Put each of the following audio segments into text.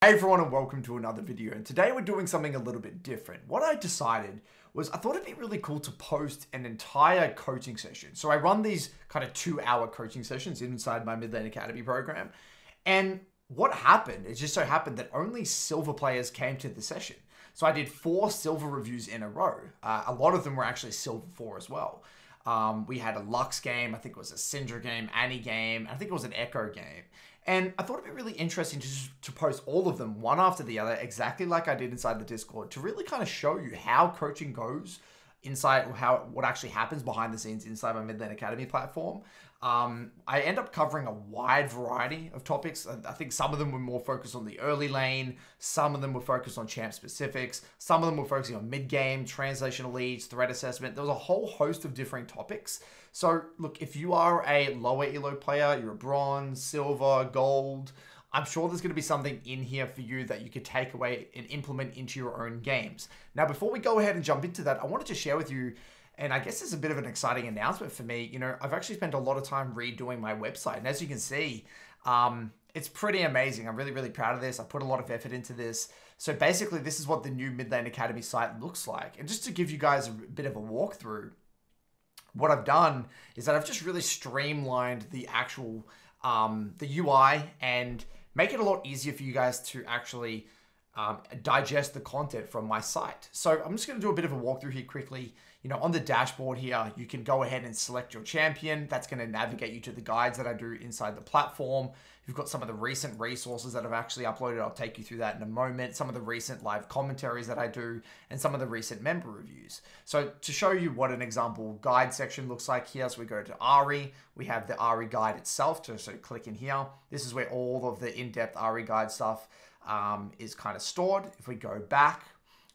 Hey everyone and welcome to another video, and today we're doing something a little bit different. What I decided was I thought it'd be really cool to post an entire coaching session. So I run these kind of 2-hour coaching sessions inside my Mid-Lane Academy program, and what happened, it just so happened that only silver players came to the session. So I did 4 silver reviews in a row. A lot of them were actually silver 4 as well. We had a Lux game, I think it was a Syndra game, Annie game, I think it was an Ekko game. And I thought it'd be really interesting to post all of them one after the other, exactly like I did inside the Discord, to really kind of show you how coaching goes inside, what actually happens behind the scenes inside my Mid-Lane Academy platform. I end up covering a wide variety of topics. I think some of them were more focused on the early lane. Some of them were focused on champ specifics. Some of them were focusing on mid-game, translational leads, threat assessment. There was a whole host of different topics. So look, if you are a lower elo player, you're a bronze, silver, gold, I'm sure there's going to be something in here for you that you could take away and implement into your own games. Now, before we go ahead and jump into that, I wanted to share with you, and I guess it's a bit of an exciting announcement for me. You know, I've actually spent a lot of time redoing my website. And as you can see, it's pretty amazing. I'm really, really proud of this. I put a lot of effort into this. So basically, this is what the new Mid-Lane Academy site looks like. And just to give you guys a bit of a walkthrough, what I've done is that I've just really streamlined the actual, the UI and make it a lot easier for you guys to actually digest the content from my site. So I'm just going to do a bit of a walkthrough here quickly. You know, on the dashboard here, you can go ahead and select your champion. That's going to navigate you to the guides that I do inside the platform. You've got some of the recent resources that I've actually uploaded. I'll take you through that in a moment. Some of the recent live commentaries that I do and some of the recent member reviews. So to show you what an example guide section looks like here, so we go to Ari. We have the Ari guide itself. So click in here. This is where all of the in-depth Ari guide stuff is kind of stored. If we go back,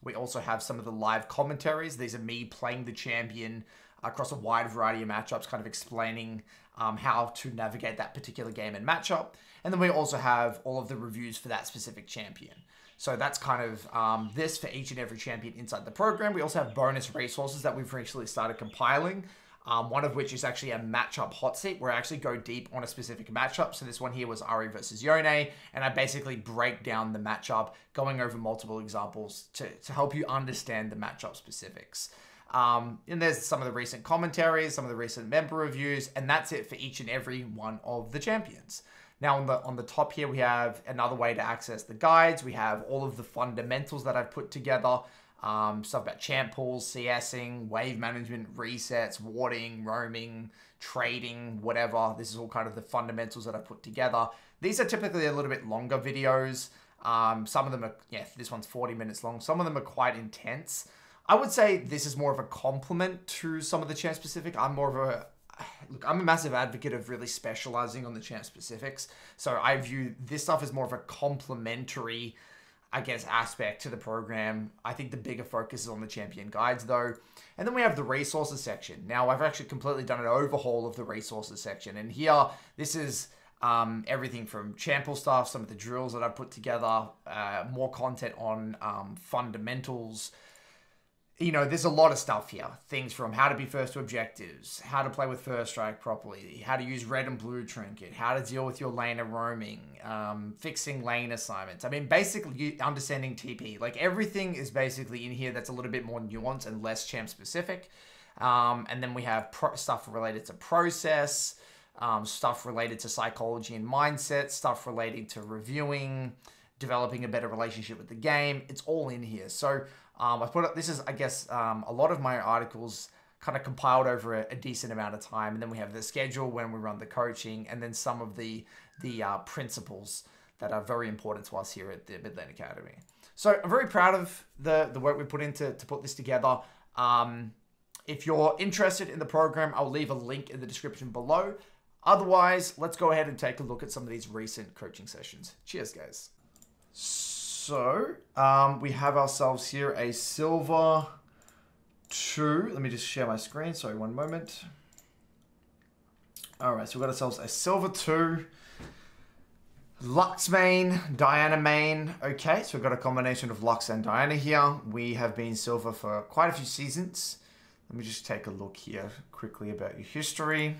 we also have some of the live commentaries. These are me playing the champion across a wide variety of matchups, kind of explaining how to navigate that particular game and matchup. And then we also have all of the reviews for that specific champion. So that's kind of this for each and every champion inside the program. We also have bonus resources that we've recently started compiling. One of which is actually a matchup hot seat where I actually go deep on a specific matchup. So this one here was Ari versus Yone, and I basically break down the matchup, going over multiple examples to help you understand the matchup specifics. And there's some of the recent commentaries, some of the recent member reviews, and that's it for each and every one of the champions. Now on the top here, we have another way to access the guides. We have all of the fundamentals that I've put together. Stuff about champ pools, CSing, wave management, resets, warding, roaming, trading, whatever. This is all kind of the fundamentals that I put together. These are typically a little bit longer videos. Some of them are, yeah, this one's 40 minutes long. Some of them are quite intense. I would say this is more of a complement to some of the champ specific. I'm a massive advocate of really specializing on the champ specifics. So I view this stuff as more of a complementary, I guess, aspect to the program. I think the bigger focus is on the champion guides though. And then we have the resources section. Now I've actually completely done an overhaul of the resources section. And here, this is everything from champ pool stuff, some of the drills that I've put together, more content on fundamentals. You know, there's a lot of stuff here. Things from how to be first to objectives, how to play with first strike properly, how to use red and blue trinket, how to deal with your laner roaming, fixing lane assignments. I mean, basically understanding TP. Like everything is basically in here that's a little bit more nuanced and less champ specific. And then we have stuff related to process, stuff related to psychology and mindset, stuff relating to reviewing, developing a better relationship with the game. It's all in here. So I put up, this is, I guess, a lot of my articles kind of compiled over a decent amount of time. And then we have the schedule when we run the coaching, and then some of the principles that are very important to us here at the Mid-Lane Academy. So I'm very proud of the work we put into to put this together. If you're interested in the program, I'll leave a link in the description below. Otherwise, let's go ahead and take a look at some of these recent coaching sessions. Cheers, guys. So, we have ourselves here a silver 2. Let me just share my screen. Sorry, one moment. All right, so we've got ourselves a silver 2. Lux main, Diana main. Okay, so we've got a combination of Lux and Diana here. We have been silver for quite a few seasons. Let me just take a look here quickly about your history.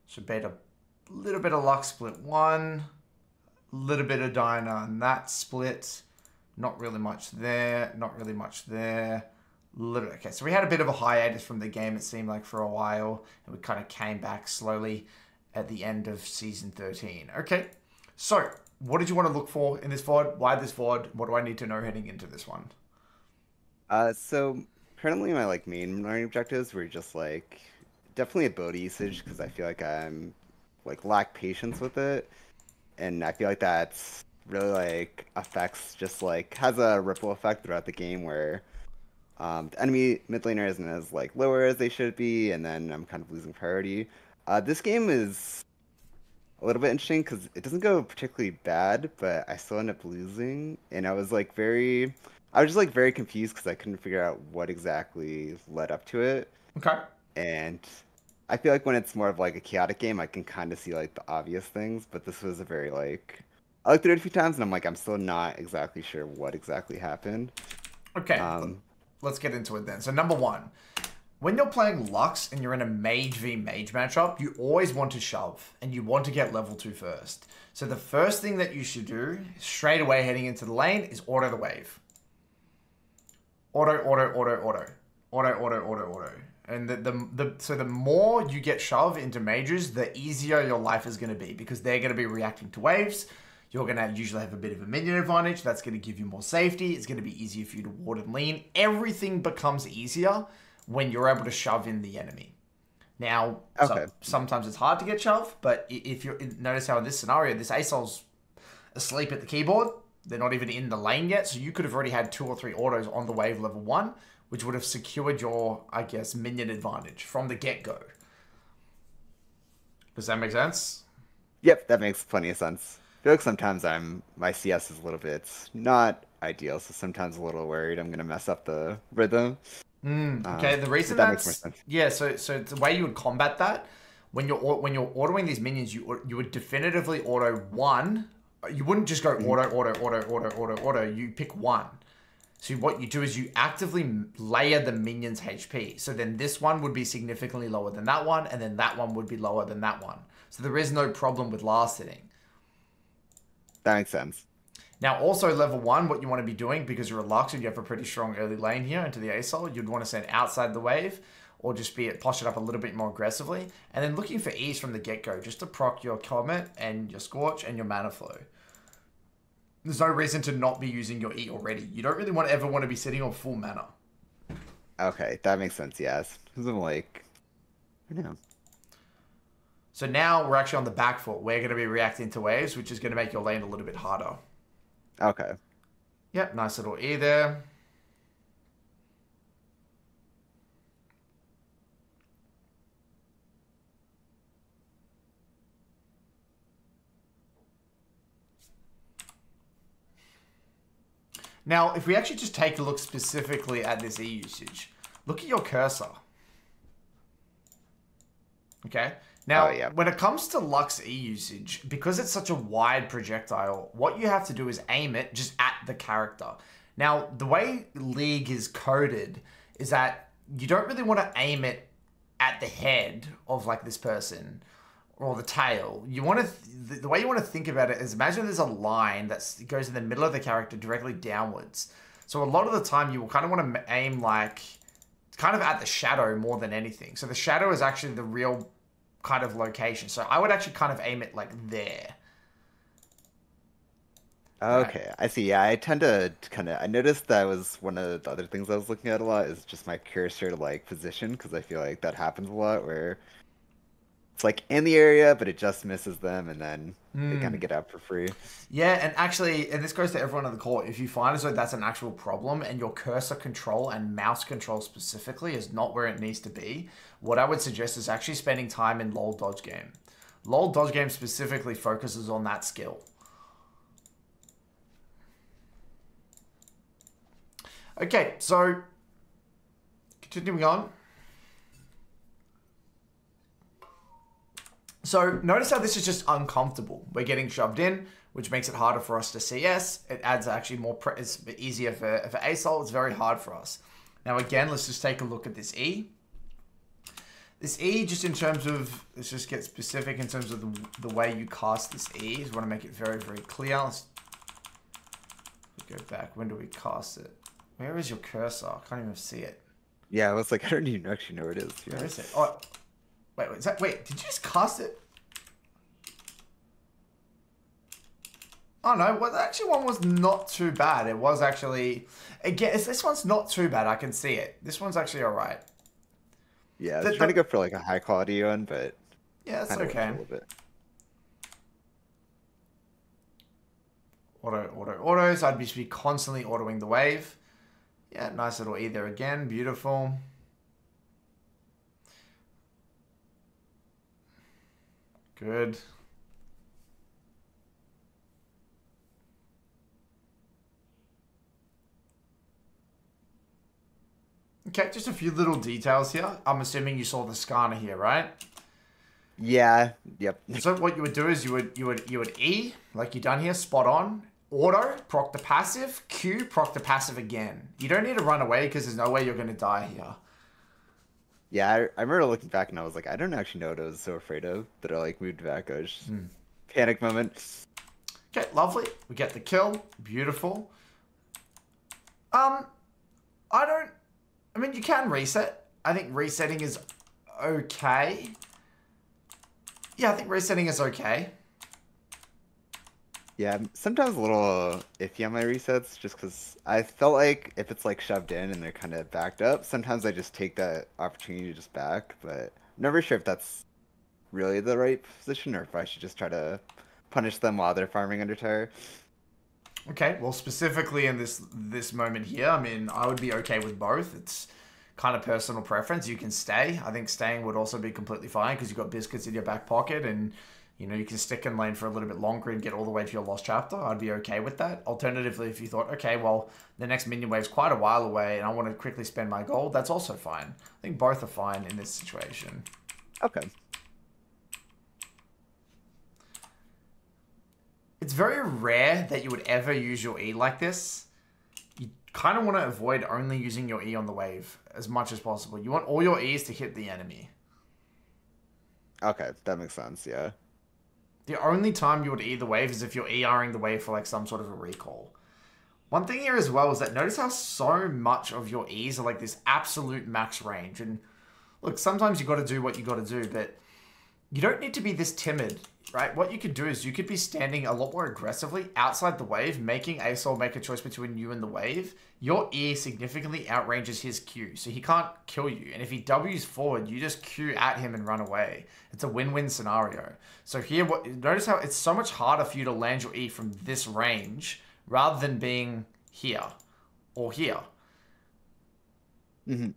So, beta, a little bit of Lux split 1. Little bit of diner on that split. Not really much there. Not really much there. Okay, so we had a bit of a hiatus from the game, it seemed like, for a while. And we kind of came back slowly at the end of Season 13. Okay, so what did you want to look for in this VOD? Why this VOD? What do I need to know heading into this one? So currently my like main learning objectives were just like definitely ability usage because I feel like I'm like lack patience with it, and I feel like that's really like affects just like has a ripple effect throughout the game where the enemy mid laner isn't as like lower as they should be, and then I'm kind of losing priority. This game is a little bit interesting because it doesn't go particularly bad, but I still end up losing, and I was just like very confused because I couldn't figure out what exactly led up to it, Okay. and I feel like when it's more of like a chaotic game, I can kind of see like the obvious things, but this was a very like I looked at it a few times and I'm like I'm still not exactly sure what exactly happened. Okay, Um, let's get into it then. So number one, when you're playing Lux and you're in a mage v mage matchup, you always want to shove and you want to get level 2 first. So the first thing that you should do straight away heading into the lane is auto the wave. Auto, auto, auto, auto. Auto, auto, auto, auto. And so the more you get shove into mages, the easier your life is going to be because they're going to be reacting to waves. You're going to usually have a bit of a minion advantage. That's going to give you more safety. It's going to be easier for you to ward and lean. Everything becomes easier when you're able to shove in the enemy. Now, okay. sometimes it's hard to get shove, but if you notice how in this scenario, this ASOL's asleep at the keyboard. They're not even in the lane yet, so you could have already had 2 or 3 autos on the wave level 1, which would have secured your, I guess, minion advantage from the get-go. Does that make sense? Yep, that makes plenty of sense. I feel like sometimes my CS is a little bit not ideal, so sometimes a little worried I'm gonna mess up the rhythm. Okay, the reason But that makes more that's sense. yeah, so the way you would combat that when you're autoing these minions, you would definitively auto one. You wouldn't just go auto, auto, auto, auto, auto, auto. You pick one. So what you do is you actively layer the minion's HP. So then this one would be significantly lower than that one, and then that one would be lower than that one. So there is no problem with last hitting. That makes sense. Now, also level 1, what you want to be doing, because you're a Lux and you have a pretty strong early lane here into the ASOL, you'd want to send outside the wave, or just posture it up a little bit more aggressively, and then looking for E's from the get-go, just to proc your Comet and your Scorch and your Mana Flow. There's no reason to not be using your E already. You don't really ever want to be sitting on full mana. Okay, that makes sense, yes. Because I'm like, I don't know. So now we're actually on the back foot. We're going to be reacting to waves, which is going to make your lane a little bit harder. Okay. Yep, nice little E there. Now, if we actually just take a look specifically at this E usage, look at your cursor. Okay? Now, when it comes to Lux E usage, because it's such a wide projectile, what you have to do is aim it just at the character. Now, the way League is coded is that you don't really want to aim it at the head of like this person or the tail. You want to, the way you want to think about it is imagine there's a line that goes in the middle of the character directly downwards. So a lot of the time you will kind of want to aim like kind of at the shadow more than anything. So the shadow is actually the real kind of location. So I would actually kind of aim it like there. Okay, I see. Yeah, I tend to I noticed that was one of the other things I was looking at a lot is just my cursor to like position because I feel like that happens a lot where it's like in the area, but it just misses them, and then they kind of get out for free. Yeah, and actually, and this goes to everyone on the call, if you find as though that's an actual problem and your cursor control and mouse control specifically is not where it needs to be, what I would suggest is actually spending time in LoL Dodge Game. LoL Dodge Game specifically focuses on that skill. Okay, so continuing on. So notice how this is just uncomfortable. We're getting shoved in, which makes it harder for us to CS. It adds actually more, it's easier for ASOL. It's very hard for us. Now again, let's just take a look at this E. This E, just in terms of, let's just get specific in terms of the way you cast this E. Just want to make it very, very clear. Let's go back. When do we cast it? Where is your cursor? I can't even see it. Yeah, I was like, I don't even actually know where it is. Where is it? Oh, wait, did you just cast it? Oh no, well, actually one was not too bad. It was actually, again, this one's not too bad. I can see it. This one's actually all right. Yeah, I was trying to go for like a high quality one, but yeah, it's okay. A little bit. Auto. So I'd be constantly autoing the wave. Yeah, nice little E there again. Beautiful. Good. Okay, just a few little details here. I'm assuming you saw the scanner here, right? Yeah. Yep. So what you would do is you would E, like you done here, spot on. Auto, proc the passive. Q, proc the passive again. You don't need to run away because there's no way you're going to die here. Yeah, I remember looking back and I was like, I don't actually know what I was so afraid of that I like moved back. I was just panic moment. Okay, lovely. We get the kill. Beautiful. I mean, you can reset. I think resetting is okay. Yeah, I think resetting is okay. Yeah, I'm sometimes a little iffy on my resets just because I felt like if it's like shoved in and they're kind of backed up, sometimes I just take that opportunity to just back, but I'm never sure if that's really the right position or if I should just try to punish them while they're farming under tower. Okay, well, specifically in this moment here, I mean, I would be okay with both. It's kind of personal preference. You can stay. I think staying would also be completely fine because you've got biscuits in your back pocket and, you know, you can stick in lane for a little bit longer and get all the way to your lost chapter. I'd be okay with that. Alternatively, if you thought, okay, well, the next minion wave's quite a while away and I want to quickly spend my gold, that's also fine. I think both are fine in this situation. Okay. It's very rare that you would ever use your E like this. You kind of want to avoid only using your E on the wave as much as possible. You want all your E's to hit the enemy. Okay, that makes sense, yeah. The only time you would E the wave is if you're ERing the wave for like some sort of a recall. One thing here as well is that notice how so much of your E's are like this absolute max range. And look, sometimes you got to do what you got to do, but you don't need to be this timid, right? What you could do is you could be standing a lot more aggressively outside the wave, making ASOL make a choice between you and the wave. Your E significantly outranges his Q, so he can't kill you. And if he W's forward, you just Q at him and run away. It's a win-win scenario. So here, notice how it's so much harder for you to land your E from this range rather than being here or here. Mm-hmm.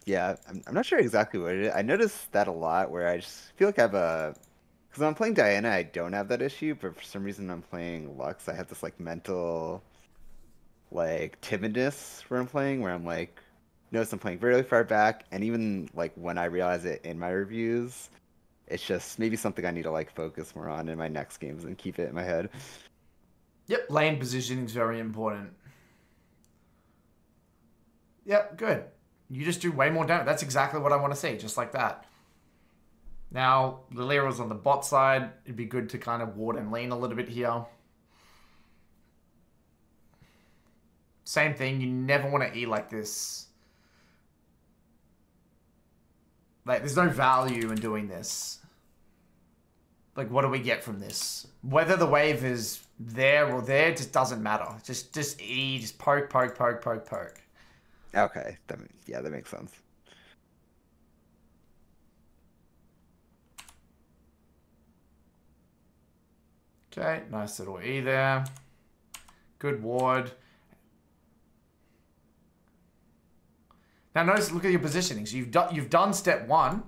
Yeah, I'm not sure exactly what it is. I noticed that a lot where I just feel like I have a... Because when I'm playing Diana, I don't have that issue, but for some reason I'm playing Lux, I have this like mental like timidness where I'm playing, where I'm like, notice I'm playing really far back, and even like when I realize it in my reviews, it's just maybe something I need to like focus more on in my next games and keep it in my head. Yep, lane positioning is very important. Yep, good. You just do way more damage. That's exactly what I want to see, just like that. Now, Lilira's on the bot side. It'd be good to kind of ward and lean a little bit here. Same thing, you never want to E like this. Like, there's no value in doing this. Like, what do we get from this? Whether the wave is there or there just doesn't matter. Just E, just poke, poke, poke, poke, poke. Okay, yeah, that makes sense. Okay, nice little E there. Good ward. Now notice, look at your positioning. So you've done step one,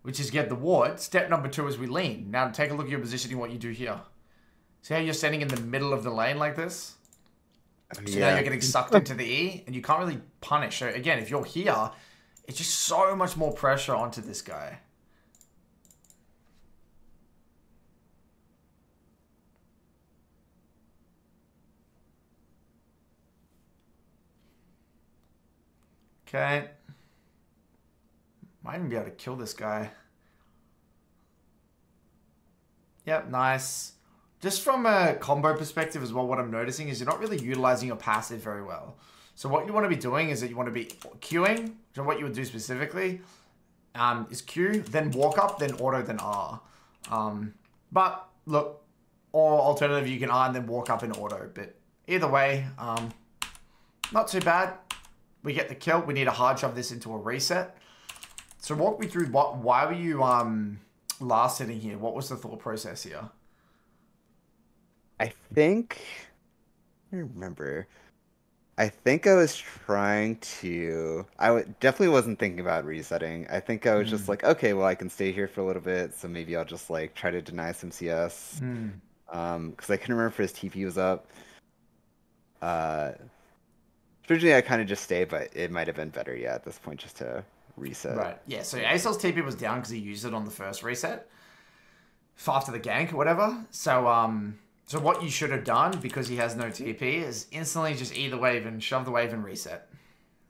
which is get the ward. Step number two is we lean. Now take a look at your positioning, what you do here. See how you're standing in the middle of the lane like this? So yeah. now you're getting sucked into the E, and you can't really punish. So again, if you're here, it's just so much more pressure onto this guy. Okay. Might even be able to kill this guy. Yep, nice. Just from a combo perspective as well, what I'm noticing is you're not really utilizing your passive very well. So what you want to be doing is that you want to be queuing. So what you would do specifically is Q, then walk up, then auto, then R. But look, or alternative, you can R and then walk up in auto. But either way, not too bad. We get the kill. We need to hard shove this into a reset. So walk me through why were you last hitting here? What was the thought process here? I think I remember. I think I was trying to. Definitely wasn't thinking about resetting. I think I was just like, okay, well, I can stay here for a little bit, so maybe I'll just like try to deny some CS. Because I couldn't remember if his TP was up. Originally, I kind of just stayed, but it might have been better, yeah, at this point, just to reset. Right. Yeah. So ASL's TP was down because he used it on the first reset, after the gank or whatever. So so what you should have done, because he has no TP, is instantly just either wave and shove the wave and reset.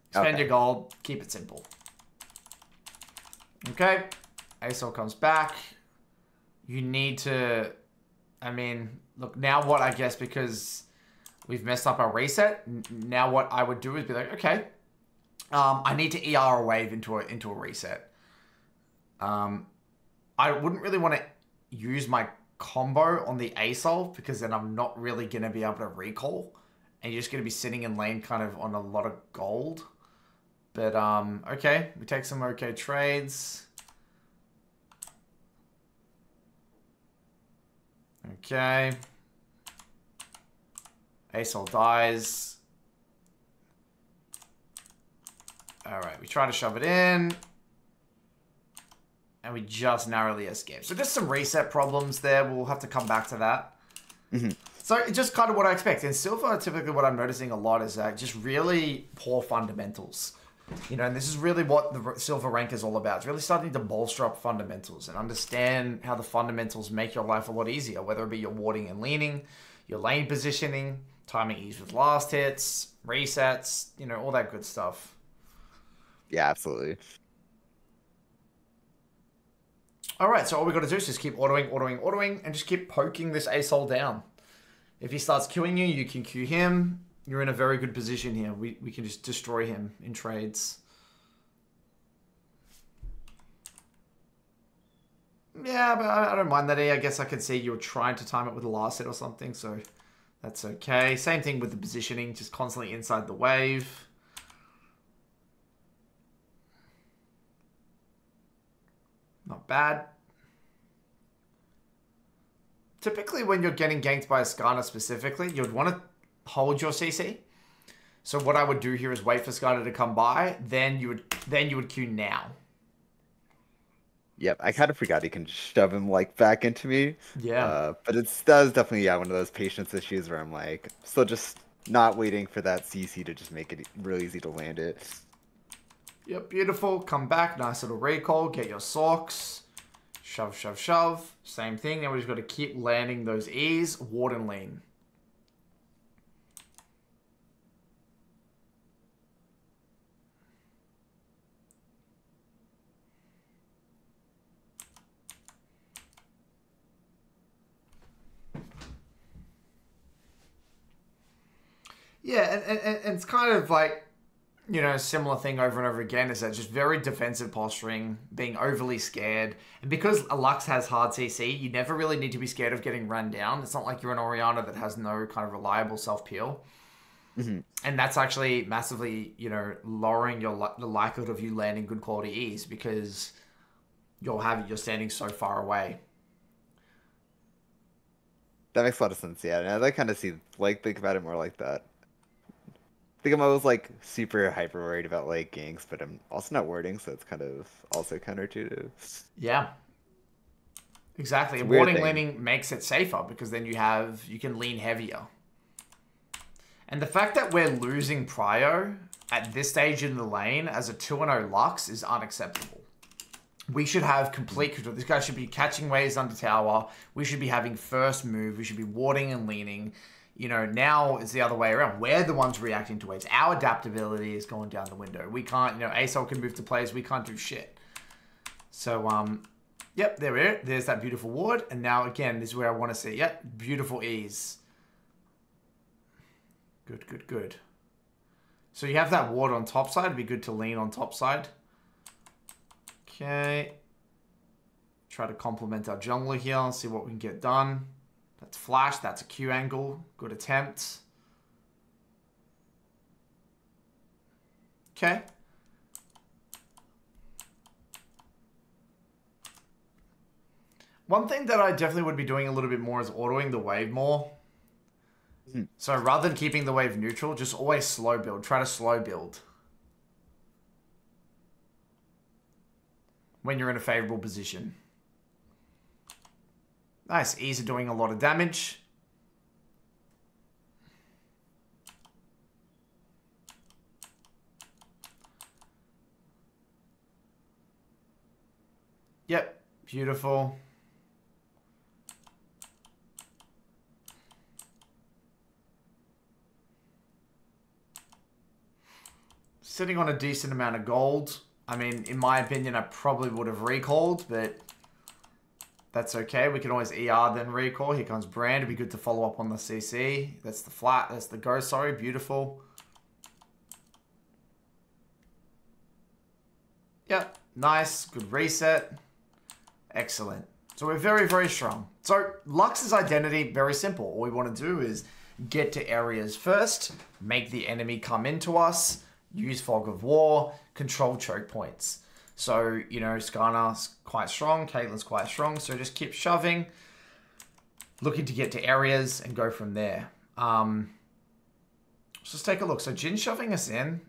Spend your gold. Keep it simple. Okay. ASL comes back. You need to... I mean, look, now what, I guess, because we've messed up our reset, now what I would do is be like, okay, I need to ER a wave into a reset. I wouldn't really want to use my combo on the ASOL because then I'm not really going to be able to recall. And you're just going to be sitting in lane kind of on a lot of gold. But, okay, we take some okay trades. Okay. ASOL dies. Alright, we try to shove it in. And we just narrowly escape. So just some reset problems there. We'll have to come back to that. So it's just kind of what I expect. In Silver, typically what I'm noticing a lot is just really poor fundamentals. You know, and this is really what the Silver rank is all about. It's really starting to bolster up fundamentals and understand how the fundamentals make your life a lot easier, whether it be your warding and leaning, your lane positioning, timing ease with last hits, resets, you know, all that good stuff. Yeah, absolutely. Alright, so all we got to do is just keep autoing, and just keep poking this ASOL down. If he starts queuing you, you can queue him. You're in a very good position here. We can just destroy him in trades. Yeah, but I don't mind that. I guess I could see you were trying to time it with a last hit or something, so that's okay. Same thing with the positioning, just constantly inside the wave. Not bad. Typically, when you're getting ganked by a Skarner specifically, you'd want to hold your CC. So what I would do here is wait for Skarner to come by, then you would queue now. Yep, I kind of forgot he can shove him like back into me. Yeah. But that was definitely one of those patience issues where I'm like still just not waiting for that CC to just make it real easy to land it. Yep, beautiful. Come back, nice little recall. Get your socks. Shove, shove, shove. Same thing. Now we just got to keep landing those E's. Ward and lean. Yeah, and it's kind of like, you know, similar thing over and over again is that just very defensive posturing, being overly scared. And because a Lux has hard CC, you never really need to be scared of getting run down. It's not like you're an Orianna that has no kind of reliable self-peel. And that's actually massively, you know, lowering the likelihood of you landing good quality E's because you're standing so far away. That makes a lot of sense, yeah. And I kind of think about it more like that. I think I'm always like super hyper worried about like ganks, but I'm also not warding, so it's kind of also counterintuitive. Yeah. Exactly. And warding leaning makes it safer because then you can lean heavier. And the fact that we're losing prio at this stage in the lane as a 2-0 Lux is unacceptable. We should have complete control. This guy should be catching waves under tower. We should be having first move. We should be warding and leaning. You know, now it's the other way around. We're the ones reacting to waves. Our adaptability is going down the window. We can't, you know, ASOL can move to plays. We can't do shit. So, yep, there we are. There's that beautiful ward. And now, again, this is where I want to see. Yep, beautiful ease. Good, good, good. So you have that ward on top side. It'd be good to lean on top side. Okay. Try to complement our jungler here and see what we can get done. That's flash. That's a Q angle. Good attempt. Okay. One thing that I definitely would be doing a little bit more is autoing the wave more. So rather than keeping the wave neutral, just always slow build. Try to slow build when you're in a favorable position. Nice. Easy, doing a lot of damage. Yep. Beautiful. Sitting on a decent amount of gold. I mean, in my opinion, I probably would have recalled, but that's okay. We can always ER then recall. Here comes Brand. It'd be good to follow up on the CC. That's the flat. That's the go. Sorry. Beautiful. Yep. Nice. Good reset. Excellent. So we're very, very strong. So Lux's identity, very simple. All we want to do is get to areas first, make the enemy come into us, use Fog of War, control choke points. So, you know, Skarner's quite strong, Caitlyn's quite strong, so just keep shoving, looking to get to areas and go from there. Let's just take a look. So Jhin shoving us in,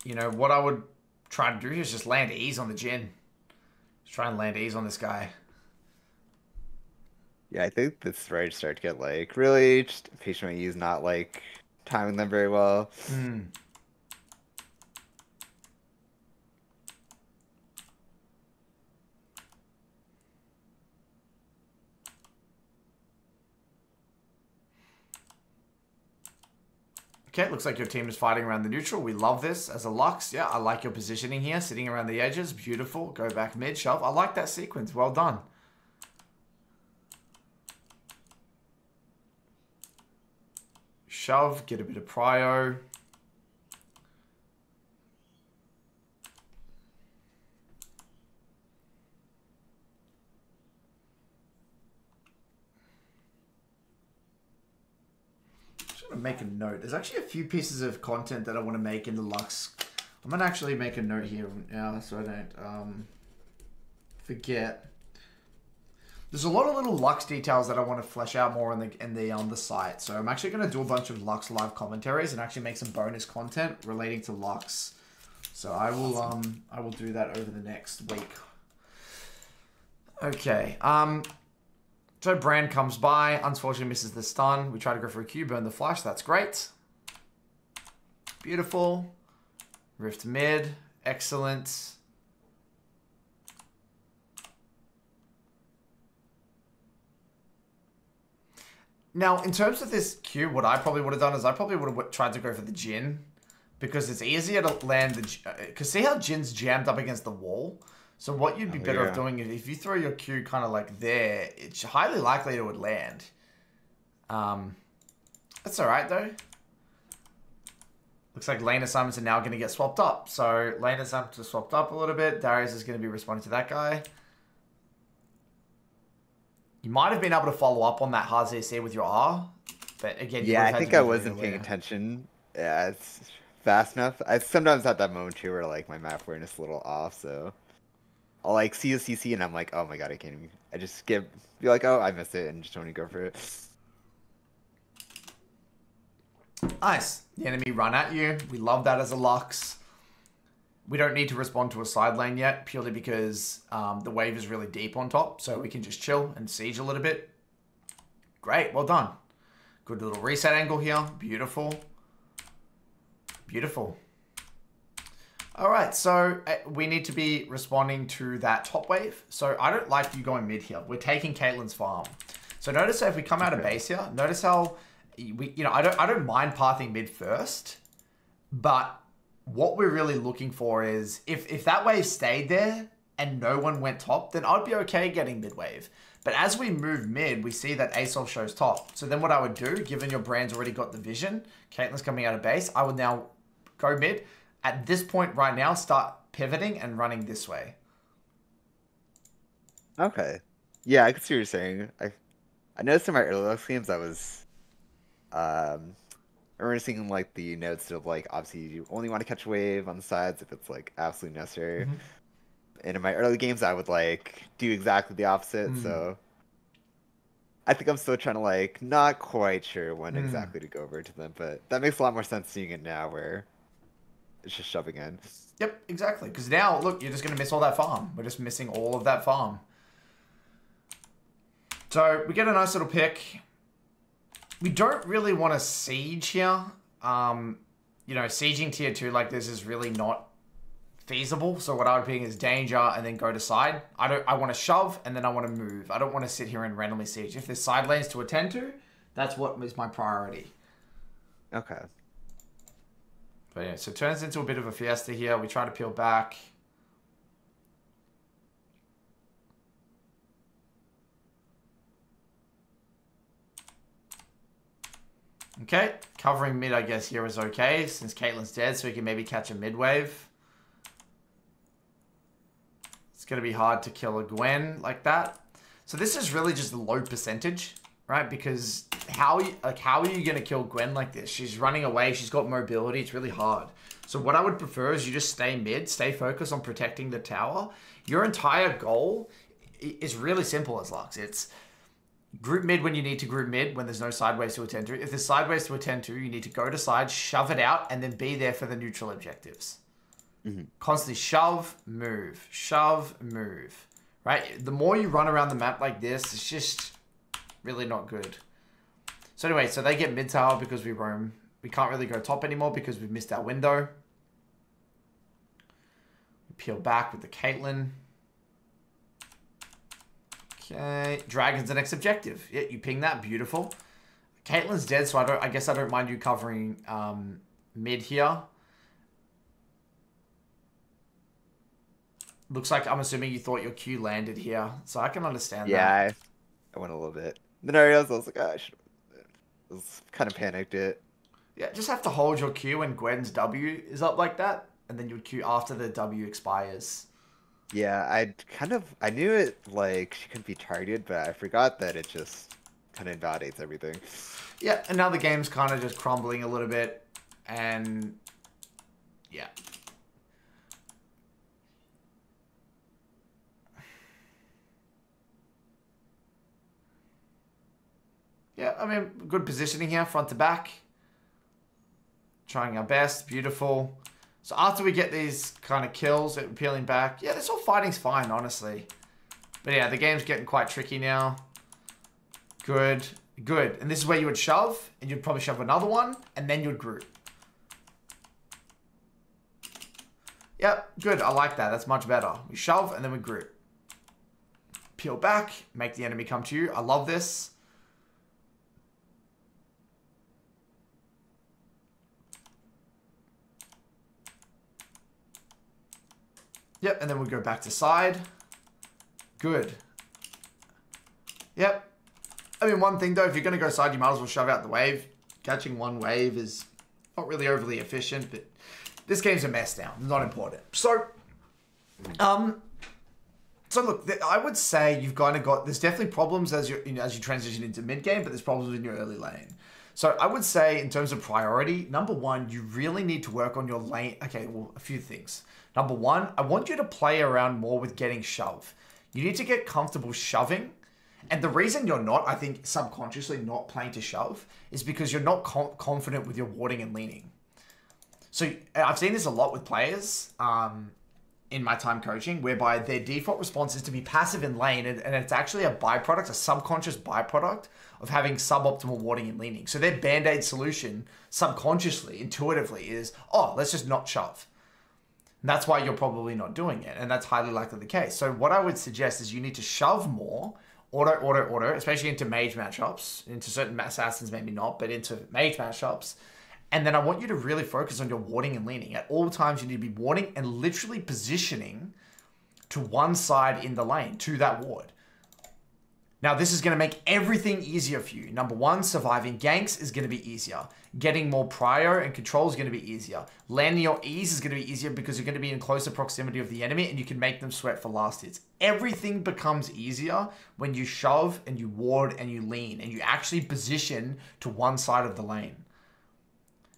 you know, what I would try to do is just land ease on the Jhin. Just try and land ease on this guy. Yeah, I think this right start to get like really just patient when he's not like timing them very well. Okay, looks like your team is fighting around the neutral. We love this as a Lux. Yeah, I like your positioning here, sitting around the edges. Beautiful. Go back mid, shove. I like that sequence. Well done. Shove, get a bit of prio. Make a note. There's actually a few pieces of content that I want to make in the Lux. I'm gonna actually make a note here now so I don't forget. There's a lot of little Lux details that I want to flesh out more on the site. So I'm actually gonna do a bunch of Lux live commentaries and actually make some bonus content relating to Lux. So I will do that over the next week. Okay. So Brand comes by, unfortunately misses the stun. We try to go for a Q, burn the flash. That's great. Beautiful. Rift mid. Excellent. Now, in terms of this Q, what I probably would have done is I probably would have tried to go for the Jhin. Because it's easier to land the... Because see how Jin's jammed up against the wall? So what you'd be better off doing is if you throw your Q kind of like there, it's highly likely it would land. That's alright though. Looks like lane assignments are now going to get swapped up. So lane assignments are swapped up a little bit. Darius is going to be responding to that guy. You might have been able to follow up on that hard CC with your R. But again, yeah, I think I wasn't paying attention. Yeah, it's fast enough. I sometimes have that moment too where like my map awareness is a little off, so... I'll like see a CC and I'm like, oh my god, I can't even. I just be like, oh, I missed it, and just don't even go for it. Nice. The enemy run at you. We love that as a Lux. We don't need to respond to a side lane yet, purely because the wave is really deep on top, so we can just chill and siege a little bit. Great, well done. Good little reset angle here. Beautiful. Beautiful. All right, so we need to be responding to that top wave. So I don't like you going mid here. We're taking Caitlyn's farm. So notice how if we come out of base here, notice how I don't mind pathing mid first, but what we're really looking for is if that wave stayed there, and no one went top, then I'd be okay getting mid wave. But as we move mid, we see that ASOL shows top. So then what I would do, given your brand's already got the vision, Caitlyn's coming out of base, I would now go mid. At this point right now, start pivoting and running this way. Okay. Yeah, I can see what you're saying. I noticed in my early games I was I remember seeing like the notes of like obviously you only want to catch a wave on the sides if it's like absolutely necessary. Mm-hmm. And in my early games I would like do exactly the opposite, so I think I'm still trying to like not quite sure when exactly to go over to them, but that makes a lot more sense seeing it now where it's just shoving in. Yep, exactly. Because now, look, you're just going to miss all that farm. We're just missing all of that farm. So we get a nice little pick. We don't really want to siege here. You know, sieging tier 2 like this is really not feasible. So what I would pick is danger and then go to side. I want to shove and then I want to move. I don't want to sit here and randomly siege. If there's side lanes to attend to, that's what is my priority. Okay. But yeah, so it turns into a bit of a fiesta here. We try to peel back. Okay, covering mid, I guess, here is okay, since Caitlyn's dead, so we can maybe catch a mid wave. It's going to be hard to kill a Gwen like that. So this is really just a low percentage, right? Because how are you going to kill Gwen like this? She's running away, she's got mobility, it's really hard. So what I would prefer is you just stay mid, stay focused on protecting the tower. Your entire goal is really simple as Lux. It's group mid when you need to group mid, when there's no sideways to attend to. If there's sideways to attend to, you need to go to side, shove it out, and then be there for the neutral objectives. Constantly shove, move, right? The more you run around the map like this, it's just really not good. So anyway, so they get mid tower because we roam. We can't really go top anymore because we've missed our window. We peel back with the Caitlyn. Okay, Dragon's the next objective. Yeah, you ping that, beautiful. Caitlyn's dead, so I guess I don't mind you covering mid here. Looks like I'm assuming you thought your Q landed here, so I can understand that. Yeah, I went a little bit. Then I realized I was like, oh, I was kind of panicked it. Yeah, just have to hold your Q when Gwen's W is up like that, and then you would Q after the W expires. Yeah, I knew it, like, she couldn't be targeted, but I forgot that it just kind of invalidates everything. Yeah, and now the game's kind of just crumbling a little bit, and yeah. Yeah, I mean, good positioning here, front to back. Trying our best, beautiful. So after we get these kind of kills, peeling back, yeah, this whole fighting's fine, honestly. But yeah, the game's getting quite tricky now. Good, good. And this is where you would shove, and you'd probably shove another one, and then you'd group. Yep, good, I like that, that's much better. We shove, and then we group. Peel back, make the enemy come to you. I love this. Yep, and then we'll go back to side. Good. Yep. I mean, one thing though, if you're going to go side, you might as well shove out the wave. Catching one wave is not really overly efficient, but this game's a mess now. Not important. So look, I would say you've kind of got, there's definitely problems as you transition into mid game, but there's problems in your early lane. So I would say in terms of priority, number one, you really need to work on your lane. Okay, well, a few things. Number one, I want you to play around more with getting shove. You need to get comfortable shoving. And the reason you're not, I think, subconsciously not playing to shove is because you're not confident with your warding and leaning. So I've seen this a lot with players in my time coaching, whereby their default response is to be passive in lane, and it's actually a byproduct, a subconscious byproduct of having suboptimal warding and leaning. So their band-aid solution, subconsciously, intuitively, is, oh, let's just not shove. And that's why you're probably not doing it, and that's highly likely the case. So what I would suggest is you need to shove more, auto, especially into mage matchups, into certain assassins maybe not, but into mage matchups. And then I want you to really focus on your warding and leaning. At all times, you need to be warding and literally positioning to one side in the lane, to that ward. Now, this is going to make everything easier for you. Number one, surviving ganks is going to be easier. Getting more prio and control is going to be easier. Landing your E's is going to be easier because you're going to be in closer proximity of the enemy and you can make them sweat for last hits. Everything becomes easier when you shove and you ward and you lean and you actually position to one side of the lane.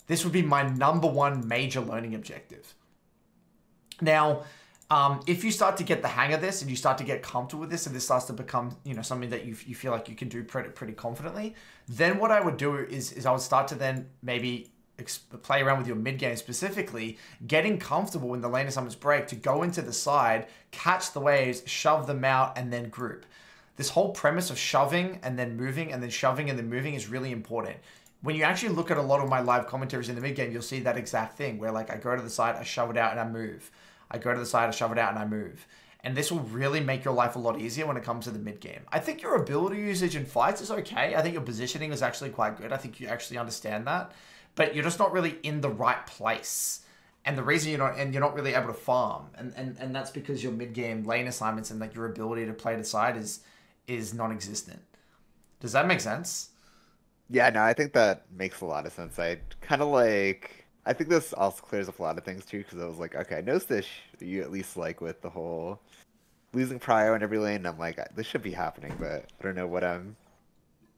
This would be my number one major learning objective. Now, if you start to get the hang of this and you start to get comfortable with this and this starts to become, you know, something that you feel like you can do pretty confidently, then what I would do is I would start to then maybe play around with your mid game specifically, getting comfortable when the lane assignments break to go into the side, catch the waves, shove them out, and then group. This whole premise of shoving and then moving and then shoving and then moving is really important. When you actually look at a lot of my live commentaries in the mid game, you'll see that exact thing where like I go to the side, I shove it out and I move. I go to the side, I shove it out, and I move. And this will really make your life a lot easier when it comes to the mid game. I think your ability usage in fights is okay. I think your positioning is actually quite good. I think you actually understand that. But you're just not really in the right place. And the reason you're not really able to farm. And that's because your mid game lane assignments and like your ability to play the side is non-existent. Does that make sense? Yeah, no, I think that makes a lot of sense. I kind of like... I think this also clears up a lot of things too, because I was like, okay, I noticed this you at least like with the whole losing prio in every lane. And I'm like, this should be happening, but I don't know what I'm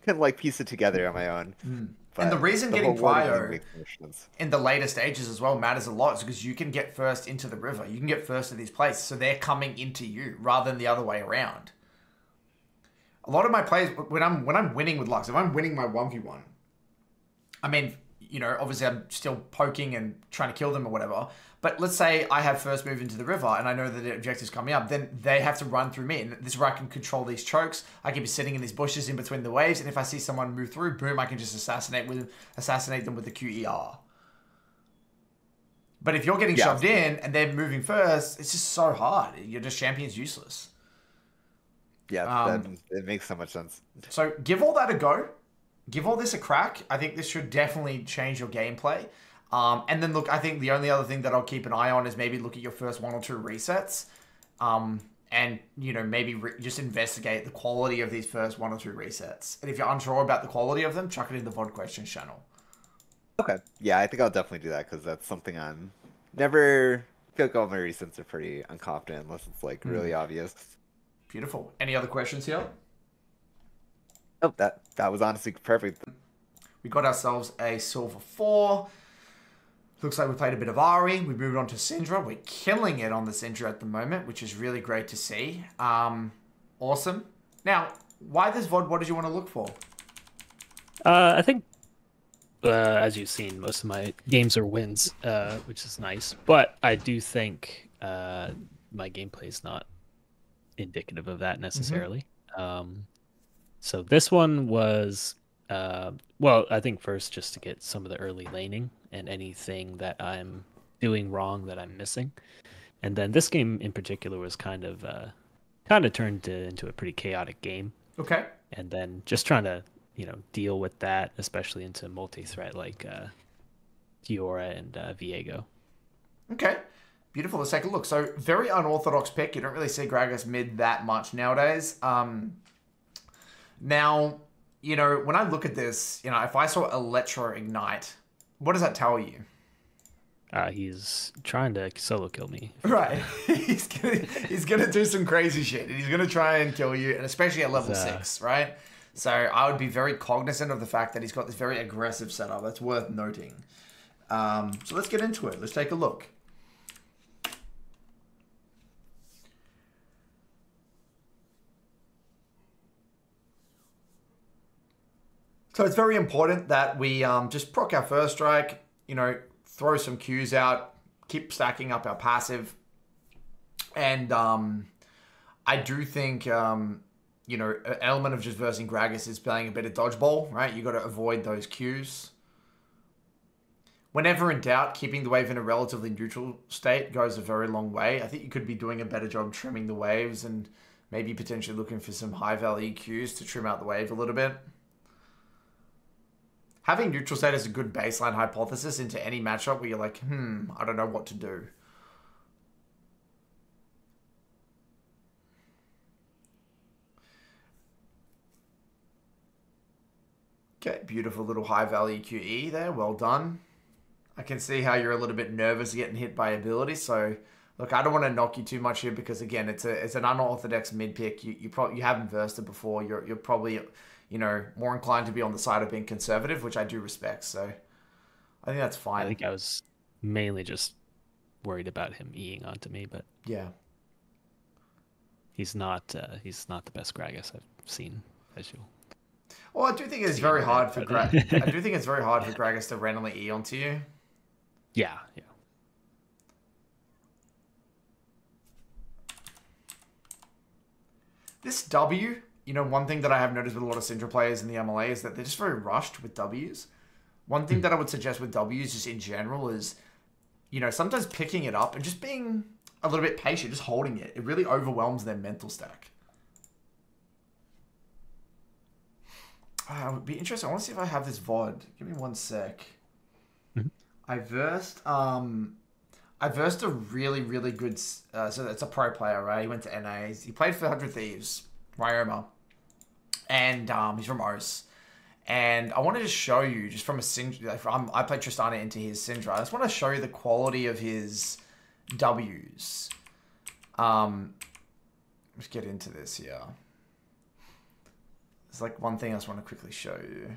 kind of like piece it together on my own. And the reason getting prio in the later stages as well matters a lot is because you can get first into the river. You can get first to these places, so they're coming into you rather than the other way around. A lot of my plays, when I'm winning with Lux, if I'm winning my 1v1, I mean, you know, obviously I'm still poking and trying to kill them or whatever. But let's say I have first move into the river and I know that the objective's coming up, then they have to run through me. And this is where I can control these chokes. I can be sitting in these bushes in between the waves. And if I see someone move through, boom, I can just assassinate them with the QER. But if you're getting shoved in and they're moving first, it's just so hard. You're just champion's useless. Yeah, it makes so much sense. So give all that a go. Give all this a crack. I think this should definitely change your gameplay. And then look, I think the only other thing that I'll keep an eye on is maybe look at your first 1 or 2 resets. And, you know, maybe just investigate the quality of these first 1 or 2 resets. And if you're unsure about the quality of them, chuck it in the VOD questions channel. Okay. Yeah, I think I'll definitely do that because that's something I'm never... I feel like all my resets are pretty unconfident unless it's like really obvious. Beautiful. Any other questions here? Oh, that was honestly perfect. We got ourselves a silver 4. Looks like we played a bit of Ari. We moved on to Syndra. We're killing it on the Syndra at the moment, which is really great to see. Awesome. Now, why this VOD? What did you want to look for? I think, as you've seen, most of my games are wins, which is nice. But I do think my gameplay is not indicative of that necessarily. So this one was, well, I think first just to get some of the early laning and anything that I'm doing wrong that I'm missing. And then this game in particular was kind of turned into a pretty chaotic game. Okay. And then just trying to, you know, deal with that, especially into multi-threat like Fiora and Viego. Okay. Beautiful. Let's take a look. So very unorthodox pick. You don't really see Gragas mid that much nowadays. Now, you know, when I look at this, you know, if I saw Electro Ignite, what does that tell you? He's trying to solo kill me. Right. he's gonna do some crazy shit. And he's gonna try and kill you, and especially at level 6, right? So I would be very cognizant of the fact that he's got this very aggressive setup. That's worth noting. So let's get into it. Let's take a look. So it's very important that we just proc our first strike, you know, throw some Qs out, keep stacking up our passive. And I do think, you know, an element of just versing Gragas is playing a bit of dodgeball, right? You got to avoid those Qs. Whenever in doubt, keeping the wave in a relatively neutral state goes a very long way. I think you could be doing a better job trimming the waves and maybe potentially looking for some high value Qs to trim out the wave a little bit. Having neutral state is a good baseline hypothesis into any matchup where you're like, I don't know what to do. Okay, beautiful little high value QE there. Well done. I can see how you're a little bit nervous getting hit by ability. So, look, I don't want to knock you too much here because again, it's an unorthodox mid pick. You haven't versed it before. You're probably, you know, more inclined to be on the side of being conservative, which I do respect. So, I think that's fine. I think I was mainly just worried about him eating onto me, but yeah, he's not the best Gragas I've seen, as you. Well, I do think it's very hard for I do think it's very hard for Gragas to randomly E onto you. Yeah, yeah. This W, you know, one thing that I have noticed with a lot of Syndra players in the MLA is that they're just very rushed with Ws. One thing that I would suggest with Ws just in general is, you know, sometimes picking it up and just being a little bit patient, just holding it. It really overwhelms their mental stack. It would be interesting. I want to see if I have this VOD. Give me one sec. Mm-hmm. I versed a really, really good... so it's a pro player, right? He went to NAs. He played for 100 Thieves, Ryoma. And he's from OS. And I wanted to show you, just from a Syndra... I played Tristana into his Syndra. I just want to show you the quality of his Ws. Let's get into this here. There's like one thing I just want to quickly show you.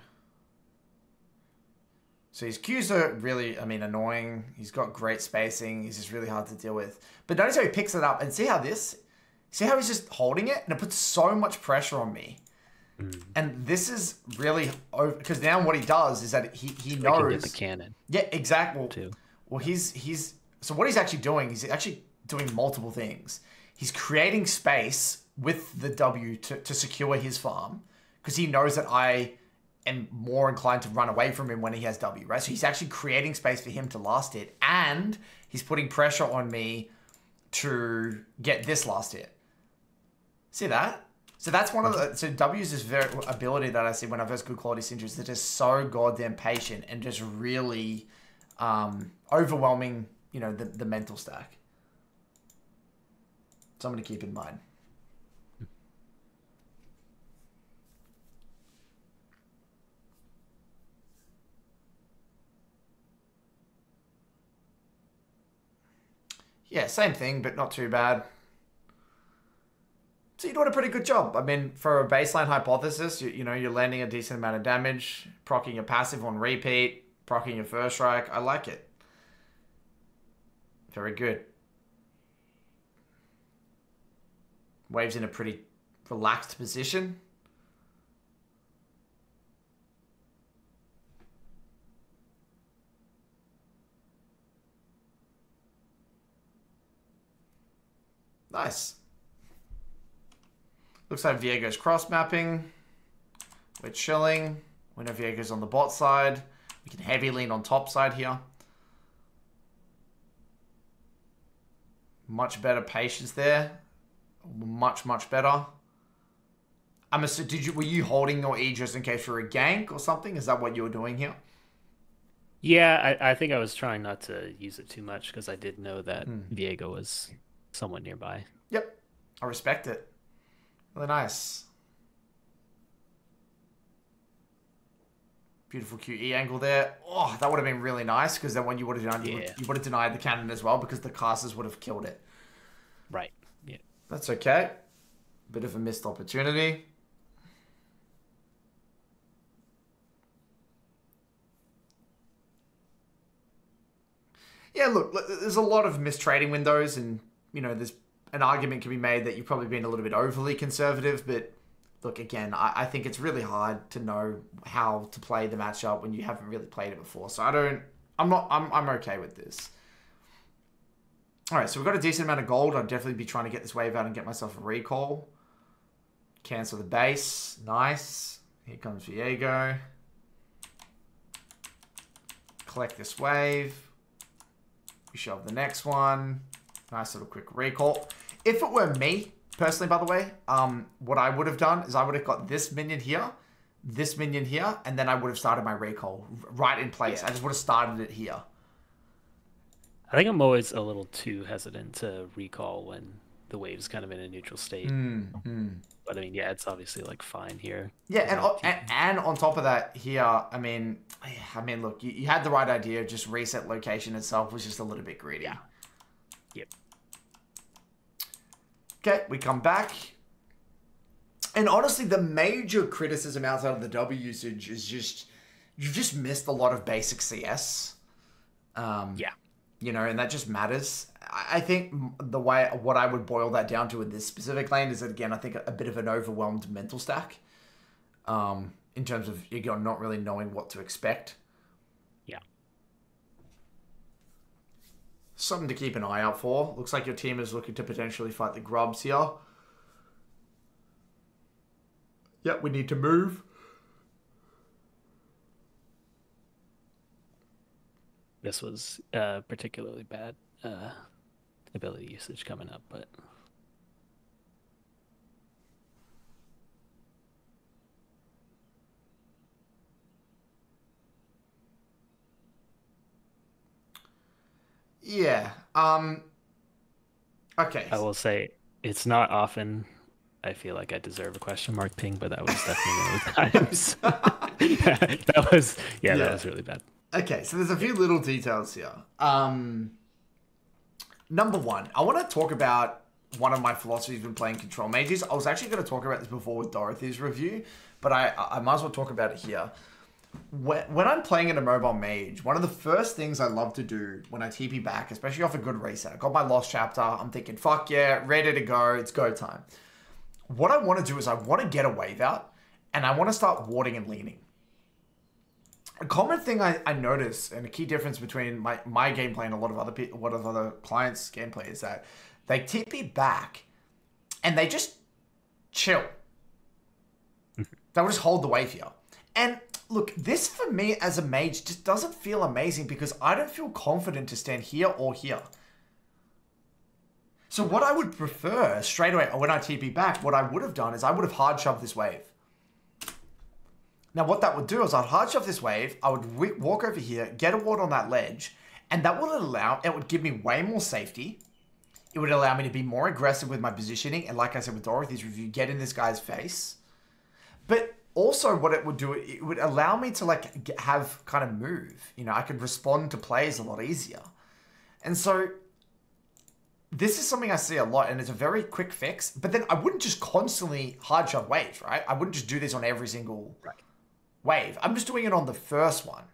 So his Qs are really, I mean, annoying. He's got great spacing. He's just really hard to deal with. But notice how he picks it up. And see how he's just holding it? And it puts so much pressure on me. And this is really, because now what he does is that he knows. He can get the cannon. Yeah, exactly. Too. Well, so what he's actually doing, he's actually doing multiple things. He's creating space with the W to secure his farm. Because he knows that I am more inclined to run away from him when he has W, right? So he's actually creating space for him to last hit. And he's putting pressure on me to get this last hit. See that? So that's one of the... So W's is very ability that I see when I verse good quality Syndras. They're just so goddamn patient and just really overwhelming, you know, the mental stack. Something to keep in mind. Yeah, same thing, but not too bad. So you're doing a pretty good job. I mean, for a baseline hypothesis, you know, you're landing a decent amount of damage, proccing your passive on repeat, proccing your first strike. I like it. Very good. Wave's in a pretty relaxed position. Nice. Looks like Viego's cross-mapping. We're chilling. We know Viego's on the bot side. We can heavy lean on top side here. Much better patience there. Much, much better. Were you holding your E just in case for a gank or something? Is that what you were doing here? Yeah, I think I was trying not to use it too much because I did know that Viego was somewhat nearby. Yep. I respect it. Really nice. Beautiful QE angle there. Oh, that would have been really nice because then when you would have done, you would have denied the cannon as well because the casters would have killed it. Right. Yeah. That's okay. Bit of a missed opportunity. Yeah, look, there's a lot of mistrading windows and, you know, there's an argument can be made that you've probably been a little bit overly conservative, but look, again, I think it's really hard to know how to play the matchup when you haven't really played it before. So I'm okay with this. All right, so we've got a decent amount of gold. I'd definitely be trying to get this wave out and get myself a recall. Cancel the base. Nice. Here comes Viego. Collect this wave. We shove the next one. Nice little quick recall. If it were me, personally, by the way, what I would have done is I would have got this minion here, and then I would have started my recall right in place. Yeah. I just would have started it here. I think I'm always a little too hesitant to recall when the wave's kind of in a neutral state. But I mean, yeah, it's obviously like fine here. Yeah, and on top of that, here, I mean, look, you had the right idea. Just reset location itself was just a little bit greedy. Yeah. Yep. Okay, we come back. And honestly, the major criticism outside of the W usage is just, you've just missed a lot of basic CS. Yeah. You know, and that just matters. I think what I would boil that down to in this specific lane is that, again, I think a bit of an overwhelmed mental stack. In terms of, you're not really knowing what to expect. Yeah. Something to keep an eye out for. Looks like your team is looking to potentially fight the Grubs here. Yep, we need to move. This was particularly bad ability usage coming up, but yeah. Okay. I will say it's not often I feel like I deserve a question mark ping, but that was definitely one of the times. That was really bad. Okay, so there's a few little details here. Number one, I want to talk about one of my philosophies when playing Control Mages. I was actually going to talk about this before with Dorothy's review, but I might as well talk about it here. When I'm playing in a mobile mage, one of the first things I love to do when I TP back, especially off a good reset, I got my Lost Chapter, I'm thinking, fuck yeah, ready to go, it's go time. What I want to do is I want to get a wave out, and I want to start warding and leaning. A common thing I notice, and a key difference between my gameplay and a lot of other clients' gameplay, is that they TP back, and they just chill. They will just hold the wave here. And look, this for me as a mage just doesn't feel amazing because I don't feel confident to stand here or here. So what I would prefer straight away when I TP back, what I would have done is I would have hard shoved this wave. Now what that would do is I'd hard shove this wave, I would walk over here, get a ward on that ledge, and that would give me way more safety. It would allow me to be more aggressive with my positioning, and like I said with Dorothy's review, get in this guy's face. But also what it would do, it would allow me to like have kind of move. You know, I could respond to plays a lot easier. And so this is something I see a lot, and it's a very quick fix. But then I wouldn't just constantly hard shove waves, right? I wouldn't just do this on every single wave. I'm just doing it on the first one.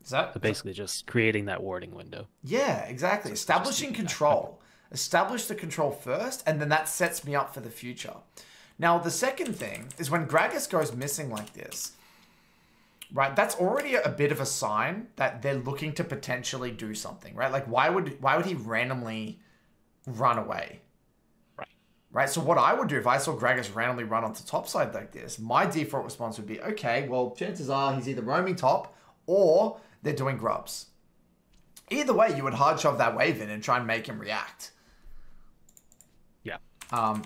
Is that so basically just creating that warding window? Yeah, exactly. Establishing control. Establish the control first, and then that sets me up for the future. Now, the second thing is when Gragas goes missing like this, right? That's already a bit of a sign that they're looking to potentially do something, right? Like, why would he randomly run away? Right? So what I would do if I saw Gragas randomly run onto top side like this, my default response would be, okay, well, chances are he's either roaming top or they're doing grubs. Either way, you would hard shove that wave in and try and make him react. Yeah.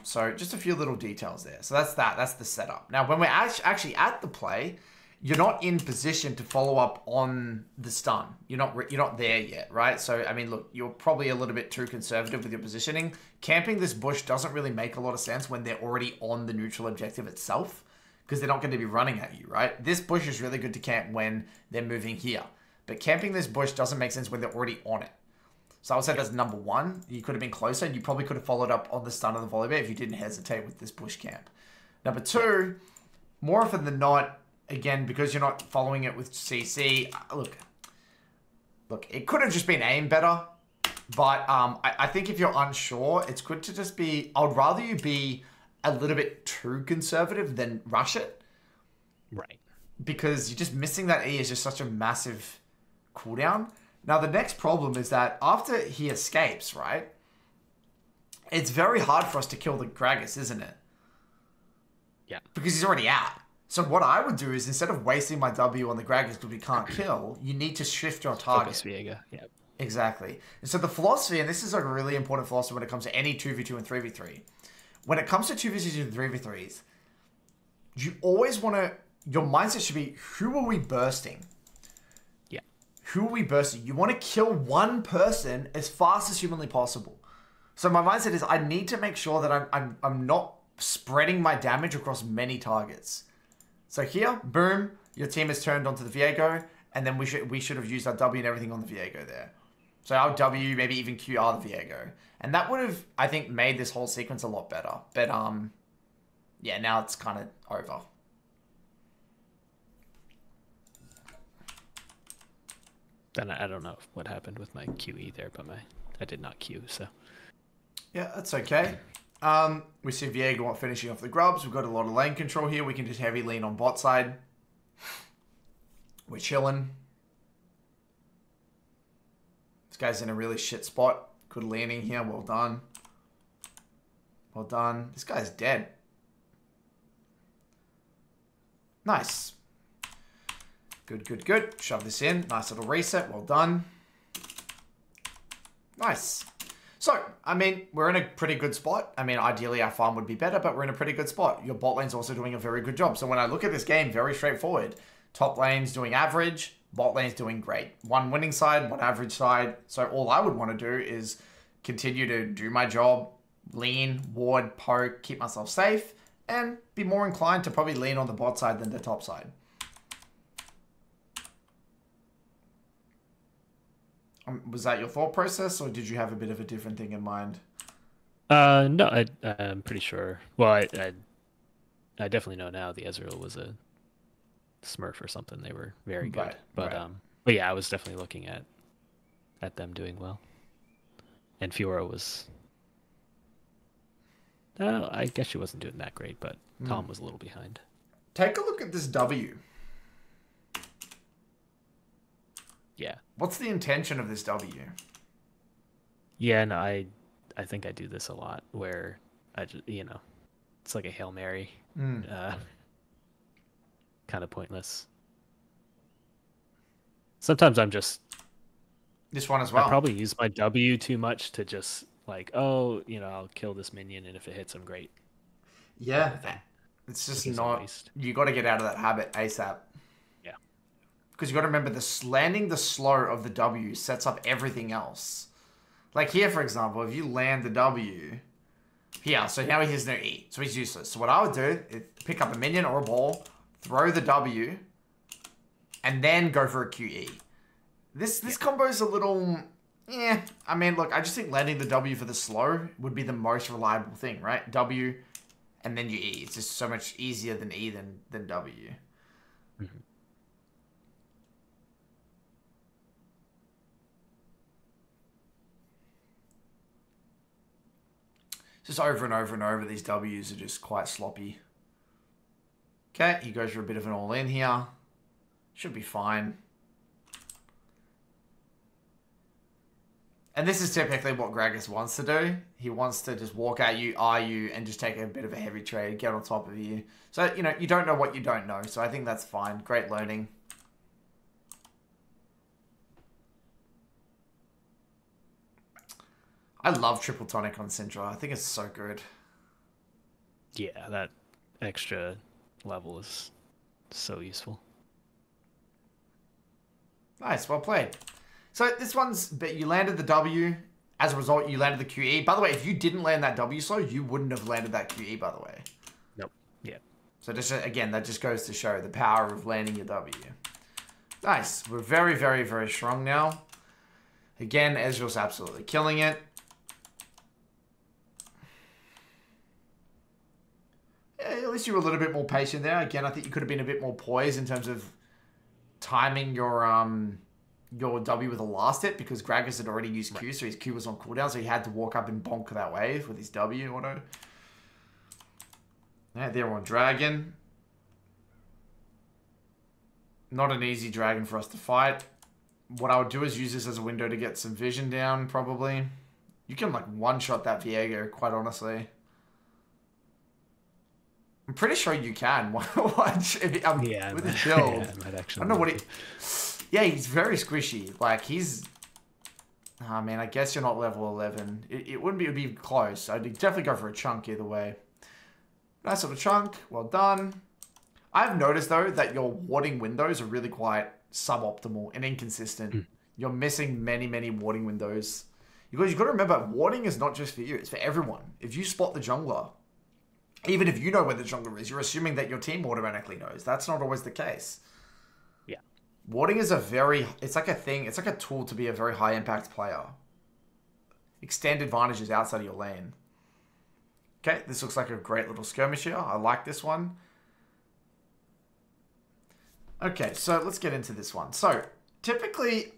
So just a few little details there. So that's that. That's the setup. Now, when we're actually at the play, you're not in position to follow up on the stun. You're not there yet, right? So, I mean, look, you're probably a little bit too conservative with your positioning. Camping this bush doesn't really make a lot of sense when they're already on the neutral objective itself, because they're not going to be running at you, right? This bush is really good to camp when they're moving here. But camping this bush doesn't make sense when they're already on it. So I would say that's number one. You could have been closer. You probably could have followed up on the stun of the volley bear if you didn't hesitate with this bush camp. Number two, more often than not, again, because you're not following it with CC, look, it could have just been aimed better, but I think if you're unsure, it's good to just be, I would rather you be a little bit too conservative than rush it. Right. Because you're just missing that E is just such a massive cooldown. Now, the next problem is that after he escapes, right, it's very hard for us to kill the Gragas, isn't it? Yeah. Because he's already out. So what I would do is, instead of wasting my W on the Gragas because we can't kill, you need to shift your target. Focus Viega, yeah. Exactly. And so the philosophy, and this is a really important philosophy when it comes to any 2v2 and 3v3. When it comes to 2v2 and 3v3s, you always want to, your mindset should be, who are we bursting? Yeah. who are we bursting? You want to kill one person as fast as humanly possible. So my mindset is I need to make sure that I'm not spreading my damage across many targets. So here, boom, your team has turned onto the Viego, and then we should have used our W and everything on the Viego there. So our W, maybe even QR the Viego. And that would have, I think, made this whole sequence a lot better. But yeah, now it's kind of over. Then I don't know what happened with my QE there, but I did not queue, so. Yeah, that's okay. We see Viego finishing off the grubs. We've got a lot of lane control here. We can just heavy lean on bot side. We're chilling. This guy's in a really shit spot. Good landing here. Well done. Well done. This guy's dead. Nice. Good, good, good. Shove this in. Nice little reset. Well done. Nice. So, I mean, we're in a pretty good spot. I mean, ideally our farm would be better, but we're in a pretty good spot. Your bot lane's also doing a very good job. So when I look at this game, very straightforward. Top lane's doing average. Bot lane's doing great. One winning side, one average side. So all I would want to do is continue to do my job, lean, ward, poke, keep myself safe, and be more inclined to probably lean on the bot side than the top side. Was that your thought process, or did you have a bit of a different thing in mind? No, I'm pretty sure. Well, I definitely know now the Ezreal was a Smurf or something. They were very good, Right, but right. but yeah, I was definitely looking at them doing well. And Fiora was, I guess she wasn't doing that great, but Tom was a little behind. Take a look at this W. Yeah. What's the intention of this W? Yeah, no, I think I do this a lot where I just, it's like a Hail Mary, kind of pointless. Sometimes I'm just, This one as well. I probably use my W too much to just like, oh, I'll kill this minion, and if it hits, I'm great. Yeah. It's just It's a not... waste. You got to get out of that habit ASAP. Yeah. Because you got to remember, landing the slow of the W sets up everything else. Like here, for example, if you land the W here, so now he has no E, so he's useless. So what I would do is pick up a minion or a ball, throw the W, and then go for a QE. This combo is a little... Yeah, I mean, look, I just think landing the W for the slow would be the most reliable thing, right? W, and then you E. It's just so much easier than E than W. Mm-hmm. Just over and over and over, these W's are just quite sloppy. Okay, he goes for a bit of an all-in here. Should be fine. And this is typically what Gragas wants to do. He wants to just walk at you, eye you, and just take a bit of a heavy trade, get on top of you. So, you don't know what you don't know. So I think that's fine. Great learning. I love triple tonic on Syndra. I think it's so good. Yeah, that extra level is so useful. Nice, well played. So this one's, but you landed the W. As a result, you landed the QE. By the way, if you didn't land that W slow, you wouldn't have landed that QE, by the way. Nope. Yeah. So just, again, that just goes to show the power of landing your W. Nice. We're very, very, very strong now. Again, Ezreal's absolutely killing it. Yeah, at least you were a little bit more patient there. Again, I think you could have been a bit more poised in terms of timing your W with a last hit, because Gragas had already used Q, so his Q was on cooldown, so he had to walk up and bonk that wave with his W auto. Yeah, they're on Dragon. Not an easy Dragon for us to fight. What I would do is use this as a window to get some vision down, probably. You can, like, one-shot that Viego, quite honestly. I'm pretty sure you can. Watch. Yeah, with his build. Yeah, I might actually. I don't know what he... Yeah, he's very squishy. Like, he's... Oh, man, I guess you're not level 11. It wouldn't be... It would be close. I'd definitely go for a chunk either way. Nice little chunk. Well done. I've noticed, though, that your warding windows are really quite suboptimal and inconsistent. You're missing many, many warding windows. Because you've got to remember, warding is not just for you, it's for everyone. If you spot the jungler, even if you know where the jungler is, you're assuming that your team automatically knows. That's not always the case. Yeah. Warding is it's like a thing, it's like a tool to be a very high impact player. Extend advantages outside of your lane. Okay, this looks like a great little skirmish here. I like this one. Okay, so let's get into this one. So, typically,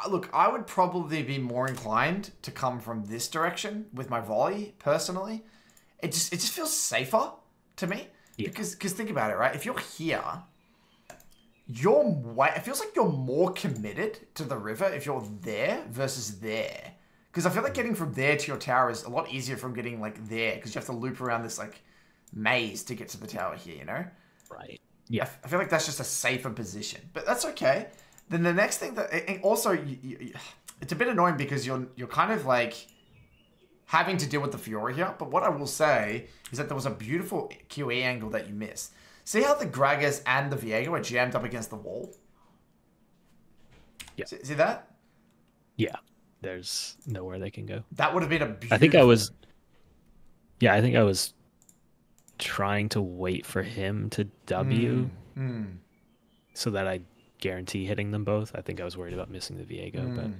look, I would probably be more inclined to come from this direction with my volley, personally. It just feels safer to me. Yeah. Because think about it, right? If you're here, it feels like you're more committed to the river if you're there versus there. Because I feel like getting from there to your tower is a lot easier from getting, like, there. Because you have to loop around this, like, maze to get to the tower here, you know? Right. Yeah. I feel like that's just a safer position. But that's okay. Then the next thing that... And also, it's a bit annoying because you're kind of, like, having to deal with the Fiora here. But what I will say is that there was a beautiful QE angle that you missed. See how the Gragas and the Viego are jammed up against the wall? Yeah. See that? Yeah. There's nowhere they can go. That would have been a beautiful... I think I was trying to wait for him to W so that I guarantee hitting them both. I think I was worried about missing the Viego, but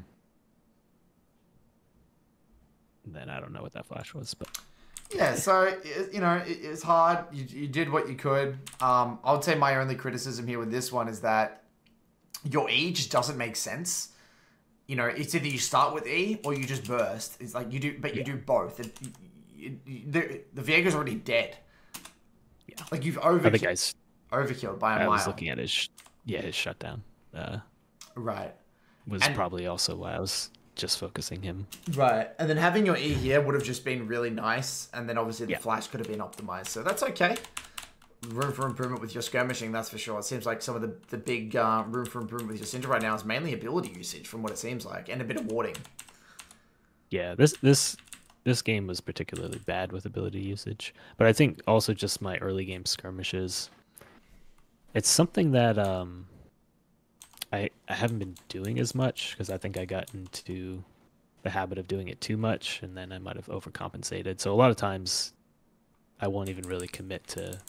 then I don't know what that flash was. But yeah, so, you know, it's hard. You did what you could. I would say my only criticism here with this one is that your E just doesn't make sense. You know, it's either you start with E or you just burst. It's like you do, but you do both. The Viego's already dead. Yeah, like you've overkilled by a mile. I was looking at his shutdown. Right, was probably also why I was just focusing him. Right, and then having your E here would have just been really nice, and then obviously the flash could have been optimized. So that's okay. Room for improvement with your skirmishing, that's for sure. It seems like some of the big room for improvement with your Syndra right now is mainly ability usage, from what it seems like, and a bit of warding. Yeah, this game was particularly bad with ability usage, but I think also just my early game skirmishes. It's something that I haven't been doing as much because I think I got into the habit of doing it too much, and then I might have overcompensated. So a lot of times, I won't even really commit to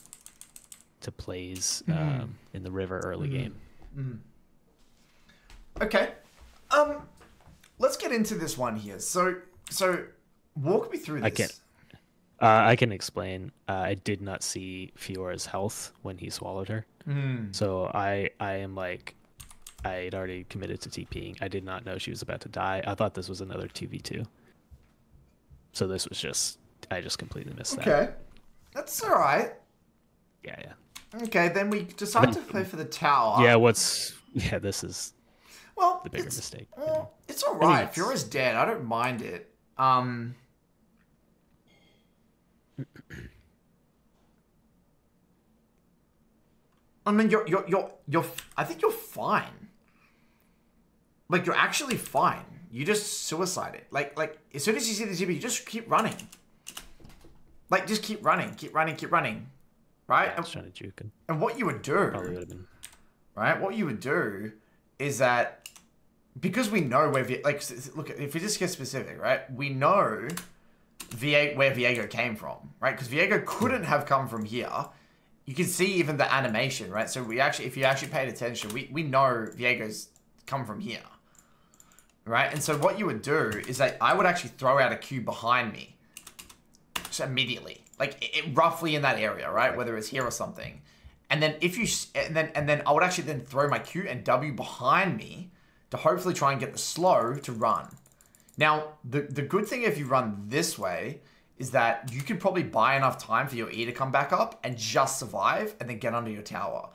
plays in the river early game. Okay, let's get into this one here. So walk me through this. I can explain. I did not see Fiora's health when he swallowed her, so I am like, I had already committed to TPing. I did not know she was about to die. I thought this was another 2v2. So this was I just completely missed that. Okay, that's all right. Yeah. Okay, then we decide to play for the tower. This is the bigger mistake. Well, it's all right. Fiora's dead. I don't mind it. I mean, I think you're fine. Like, you're actually fine. You just suicide it. Like as soon as you see the TP, you just keep running. Like, just keep running. Right? I was trying to juke him. And what you would do, probably would have been. Right? What you would do is that, because we know where, look, if we just get specific, right? We know where Viego came from, right? Because Viego couldn't have come from here. You can see even the animation, right? So if you actually paid attention, we know Viego's come from here, right? And so what you would do is that I would actually throw out a Q behind me, just immediately. Like, roughly in that area, right? Whether it's here or something. And then and then I would actually then throw my Q and W behind me to hopefully try and get the slow to run. Now, the good thing if you run this way is that you could probably buy enough time for your E to come back up and just survive and then get under your tower.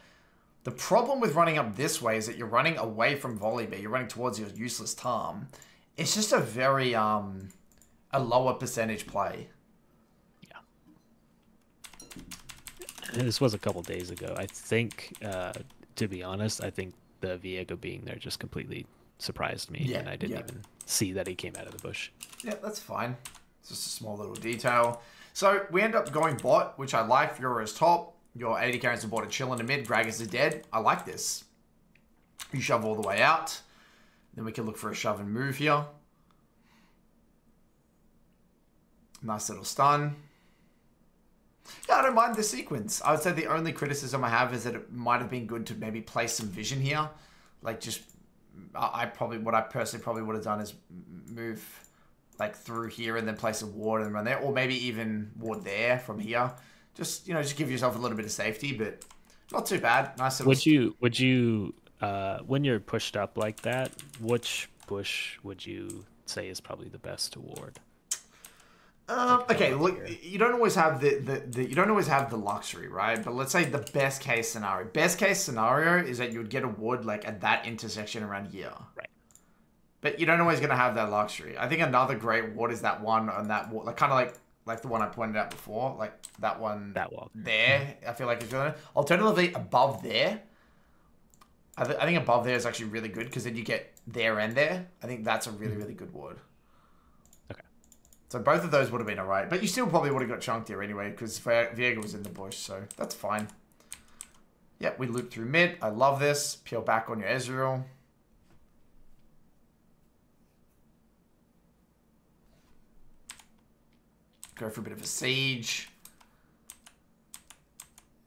The problem with running up this way is that you're running away from Volibear. You're running towards your useless Tarm. It's just a very, a lower percentage play. This was a couple days ago. I think, to be honest, I think the Viego being there just completely surprised me, and I didn't even see that he came out of the bush. Yeah, that's fine. It's just a small little detail. So we end up going bot, which I like. Fiora's top. Your 80 carries support a chill in the mid. Gragas is dead. I like this. You shove all the way out. Then we can look for a shove and move here. Nice little stun. Yeah, I don't mind this sequence. I would say the only criticism I have is that it might have been good to maybe place some vision here. Like just, what I personally probably would have done is move like through here and then place a ward and run there. Or maybe even ward there from here. Just, you know, just give yourself a little bit of safety, but not too bad. Nice little... Would you, when you're pushed up like that, which bush would you say is probably the best to ward? Okay, look, you don't always have the luxury, right? But let's say the best case scenario. Best case scenario is that you would get a ward like at that intersection around here. Right. But you don't always gonna have that luxury. I think another great ward is that one on that ward, like kind of like the one I pointed out before, like that one. That wall there. I feel like it's really. Alternatively, above there. I think above there is actually really good because then you get there and there. I think that's a really good ward. So both of those would have been alright. But you still probably would have got chunked here anyway because Viego was in the bush, so that's fine. Yep, we loop through mid. I love this. Peel back on your Ezreal. Go for a bit of a siege.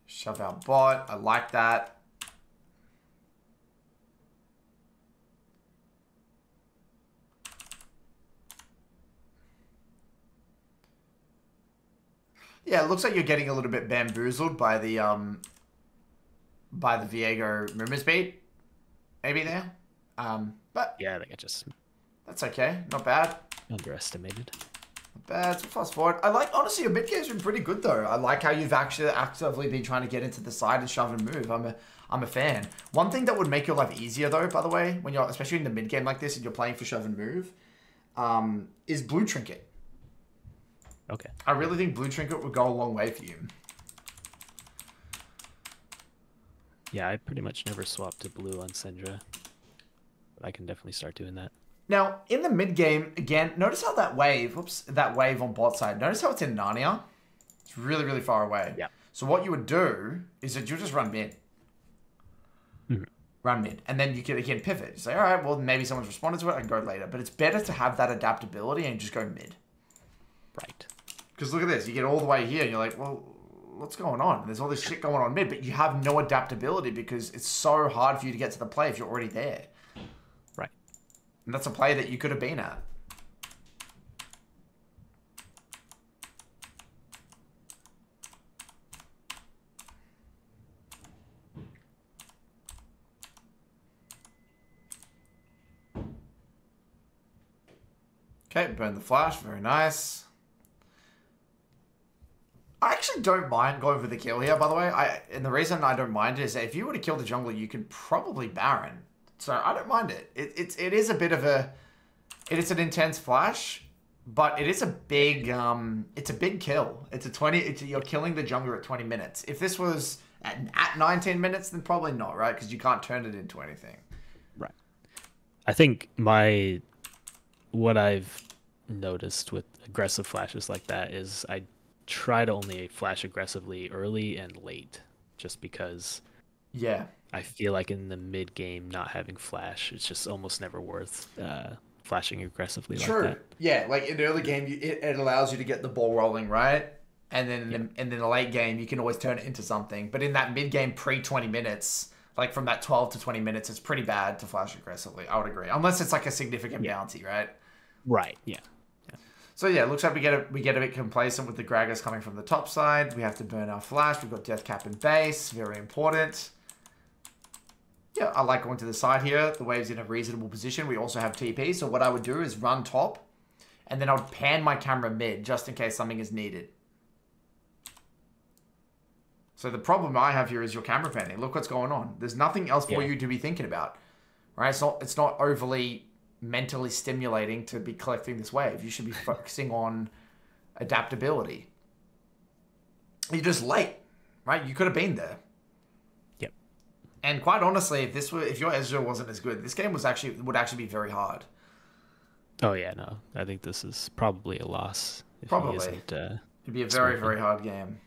Shove out bot. I like that. Yeah, it looks like you're getting a little bit bamboozled by the Viego movement speed. Maybe there. But yeah, I think I just that's okay. Not bad. underestimated. Not bad. So fast forward. I like honestly your mid game's been pretty good though. I like how you've actually actively been trying to get into the side and shove and move. I'm a fan. One thing that would make your life easier though, by the way, when you're especially in the mid game like this and you're playing for shove and move, is blue trinket. Okay. I really think blue trinket would go a long way for you. Yeah, I pretty much never swapped to blue on Syndra. But I can definitely start doing that. Now, in the mid game, again, notice how that wave, that wave on bot side, notice how it's in Narnia? It's really far away. Yeah. So what you would do is that you just run mid. Run mid. And then you can again pivot. You say, all right, well, maybe someone's responded to it, I can go later. But it's better to have that adaptability and just go mid. Right. Because look at this, you get all the way here and you're like, well, what's going on? And there's all this shit going on mid, but you have no adaptability because it's so hard for you to get to the play if you're already there. Right. And that's a play that you could have been at. Okay, burn the flash, very nice. I actually don't mind going for the kill here, by the way. And the reason I don't mind it is that if you were to kill the jungler, you can probably Baron. So I don't mind it. It is a bit of a... It is an intense flash, but it is a big... it's a big kill. It's a 20... you're killing the jungler at 20 minutes. If this was at 19 minutes, then probably not, right? Because you can't turn it into anything. Right. I think what I've noticed with aggressive flashes like that is I try to only flash aggressively early and late, just because I feel like in the mid game not having flash, it's just almost never worth flashing aggressively like that. Yeah, like in the early game it allows you to get the ball rolling, right? And then in the late game you can always turn it into something. But in that mid game pre 20 minutes, like from that 12 to 20 minutes, it's pretty bad to flash aggressively. I would agree. Unless it's like a significant bounty, right? Right, yeah. So yeah, it looks like we get a bit complacent with the Gragas coming from the top side. We have to burn our flash. We've got Death Cap and base, very important. Yeah, I like going to the side here. The wave's in a reasonable position. We also have TP, so what I would do is run top, and then I would pan my camera mid, just in case something is needed. So the problem I have here is your camera panning. Look what's going on. There's nothing else for you to be thinking about, right? It's not overly mentally stimulating to be collecting this wave. You should be focusing on adaptability. You're just late, right? You could have been there. Yep. And quite honestly, if your Ezreal wasn't as good, this game would actually be very hard. Oh yeah, no. I think this is probably a loss. If Probably. He isn't, it'd be a very hard game.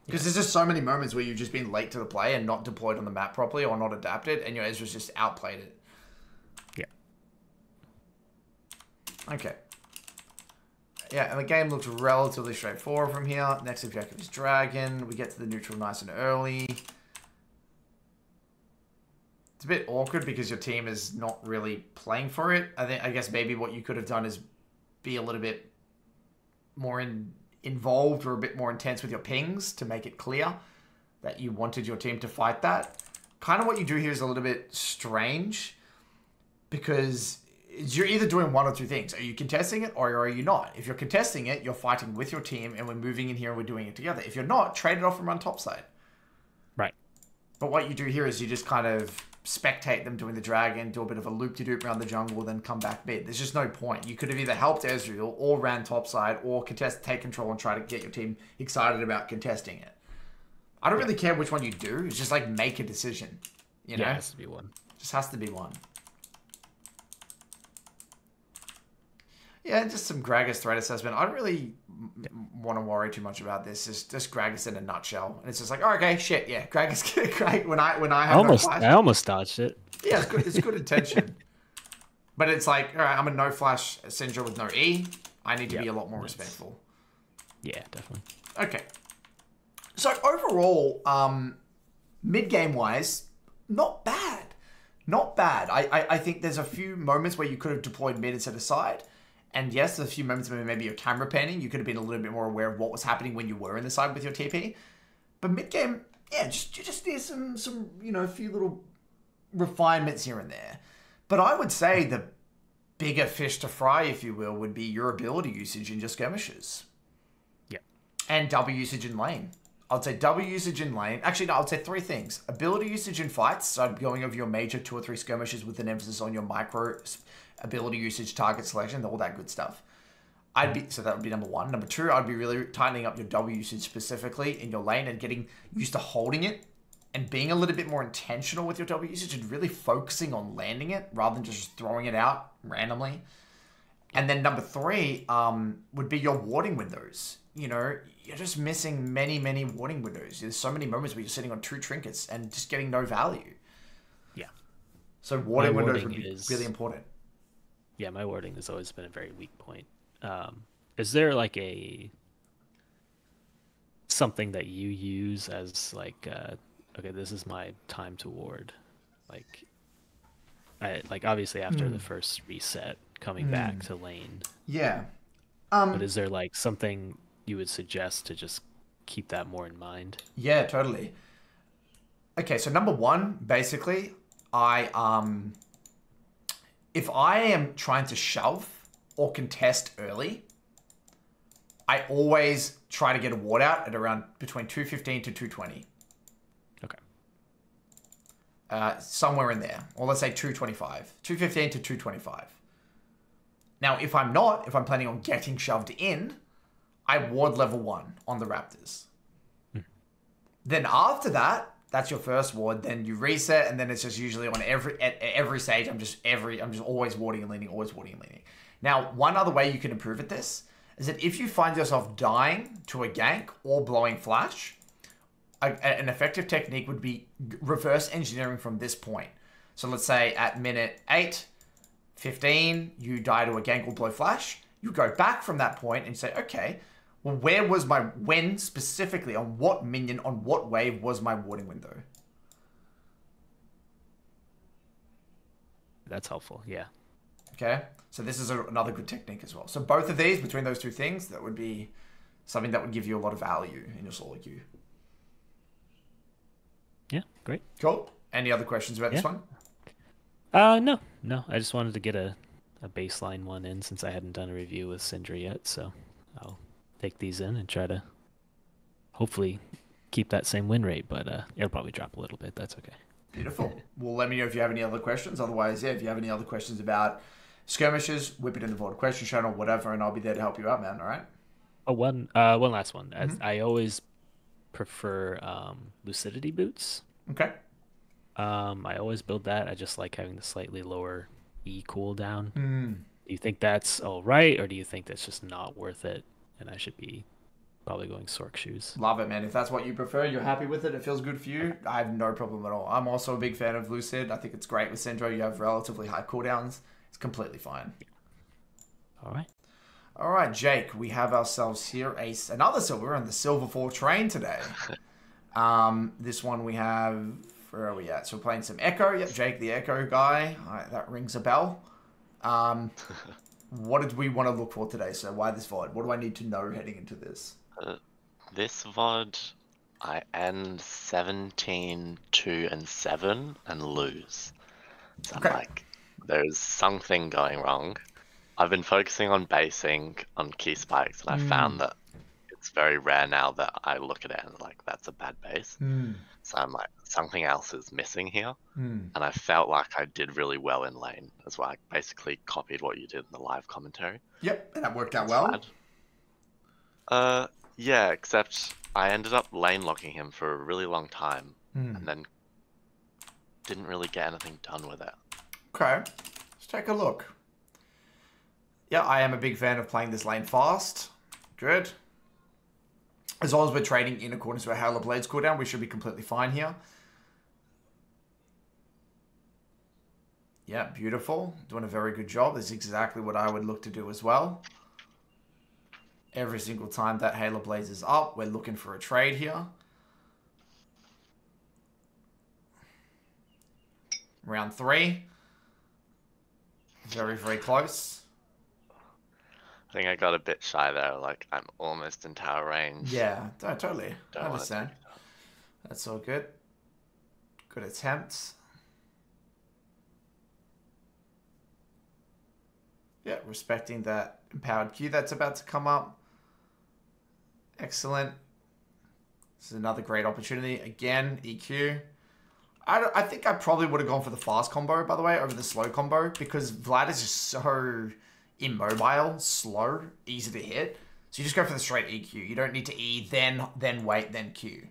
Because there's just so many moments where you've just been late to the play and not deployed on the map properly or not adapted, and your Ezra's just outplayed it. Yeah. Okay. Yeah, and the game looks relatively straightforward from here. Next objective is Dragon. We get to the neutral nice and early. It's a bit awkward because your team is not really playing for it. I guess maybe what you could have done is be a little bit more involved or a bit more intense with your pings to make it clear that you wanted your team to fight that. Kind of what you do here is a little bit strange because you're either doing one or two things. Are you contesting it or are you not? If you're contesting it, you're fighting with your team and we're moving in here and we're doing it together. If you're not, trade it off and run topside. Right. But what you do here is you just kind of spectate them doing the dragon, do a bit of a loop-de-doop around the jungle, then come back mid. There's just no point. You could have either helped Ezreal or ran topside or take control and try to get your team excited about contesting it. I don't really care which one you do. It's just like make a decision. You know? Yeah, it has to be one. Just has to be one. Yeah, just some Gragas threat assessment. I don't really want to worry too much about this. It's just Gragas in a nutshell, and it's just like, oh, okay, shit, yeah, Gragas great. When I have I almost dodged it. Yeah, it's good. It's good intention, but it's like, all right, I'm a no flash Syndra with no E. I need to be a lot more respectful. Yeah, definitely. Okay. So overall, mid game wise, not bad, not bad. I think there's a few moments where you could have deployed mid instead of side. And yes, there's a few moments where maybe your camera panning, you could have been a little bit more aware of what was happening when you were in the side with your TP. But mid-game, yeah, you just need some a few little refinements here and there. But I would say the bigger fish to fry, if you will, would be your ability usage in your skirmishes. Yeah. And W usage in lane. I'd say W usage in lane. Actually, no, I'd say three things. Ability usage in fights, so going over your major 2 or 3 skirmishes with an emphasis on your micro ability usage, target selection, all that good stuff. So that would be number 1. Number 2, I'd be really tightening up your W usage specifically in your lane and getting used to holding it and being a little bit more intentional with your W usage and really focusing on landing it rather than just throwing it out randomly. And then number 3 would be your warding windows. You know, you're just missing many, many warding windows. There's so many moments where you're sitting on 2 trinkets and just getting no value. Yeah. So warding windows would be really important. Yeah, my warding has always been a very weak point. Is there like something that you use as like, okay, this is my time to ward? Like obviously after the first reset, coming back to lane. Yeah. But is there like something you would suggest to just keep that more in mind? Yeah, totally. Okay, so number 1, basically, if I am trying to shove or contest early, I always try to get a ward out at around between 215 to 220. Okay. Somewhere in there. Or let's say 225. 215 to 225. Now, if I'm planning on getting shoved in, I ward level 1 on the Raptors. Then after that, that's your first ward. Then you reset, and then it's just usually on every stage. I'm just always warding and leaning, always warding and leaning. Now, one other way you can improve at this is that if you find yourself dying to a gank or blowing flash, an effective technique would be reverse engineering from this point. So let's say at minute 8, 15, you die to a gank or blow flash. You go back from that point and say, okay, well, when specifically, on what minion, on what wave was my warding window? That's helpful, yeah. Okay, so this is another good technique as well. So both of these, between those 2 things, that would be something that would give you a lot of value in your solo queue. Yeah, great. Cool. Any other questions about this one? No. I just wanted to get a baseline one in since I hadn't done a review with Syndra yet, so I'll take these in and try to hopefully keep that same win rate, but it'll probably drop a little bit. That's okay. Beautiful. Well, let me know if you have any other questions. Otherwise, yeah, if you have any other questions about skirmishes, whip it in the Void Question channel, whatever, and I'll be there to help you out, man. All right? Oh, one last one. I always prefer Lucidity boots. Okay. I always build that. I just like having the slightly lower E cooldown. Mm. Do you think that's all right, or do you think that's just not worth it and I should be probably going Sork shoes. Love it, man. If that's what you prefer, you're happy with it, it feels good for you, I have no problem at all. I'm also a big fan of Lucid. I think it's great with Syndra. You have relatively high cooldowns. It's completely fine. All right. All right, Jake, we have ourselves here another silver. We're on the Silver 4 train today. This one we have... Where are we at? So we're playing some Ekko. Yep, Jake, the Ekko guy. All right, that rings a bell. What did we want to look for today, sir? Why this VOD? What do I need to know heading into this? This VOD, I end 17, 2, and 7 and lose. So Okay. I'm like, there's something going wrong. I've been focusing on basing on key spikes, and I found that it's very rare now that I look at it and like, that's a bad base. So I'm like, something else is missing here. And I felt like I did really well in lane as well. I basically copied what you did in the live commentary. Yep, and that worked out well. Yeah, except I ended up lane locking him for a really long time and then didn't really get anything done with it. Okay, let's take a look. Yeah, I am a big fan of playing this lane fast. Good. As long as we're trading in accordance to our Halo Blades cooldown, we should be completely fine here. Yeah, beautiful. Doing a very good job. This is exactly what I would look to do as well. Every single time that Halo Blades is up, we're looking for a trade here. Round 3. Very, very close. I think I got a bit shy there, like I'm almost in tower range. Yeah, totally. Don't I wanna understand. do that. That's all good. Good attempt. Yeah, respecting that empowered Q that's about to come up. Excellent. This is another great opportunity. Again, EQ. I think I probably would have gone for the fast combo, by the way, over the slow combo, because Vlad is just so immobile, slow, easy to hit. So you just go for the straight EQ. You don't need to E, then wait, then Q.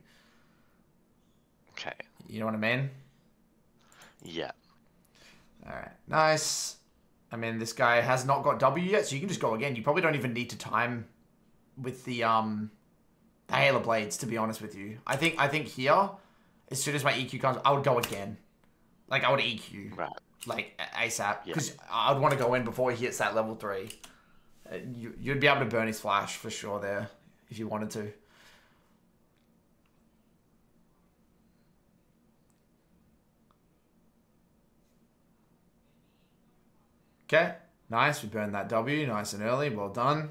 Okay. You know what I mean? Yeah. Alright, nice. I mean, this guy has not got W yet, so you can just go again. You probably don't even need to time with the Halo Blades, to be honest with you. I think here, as soon as my EQ comes, I would go again. Like, I would EQ. Right. Like, ASAP. Yeah. Because I'd want to go in before he hits that level 3. You'd be able to burn his flash for sure there, if you wanted to. Okay, nice. We burned that W nice and early. Well done.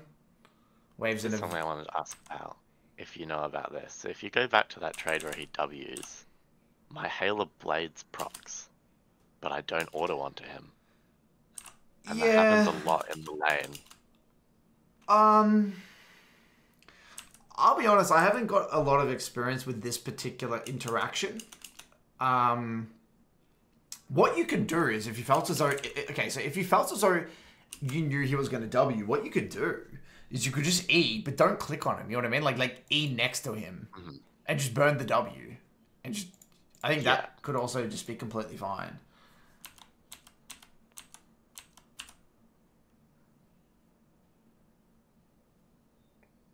Waves in There's a... something I wanted to ask about, if you know about this. So if you go back to that trade where he Ws, my Halo Blades procs, but I don't auto onto him. And that happens a lot in the lane. I'll be honest, I haven't got a lot of experience with this particular interaction. What you can do is, if you felt as though... Okay, so if you felt as though you knew he was going to W, what you could do is you could just E, but don't click on him, you know what I mean? Like E next to him, and just burn the W. And just... I think that could also just be completely fine.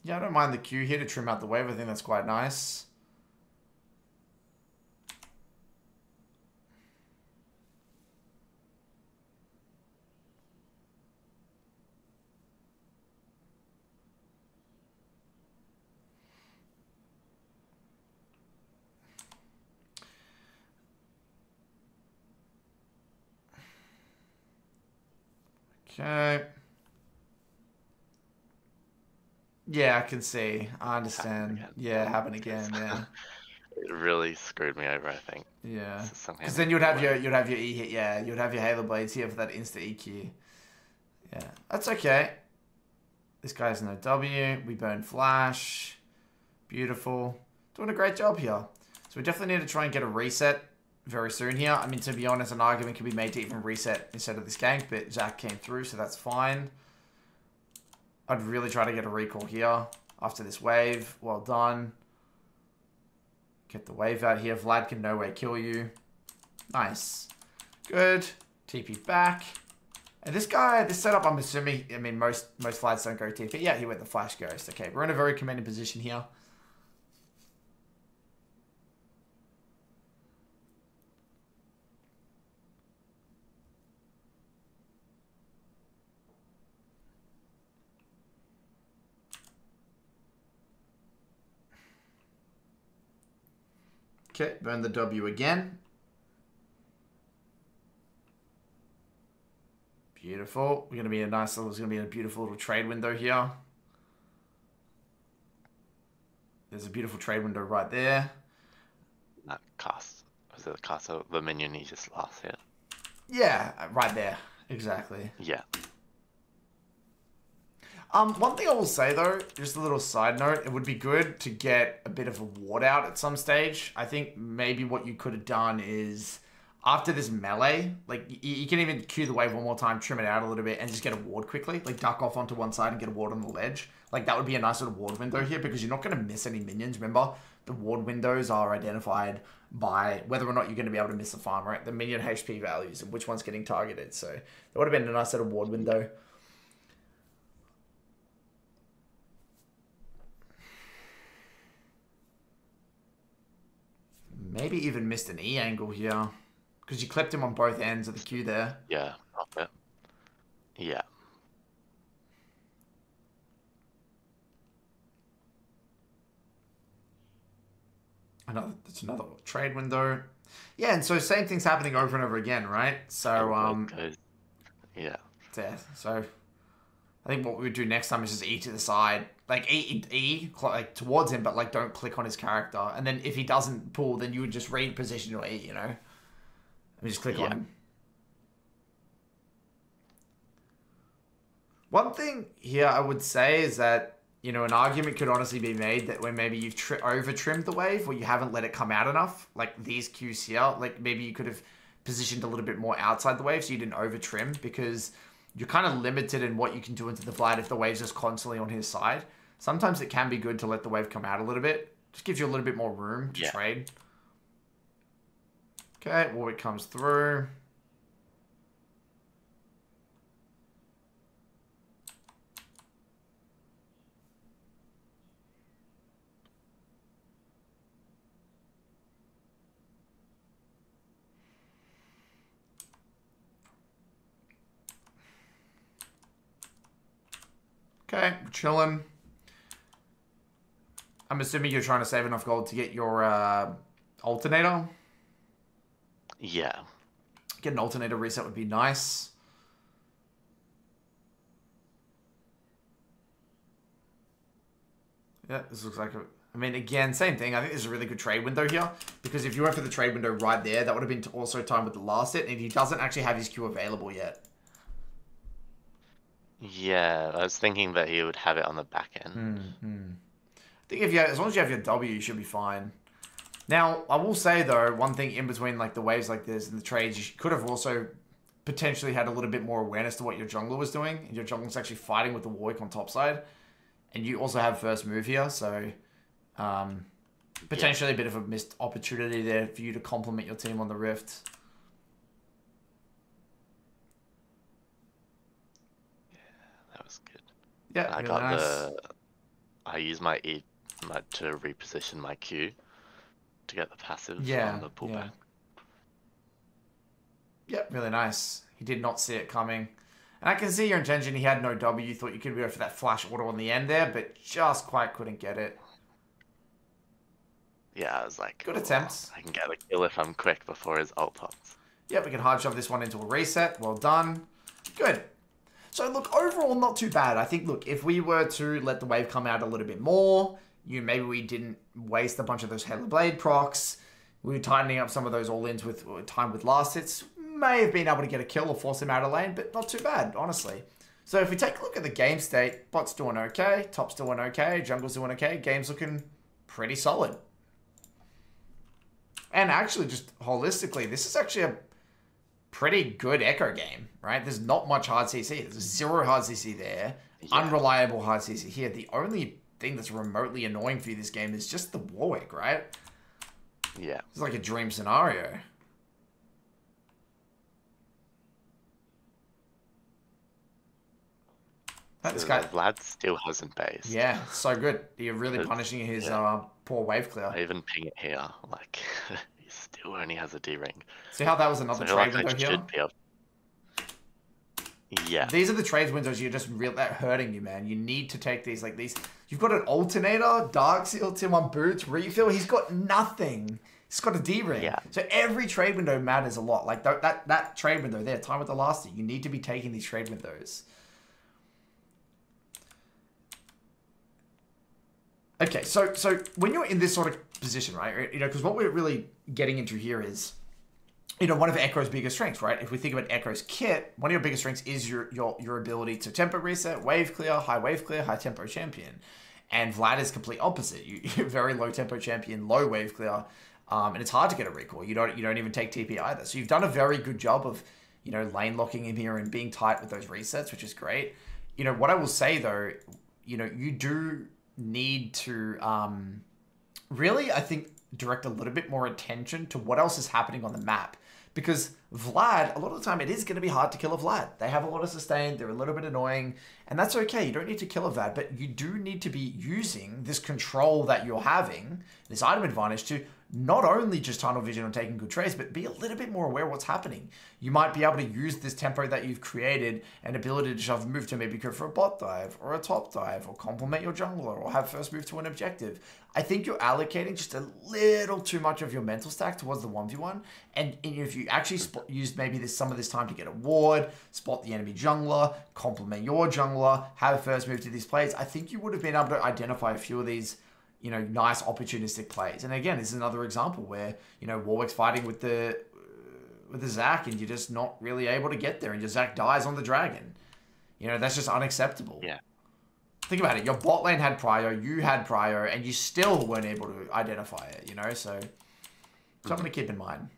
Yeah, I don't mind the Q here to trim out the wave. I think that's quite nice. Okay. Yeah, I can see. I understand. Yeah, happen again. Yeah. It really screwed me over, I think. Yeah. Something Because then you'd have your E hit. Yeah, you'd have your Halo Blades here for that insta EQ. Yeah, that's okay. This guy has no W. We burn flash. Beautiful. Doing a great job here. So we definitely need to try and get a reset very soon here. I mean, to be honest, an argument can be made to even reset instead of this gank, but Zach came through, so that's fine. I'd really try to get a recall here after this wave. Well done. Get the wave out here. Vlad can no way kill you. Nice. Good. TP back. And this guy, this setup, I'm assuming, I mean, most flags don't go TP. Yeah, he went the Flash Ghost. Okay, we're in a very commanding position here. Okay, burn the W again. Beautiful. We're gonna be a nice little. There's gonna be a beautiful little trade window here. There's a beautiful trade window right there. That cast. Was it the cast of the minion he just last hit? Yeah, right there. Exactly. Yeah. One thing I will say though, just a little side note, it would be good to get a bit of a ward out at some stage. I think maybe what you could have done is after this melee, like you can even cue the wave one more time, trim it out a little bit, and just get a ward quickly. Like duck off onto one side and get a ward on the ledge. Like that would be a nice little ward window here because you're not going to miss any minions. Remember, the ward windows are identified by whether or not you're going to be able to miss the farm, right? The minion HP values and which one's getting targeted. So that would have been a nice little ward window. Maybe even missed an E angle here. Because you clipped him on both ends of the queue there. Yeah. Okay. Yeah. That's another trade window. Yeah, and so same thing's happening over and over again, right? So, yeah. Yeah, so I think what we would do next time is just E to the side. Like, E like, towards him, but, like, don't click on his character. And then if he doesn't pull, then you would just reposition your E, you know? And just click on him. One thing here I would say is that, you know, an argument could honestly be made that when maybe you've over-trimmed the wave or you haven't let it come out enough, like these queues here, like maybe you could have positioned a little bit more outside the wave so you didn't over-trim because you're kind of limited in what you can do into the Vlad if the wave's just constantly on his side. Sometimes it can be good to let the wave come out a little bit. Just gives you a little bit more room to trade. Okay, Warwick comes through. Okay, we're chilling. I'm assuming you're trying to save enough gold to get your alternator. Yeah. Get an alternator reset would be nice. Yeah, this looks like a... I mean, again, same thing. I think this is a really good trade window here. Because if you went for the trade window right there, that would have been also timed with the last hit. And he doesn't actually have his queue available yet. Yeah, I was thinking that he would have it on the back end. I think if you, as long as you have your W, you should be fine. Now, I will say though, one thing in between like the waves like this and the trades, you could have also potentially had a little bit more awareness to what your jungler was doing. And your jungler's actually fighting with the Warwick on top side. And you also have first move here, so potentially a bit of a missed opportunity there for you to complement your team on the Rift. That was good. Yeah, I really got nice. I used my E to reposition my Q to get the passive on the pullback. Yep, really nice. He did not see it coming. And I can see your intention. He had no W. You thought you could go for that flash auto on the end there, but just quite couldn't get it. Yeah, I was like, good attempts. I can get a kill if I'm quick before his ult pops. Yep, we can hard shove this one into a reset. Well done. Good. So look, overall, not too bad. I think, look, if we were to let the wave come out a little bit more, maybe we didn't waste a bunch of those Halo Blade procs. We were tightening up some of those all-ins with time with last hits. May have been able to get a kill or force him out of lane, but not too bad, honestly. So if we take a look at the game state, bot's doing okay, top's doing okay, jungle's doing okay, game's looking pretty solid. And actually, just holistically, this is actually a pretty good Ekko game, right? There's not much hard CC. There's zero hard CC there. Yeah. Unreliable hard CC here. The only thing that's remotely annoying for you this game is just the Warwick, right? Yeah. It's like a dream scenario. That's So guy. Vlad still hasn't based. Yeah, so good. You're really It's- punishing his yeah. poor wave clear. I even ping it here. Like, he still only has a D ring. See how that was So another he trade like window here? should be up. Yeah. These are the trades windows you're just real that hurting you, man. You need to take these like these. You've got an alternator, dark seal, tier 1 boots, refill. He's got nothing. He's got a D ring. Yeah. So every trade window matters a lot. Like that trade window there, time with the last year. You need to be taking these trade windows. Okay, so when you're in this sort of position, right? You know, because what we're really getting into here is, you know, one of Ekko's biggest strengths, right? If we think about Ekko's kit, one of your biggest strengths is your ability to tempo reset, wave clear, high tempo champion. And Vlad is complete opposite. You're very low tempo champion, low wave clear, and it's hard to get a recall. You don't even take TP either. So you've done a very good job of, you know, lane locking him here and being tight with those resets, which is great. You know, what I will say though, you know, you do need to really, I think, direct a little bit more attention to what else is happening on the map. Because Vlad, a lot of the time, it is going to be hard to kill a Vlad. They have a lot of sustain, they're a little bit annoying, and that's okay. You don't need to kill a Vlad, but you do need to be using this control that you're having, this item advantage, to not only just tunnel vision on taking good trades, but be a little bit more aware of what's happening. You might be able to use this tempo that you've created and ability to shove move to maybe go for a bot dive or a top dive or complement your jungler or have first move to an objective. I think you're allocating just a little too much of your mental stack towards the 1v1. And if you actually use maybe some of this time to get a ward, spot the enemy jungler, complement your jungler, have a first move to these plays, I think you would have been able to identify a few of these, you know, nice opportunistic plays. And again, this is another example where, you know, Warwick's fighting with the Zac and you're just not really able to get there and your Zac dies on the dragon. You know, that's just unacceptable. Yeah. Think about it. Your bot lane had prio, you had prio, and you still weren't able to identify it, you know? So, something to keep in mind.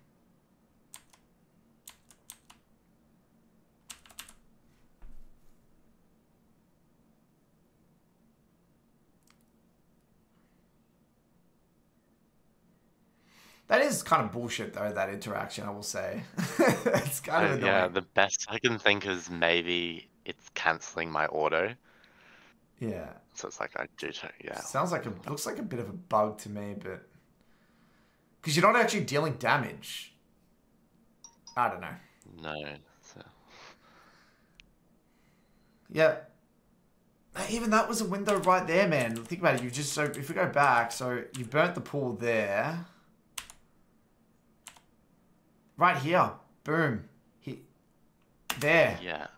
That is kind of bullshit, though, that interaction, I will say. It's kind of annoying. Yeah, the best I can think is maybe it's cancelling my auto. Yeah. So it's like I do, yeah. Sounds like looks like a bit of a bug to me, but because you're not actually dealing damage. I don't know. No. So... Yeah. Even that was a window right there, man. Think about it. You just, so if we go back, so you burnt the pool there. Right here. Boom. There. Yeah.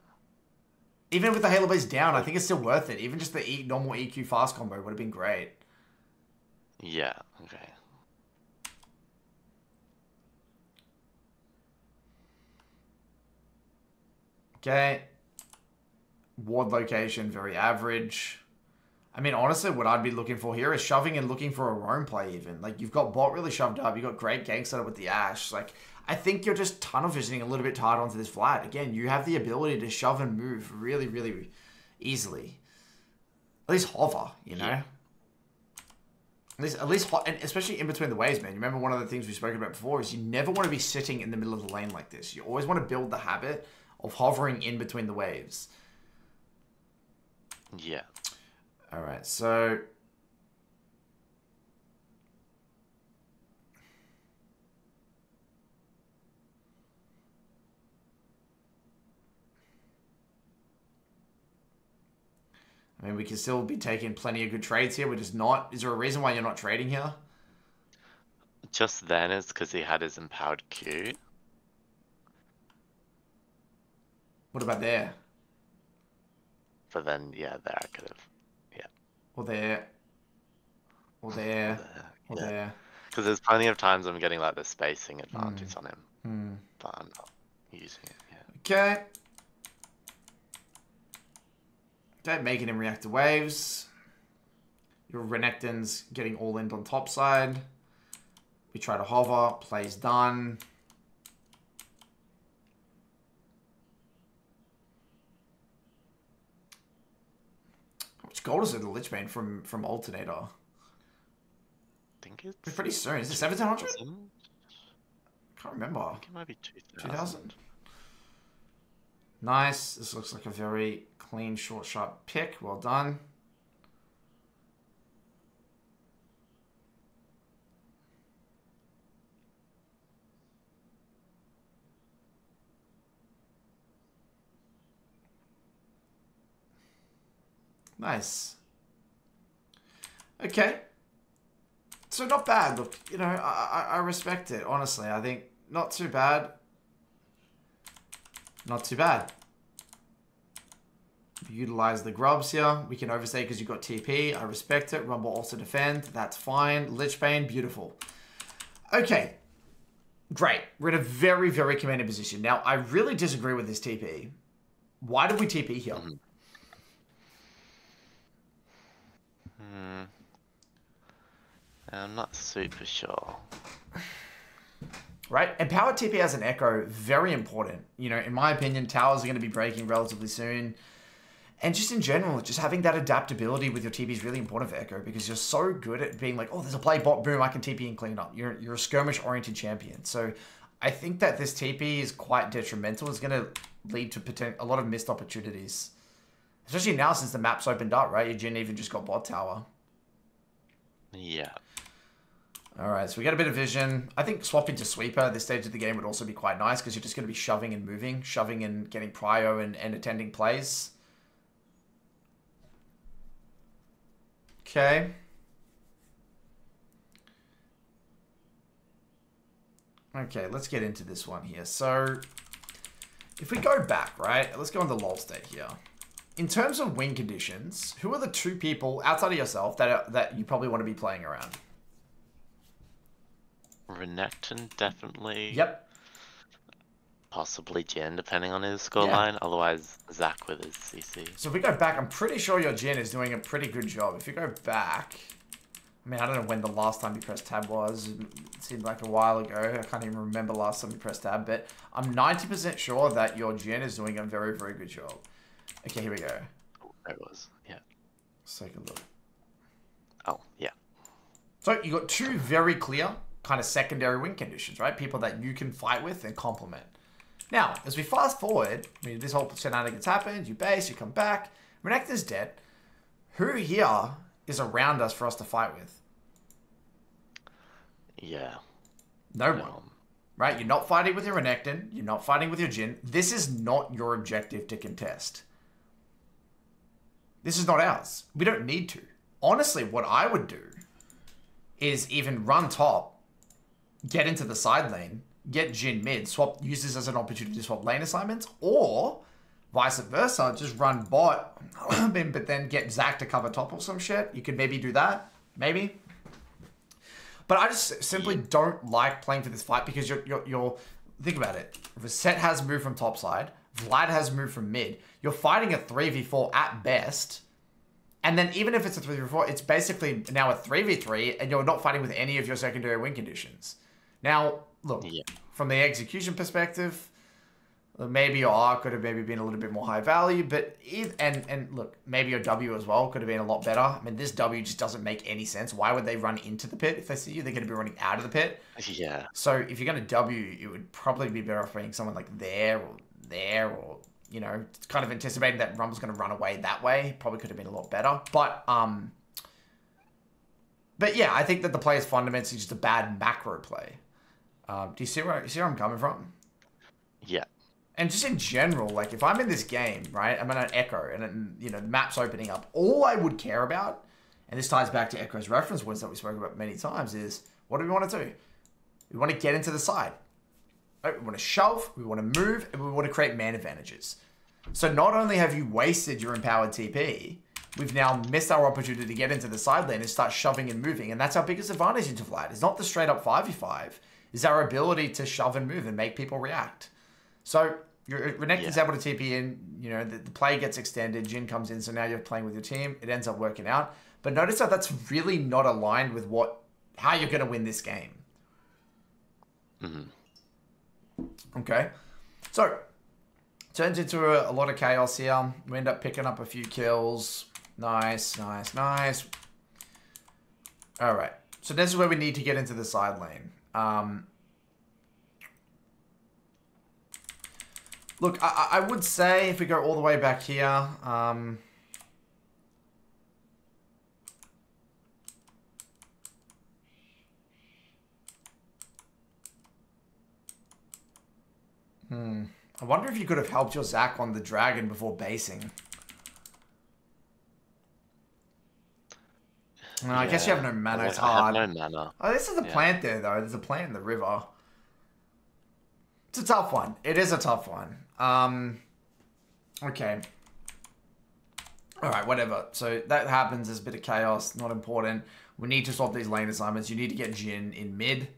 Even with the Halo Blaze down, I think it's still worth it. Even just the normal EQ fast combo would have been great. Yeah, okay. Okay. Ward location, very average. I mean, honestly, what I'd be looking for here is shoving and looking for a roam play even. Like, you've got bot really shoved up. You've got great gank set up with the Ashe. Like, I think you're just tunnel visioning a little bit tight onto this Vlad. Again, you have the ability to shove and move really, really easily. At least hover, you know? Yeah. At least and especially in between the waves, man. You remember one of the things we spoke about before is you never want to be sitting in the middle of the lane like this. You always want to build the habit of hovering in between the waves. Yeah. All right, so I mean, we can still be taking plenty of good trades here. We're just not. Is there a reason why you're not trading here? Just then it's because he had his empowered Q. What about there? But then, yeah, there I could have. Yeah. Or there? Or there? Or Yeah. there? Because there's plenty of times I'm getting like the spacing advantage on him. But I'm not using it, yeah. Okay. Okay, making him react to waves. Your Renekton's getting all in on top side. We try to hover. Play's done. How much gold is it, the Lich Bane from Alternator? I think it's Pretty soon. Is it 1700? 2000? Can't remember. I think it might be 2000. 2000? Nice. This looks like a very clean, short, sharp pick. Well done. Nice. Okay. So not bad. Look, you know, I respect it. Honestly, I think not too bad. Not too bad. Utilize the grubs here. We can overstay because you've got TP. I respect it. Rumble also defend. That's fine. Lich Bane, beautiful. Okay. Great. We're in a very, very commanding position. Now, I really disagree with this TP. Why did we TP here? I'm not super sure. Right? And power TP as an Ekko, very important. You know, in my opinion, towers are going to be breaking relatively soon. And just in general, just having that adaptability with your TP is really important for Ekko because you're so good at being like, oh, there's a play bot, boom, I can TP and clean up. You're a skirmish-oriented champion. So I think that this TP is quite detrimental. It's going to lead to a lot of missed opportunities. Especially now since the map's opened up, right? Your Jhin even just got bot tower. Yeah. All right, so we get a bit of vision. I think swapping to sweeper at this stage of the game would also be quite nice because you're just going to be shoving and moving, shoving and getting prio and attending plays. Okay. Okay, let's get into this one here. So, if we go back, right? Let's go on the LoL state here. In terms of win conditions, who are the two people outside of yourself that you probably want to be playing around? Renekton, definitely. Yep. Possibly Jhin, depending on his scoreline. Yeah. Otherwise, Zach with his CC. So if we go back, I'm pretty sure your Jhin is doing a pretty good job. If you go back... I mean, I don't know when the last time you pressed tab was. It seemed like a while ago. I can't even remember last time you pressed tab. But I'm 90% sure that your Jhin is doing a very, very good job. Okay, here we go. Oh, there it was. Yeah. Let's take a look. Oh, yeah. So you got two very clear kind of secondary win conditions, right? People that you can fight with and complement. Now, as we fast forward, I mean, this whole shenanigans happens, you base, you come back, Renekton's dead. Who here is around us for us to fight with? Yeah. No one. Right? You're not fighting with your Renekton. You're not fighting with your Jhin. This is not your objective to contest. This is not ours. We don't need to. Honestly, what I would do is even run top, get into the side lane, get Jhin mid, use this as an opportunity to swap lane assignments, or vice versa, just run bot, but then get Zac to cover top or some shit. You could maybe do that. Maybe. But I just simply don't like playing for this fight because you're think about it. Reset has moved from top side. Vlad has moved from mid. You're fighting a 3v4 at best. And then even if it's a 3v4, it's basically now a 3v3 and you're not fighting with any of your secondary win conditions. Now, look, from the execution perspective, maybe your R could have maybe been a little bit more high value, but and look, maybe your W as well could have been a lot better. I mean, this W just doesn't make any sense. Why would they run into the pit if they see you? They're going to be running out of the pit. Yeah. So if you're going to W, it would probably be better off being someone like there, or you know, kind of anticipating that Rumble's going to run away that way. Probably could have been a lot better. But yeah, I think that the play is fundamentally just a bad macro play. Do you see where I'm coming from? Yeah. And just in general, like if I'm in this game, right, I'm in an Ekko and you know, the map's opening up, all I would care about, and this ties back to Ekko's reference words that we spoke about many times, is what do we want to do? We want to get into the side. Right? We want to shove, we want to move, and we want to create man advantages. So not only have you wasted your empowered TP, we've now missed our opportunity to get into the side lane and start shoving and moving, and that's our biggest advantage into Vlad. It's not the straight up 5v5, it's our ability to shove and move and make people react. So Renekton's able to TP in, you know, the play gets extended, Jhin comes in, so now you're playing with your team, it ends up working out. But notice that that's really not aligned with how you're going to win this game. Okay, so turns into a lot of chaos here. We end up picking up a few kills. Nice, nice, nice. All right, so this is where we need to get into the side lane. Look, I would say if we go all the way back here, I wonder if you could have helped your Zac on the dragon before basing. No, I guess you have no mana. It's hard. I have no mana. Oh, this is a plant there, though. There's a plant in the river. It's a tough one. It is a tough one. Okay. Alright, whatever. So that happens. There's a bit of chaos. Not important. We need to swap these lane assignments. You need to get Jhin in mid. At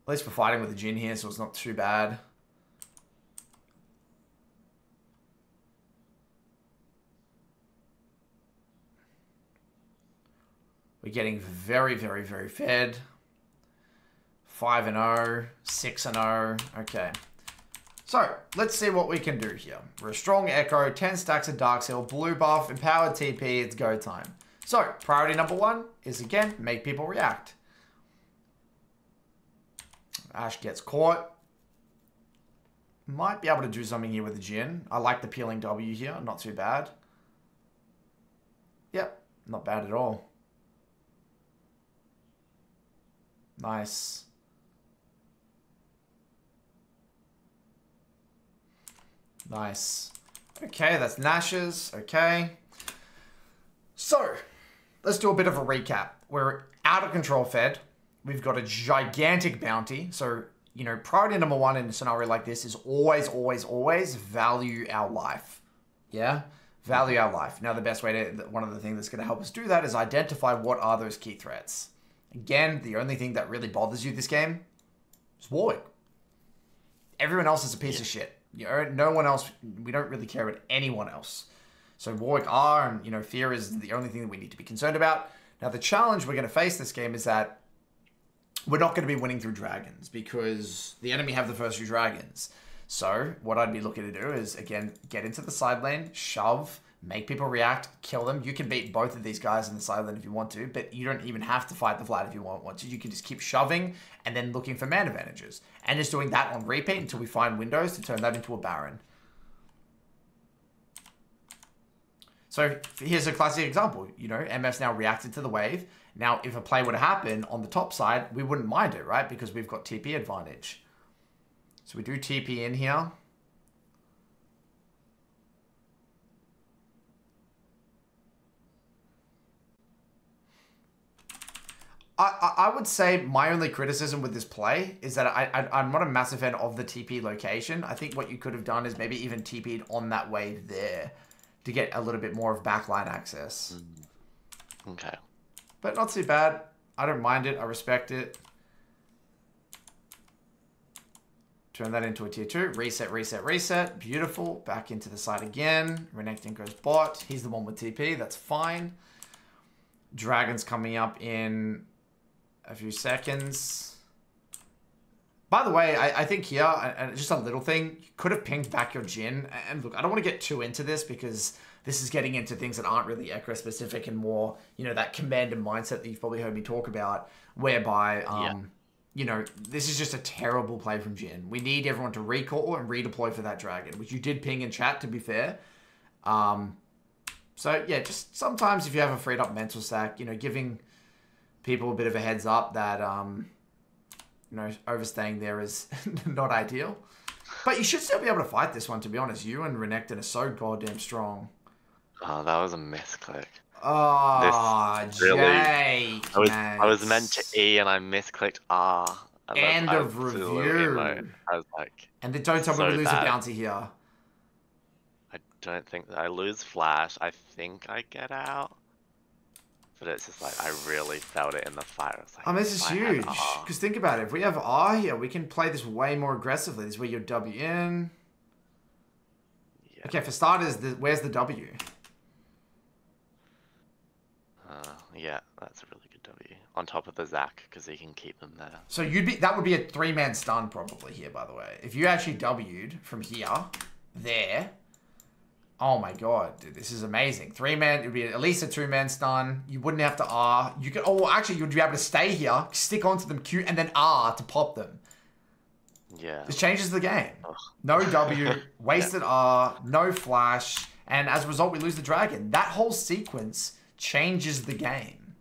least we're fighting with the Jhin here, so it's not too bad. We're getting very, very, very fed. 5-0, 6-0. Okay. So, let's see what we can do here. We're a strong Ekko, 10 stacks of Dark Seal, blue buff, empowered TP, it's go time. So, priority number 1 is, again, make people react. Ashe gets caught. Might be able to do something here with the Jhin. I like the peeling W here, not too bad. Yep, not bad at all. Nice. Nice. Okay, that's Nash's. Okay. So, let's do a bit of a recap. We're out of control fed. We've got a gigantic bounty. So, you know, priority number 1 in a scenario like this is always, always, always value our life. Yeah? Value our life. Now, the best way to, one of the things that's going to help us do that is identify what are those key threats. Again, the only thing that really bothers you this game is Warwick. Everyone else is a piece of shit. You know, no one else, we don't really care about anyone else. So Warwick R and, you know, Fear is the only thing that we need to be concerned about. Now, the challenge we're going to face this game is that we're not going to be winning through dragons because the enemy have the first few dragons. So what I'd be looking to do is, again, get into the side lane, shove, make people react, kill them. You can beat both of these guys in the side lane if you want to, but you don't even have to fight the Vlad if you want to. You can just keep shoving and then looking for man advantages. And just doing that on repeat until we find windows to turn that into a Baron. So here's a classic example. You know, MF's now reacted to the wave. Now, if a play were to happen on the top side, we wouldn't mind it, right? Because we've got TP advantage. So we do TP in here. I would say my only criticism with this play is that I'm not a massive fan of the TP location. I think what you could have done is maybe even TP'd on that wave there to get a little bit more of backline access. Okay. But not too bad. I don't mind it. I respect it. Turn that into a tier 2. Reset, reset, reset. Beautiful. Back into the side again. Renekton goes bot. He's the one with TP. That's fine. Dragon's coming up in a few seconds. By the way, I think here, and just a little thing, you could have pinged back your Jhin. And look, I don't want to get too into this because this is getting into things that aren't really Ekko specific and more, you know, that commander mindset that you've probably heard me talk about, whereby, you know, this is just a terrible play from Jhin. We need everyone to recall and redeploy for that dragon, which you did ping in chat, to be fair. So, yeah, just sometimes if you have a freed up mental stack, you know, giving people a bit of a heads up that, you know, overstaying there is not ideal. But you should still be able to fight this one, to be honest. You and Renekton are so goddamn strong. Oh, that was a misclick. Oh, Jake. I was meant to E and I misclicked R. End of review. I was like... And then don't tell me we lose a bounty here. I don't think I lose flash. I think I get out. But it's just like, I really felt it in the fire. Like, this is huge. Because think about it. If we have R here, we can play this way more aggressively. This is where you're W in. Yeah. Okay, for starters, where's the W? Yeah, that's a really good W. On top of the Zac, because he can keep them there. So that would be a 3-man stun probably here, by the way. If you actually W'd from here, there... Oh my god, dude, this is amazing. 3-man, it would be at least a 2-man stun. You wouldn't have to R. You could, oh, actually, you'd be able to stay here, stick onto them, Q, and then R to pop them. Yeah. This changes the game. No W, wasted R, no flash, and as a result, we lose the dragon. That whole sequence changes the game.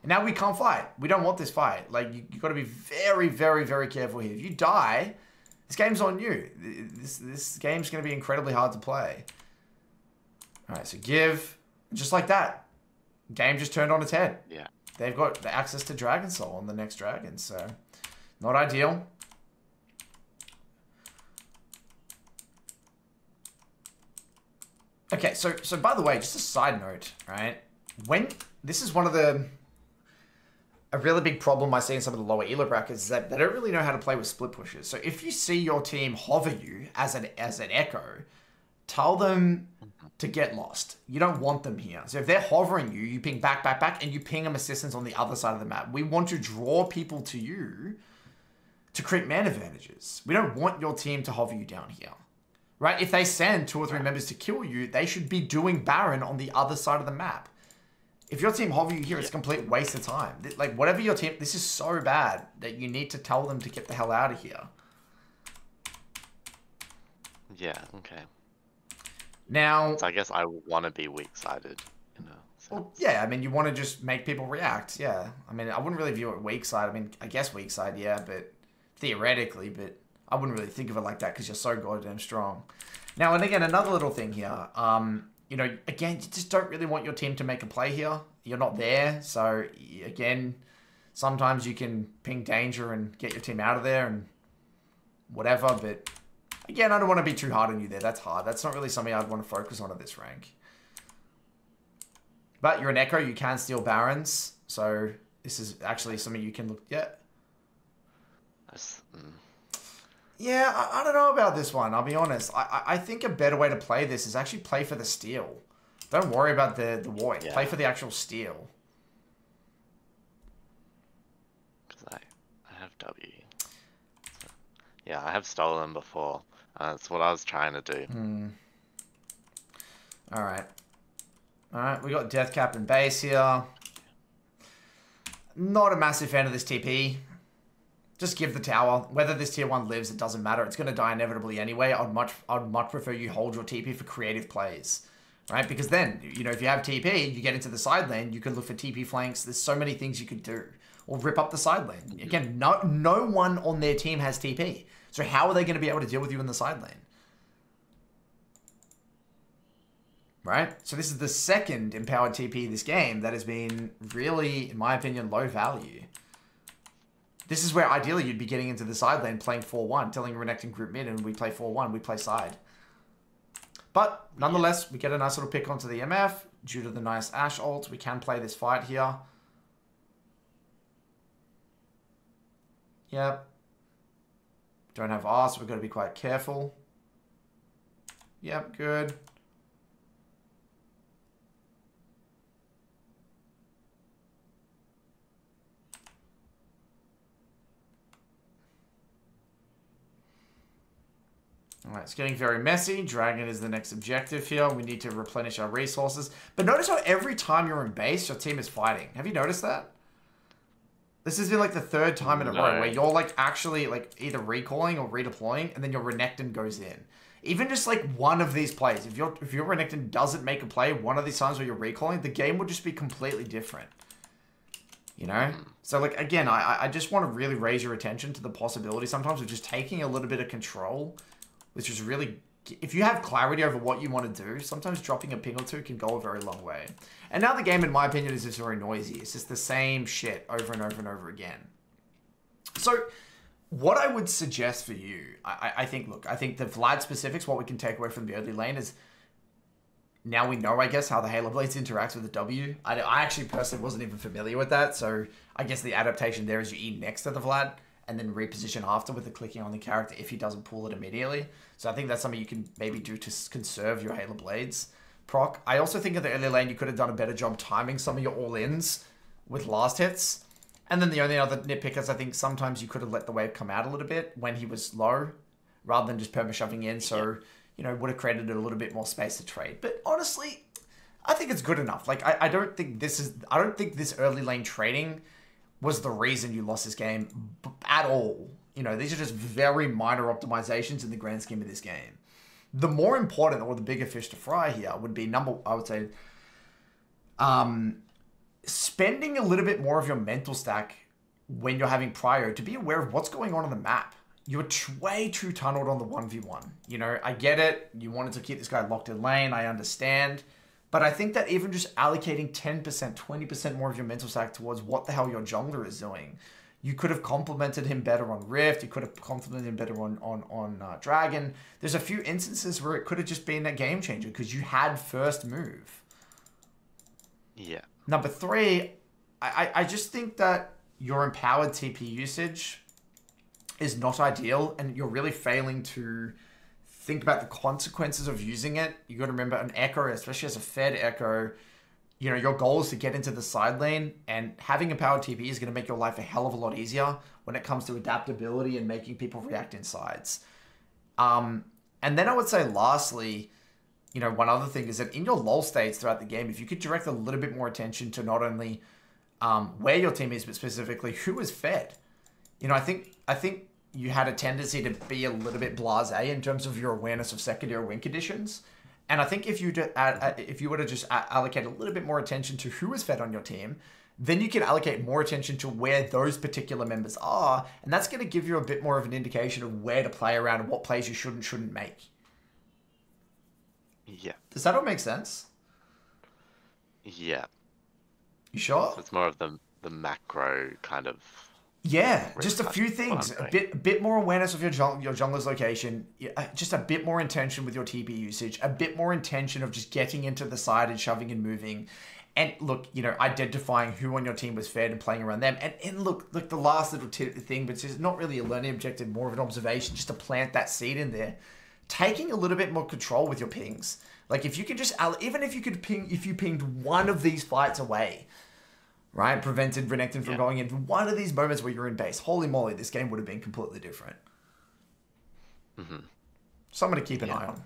And now we can't fight. We don't want this fight. Like, you got to be very, very, very careful here. If you die, this game's on you. This game's going to be incredibly hard to play. All right, so give. Just like that. Game just turned on its head. Yeah. They've got the access to Dragon Soul on the next dragon, so not ideal. Okay, so by the way, just a side note, right? This is one of a really big problem I see in some of the lower elo brackets is that they don't really know how to play with split pushes. So if you see your team hover you as an Ekko, tell them to get lost. You don't want them here. So if they're hovering you, you ping back, and you ping them assistance on the other side of the map. We want to draw people to you to create man advantages. We don't want your team to hover you down here. Right? If they send 2 or 3 members to kill you, they should be doing Baron on the other side of the map. If your team hover you here, it's a complete waste of time. Like, whatever your team... This is so bad that you need to tell them to get the hell out of here. Yeah, okay. Now... So I guess I want to be weak-sided, you know. Well, yeah, I mean, you want to just make people react, yeah. I mean, I wouldn't really view it weak side. I mean, I guess weak side, yeah, but... Theoretically, but... I wouldn't really think of it like that because you're so goddamn strong. Now, and again, another little thing here. You know, again, you just don't really want your team to make a play here. You're not there. So, again, sometimes you can ping danger and get your team out of there and whatever. But, again, I don't want to be too hard on you there. That's hard. That's not really something I'd want to focus on at this rank. But you're an Ekko. You can steal Barons. So, this is actually something you can look... Yeah. Yeah, I don't know about this one, I'll be honest. I think a better way to play this is actually play for the steal. Don't worry about the void. Yeah. Play for the actual steal. Because I have W. So, yeah, I have stolen before. That's what I was trying to do. Alright. Alright, we got Death Cap and base here. Not a massive fan of this TP. Just give the tower. Whether this tier 1 lives, it doesn't matter. It's going to die inevitably anyway. I'd much prefer you hold your TP for creative plays. Right? Because then, you know, if you have TP, you get into the side lane, you can look for TP flanks. There's so many things you could do. Or rip up the side lane. Again, no one on their team has TP. So how are they going to be able to deal with you in the side lane? Right? So this is the second empowered TP this game that has been really, in my opinion, low value. This is where ideally you'd be getting into the side lane playing 4-1, telling Renekton group mid, and we play 4-1, we play side. But nonetheless, we get a nice little pick onto the MF due to the nice Ashe ult. We can play this fight here. Yep. Don't have R, so we've got to be quite careful. Yep, good. Alright, it's getting very messy. Dragon is the next objective here. We need to replenish our resources. But notice how every time you're in base, your team is fighting. Have you noticed that? This has been like the 3rd time in a row where you're like actually like either recalling or redeploying, and then your Renekton goes in. Even just like one of these plays, if your Renekton doesn't make a play, one of these times where you're recalling, the game would just be completely different. You know? So like, again, I just want to really raise your attention to the possibility sometimes of just taking a little bit of control, which is really, if you have clarity over what you want to do, sometimes dropping a ping or 2 can go a very long way. And now the game, in my opinion, is just very noisy. It's just the same shit over and over and over again. So, what I would suggest for you, I think, look, I think the Vlad specifics, what we can take away from the early lane is, now we know, I guess, how the Halo Blades interact with the W. I actually personally wasn't even familiar with that, so I guess the adaptation there is you E next to the Vlad, and then reposition after with the clicking on the character if he doesn't pull it immediately. So I think that's something you can maybe do to conserve your Halo Blades proc. I also think in the early lane you could have done a better job timing some of your all-ins with last hits. And then the only other nitpick is I think sometimes you could have let the wave come out a little bit when he was low, rather than just perma-shoving in, so, you know, would have created a little bit more space to trade. But honestly, I think it's good enough. Like, I don't think this early lane trading was the reason you lost this game at all. You know, these are just very minor optimizations in the grand scheme of this game. The more important or the bigger fish to fry here would be I would say, spending a little bit more of your mental stack when you're having prio to be aware of what's going on the map. You're way too tunneled on the 1v1. You know, I get it. You wanted to keep this guy locked in lane. I understand. But I think that even just allocating 10%, 20% more of your mental stack towards what the hell your jungler is doing, you could have complemented him better on Rift. You could have complemented him better on Dragon. There's a few instances where it could have just been a game changer because you had first move. Yeah. Number 3, I just think that your empowered TP usage is not ideal, and you're really failing to think about the consequences of using it. You got to remember an Ekko, especially as a fed Ekko, you know, your goal is to get into the side lane, and having a powered TP is going to make your life a hell of a lot easier when it comes to adaptability and making people react in sides. And then I would say lastly, you know, one other thing is that in your lull states throughout the game, if you could direct a little bit more attention to not only where your team is, but specifically who is fed. You know, I think you had a tendency to be a little bit blasé in terms of your awareness of secondary win conditions. And I think if you were to just allocate a little bit more attention to who is fed on your team, then you can allocate more attention to where those particular members are. And that's going to give you a bit more of an indication of where to play around and what plays you should and shouldn't make. Yeah. Does that all make sense? Yeah. You sure? So it's more of the macro kind of... Yeah, just a few things. A bit more awareness of your jungler's location. Just a bit more intention with your TP usage. A bit more intention of just getting into the side and shoving and moving. And look, you know, identifying who on your team was fed and playing around them. And look, the last little thing, but it's not really a learning objective, more of an observation, just to plant that seed in there. Taking a little bit more control with your pings. Like if you could just, even if you could if you pinged one of these fights away, right? Prevented Renekton from going into one of these moments where you're in base. Holy moly, this game would have been completely different. Mm-hmm. Something to keep an eye on.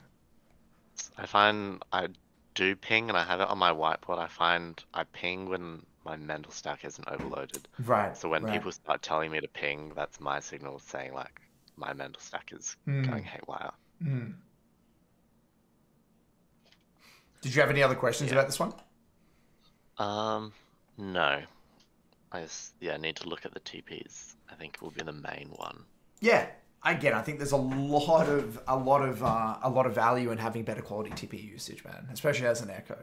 I find I do ping, and I have it on my whiteboard. I find I ping when my mental stack isn't overloaded. Right. So when people start telling me to ping, that's my signal saying like my mental stack is going haywire. Mm. Did you have any other questions about this one? No. I just need to look at the TPs. I think will be the main one. Yeah, again, I think there's a lot of value in having better quality TP usage, man, especially as an Ekko.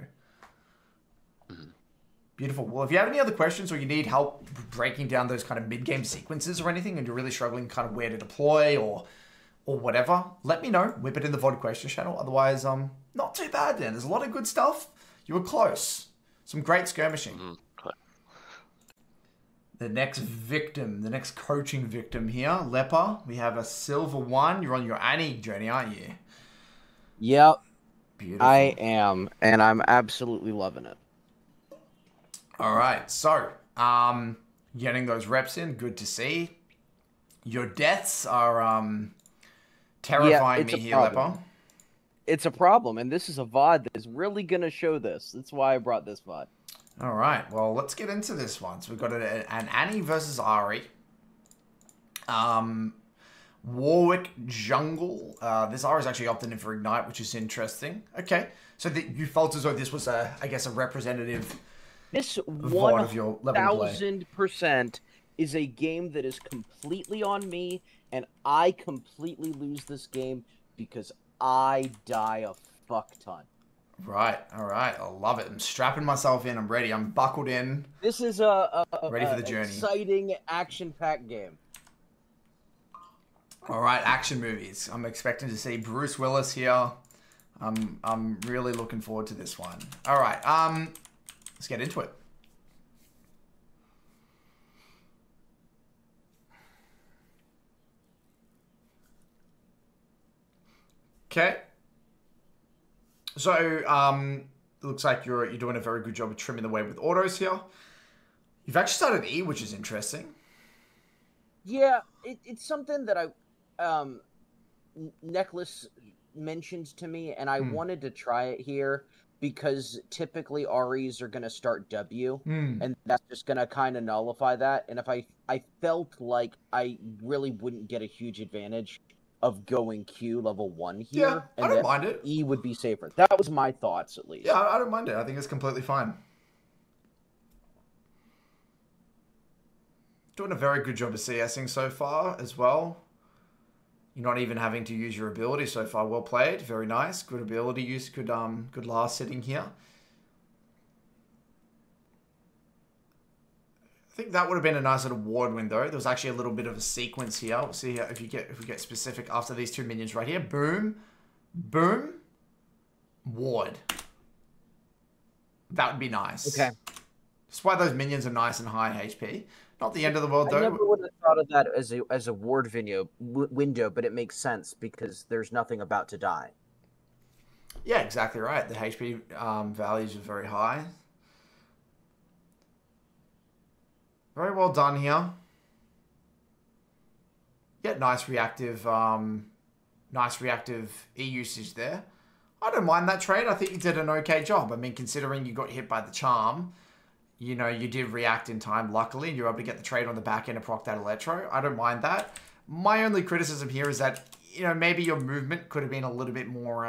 Mm-hmm. Beautiful. Well, if you have any other questions or you need help breaking down those kind of mid-game sequences or anything, and you're really struggling kind of where to deploy or whatever, let me know. Whip it in the VOD questions channel. Otherwise, not too bad then. There's a lot of good stuff. You were close. Some great skirmishing. Mm-hmm. The next victim, the next coaching victim here, Leper. We have a silver 1. You're on your Annie journey, aren't you? Yep. Beautiful. I am, and I'm absolutely loving it. All right, so getting those reps in, good to see. Your deaths are terrifying me here, Leper. It's a problem, and this is a VOD that is really going to show this. That's why I brought this VOD. All right, well, let's get into this one. So we've got an Annie versus Ari. Warwick jungle. This Ari's actually opted in for Ignite, which is interesting. Okay, so you felt as though this was, I guess, a representative This VOD of your level of play. 1000% is a game that is completely on me, and I completely lose this game because I die a fuck ton. Right, all right, I love it. I'm strapping myself in. I'm ready. I'm buckled in. This is ready for the journey. Exciting action-packed game. All right, action movies. I'm expecting to see Bruce Willis here. I'm really looking forward to this one. All right, let's get into it. Okay. So, it looks like you're doing a very good job of trimming the way with autos here. You've actually started E, which is interesting. Yeah, it's something that Necklace mentioned to me, and I wanted to try it here. because typically REs are going to start W, Hmm. and that's just going to kind of nullify that. And if I felt like I really wouldn't get a huge advantage of going Q level 1 here, Yeah, I and don't that mind it. E would be safer. That was my thoughts, at least. Yeah, I don't mind it. I think it's completely fine. Doing a very good job of CSing so far as well. You're not even having to use your ability so far. Well played. Very nice. Good ability use. Good last sitting here. I think that would have been a nice little ward window. There was actually a little bit of a sequence here. We'll see here if we get specific after these 2 minions right here. Boom. Boom. Ward. That would be nice. Okay. That's why those minions are nice and high HP. Not the end of the world, though. I never would have thought of that as a ward window, but it makes sense because there's nothing about to die. Yeah, exactly right. The HP values are very high. Very well done here. Yeah, nice reactive E usage there. I don't mind that trade. I think you did an okay job. I mean, considering you got hit by the charm, you know, you did react in time, luckily, and you were able to get the trade on the back end and proc that Electro. I don't mind that. My only criticism here is that, you know, maybe your movement could have been a little bit more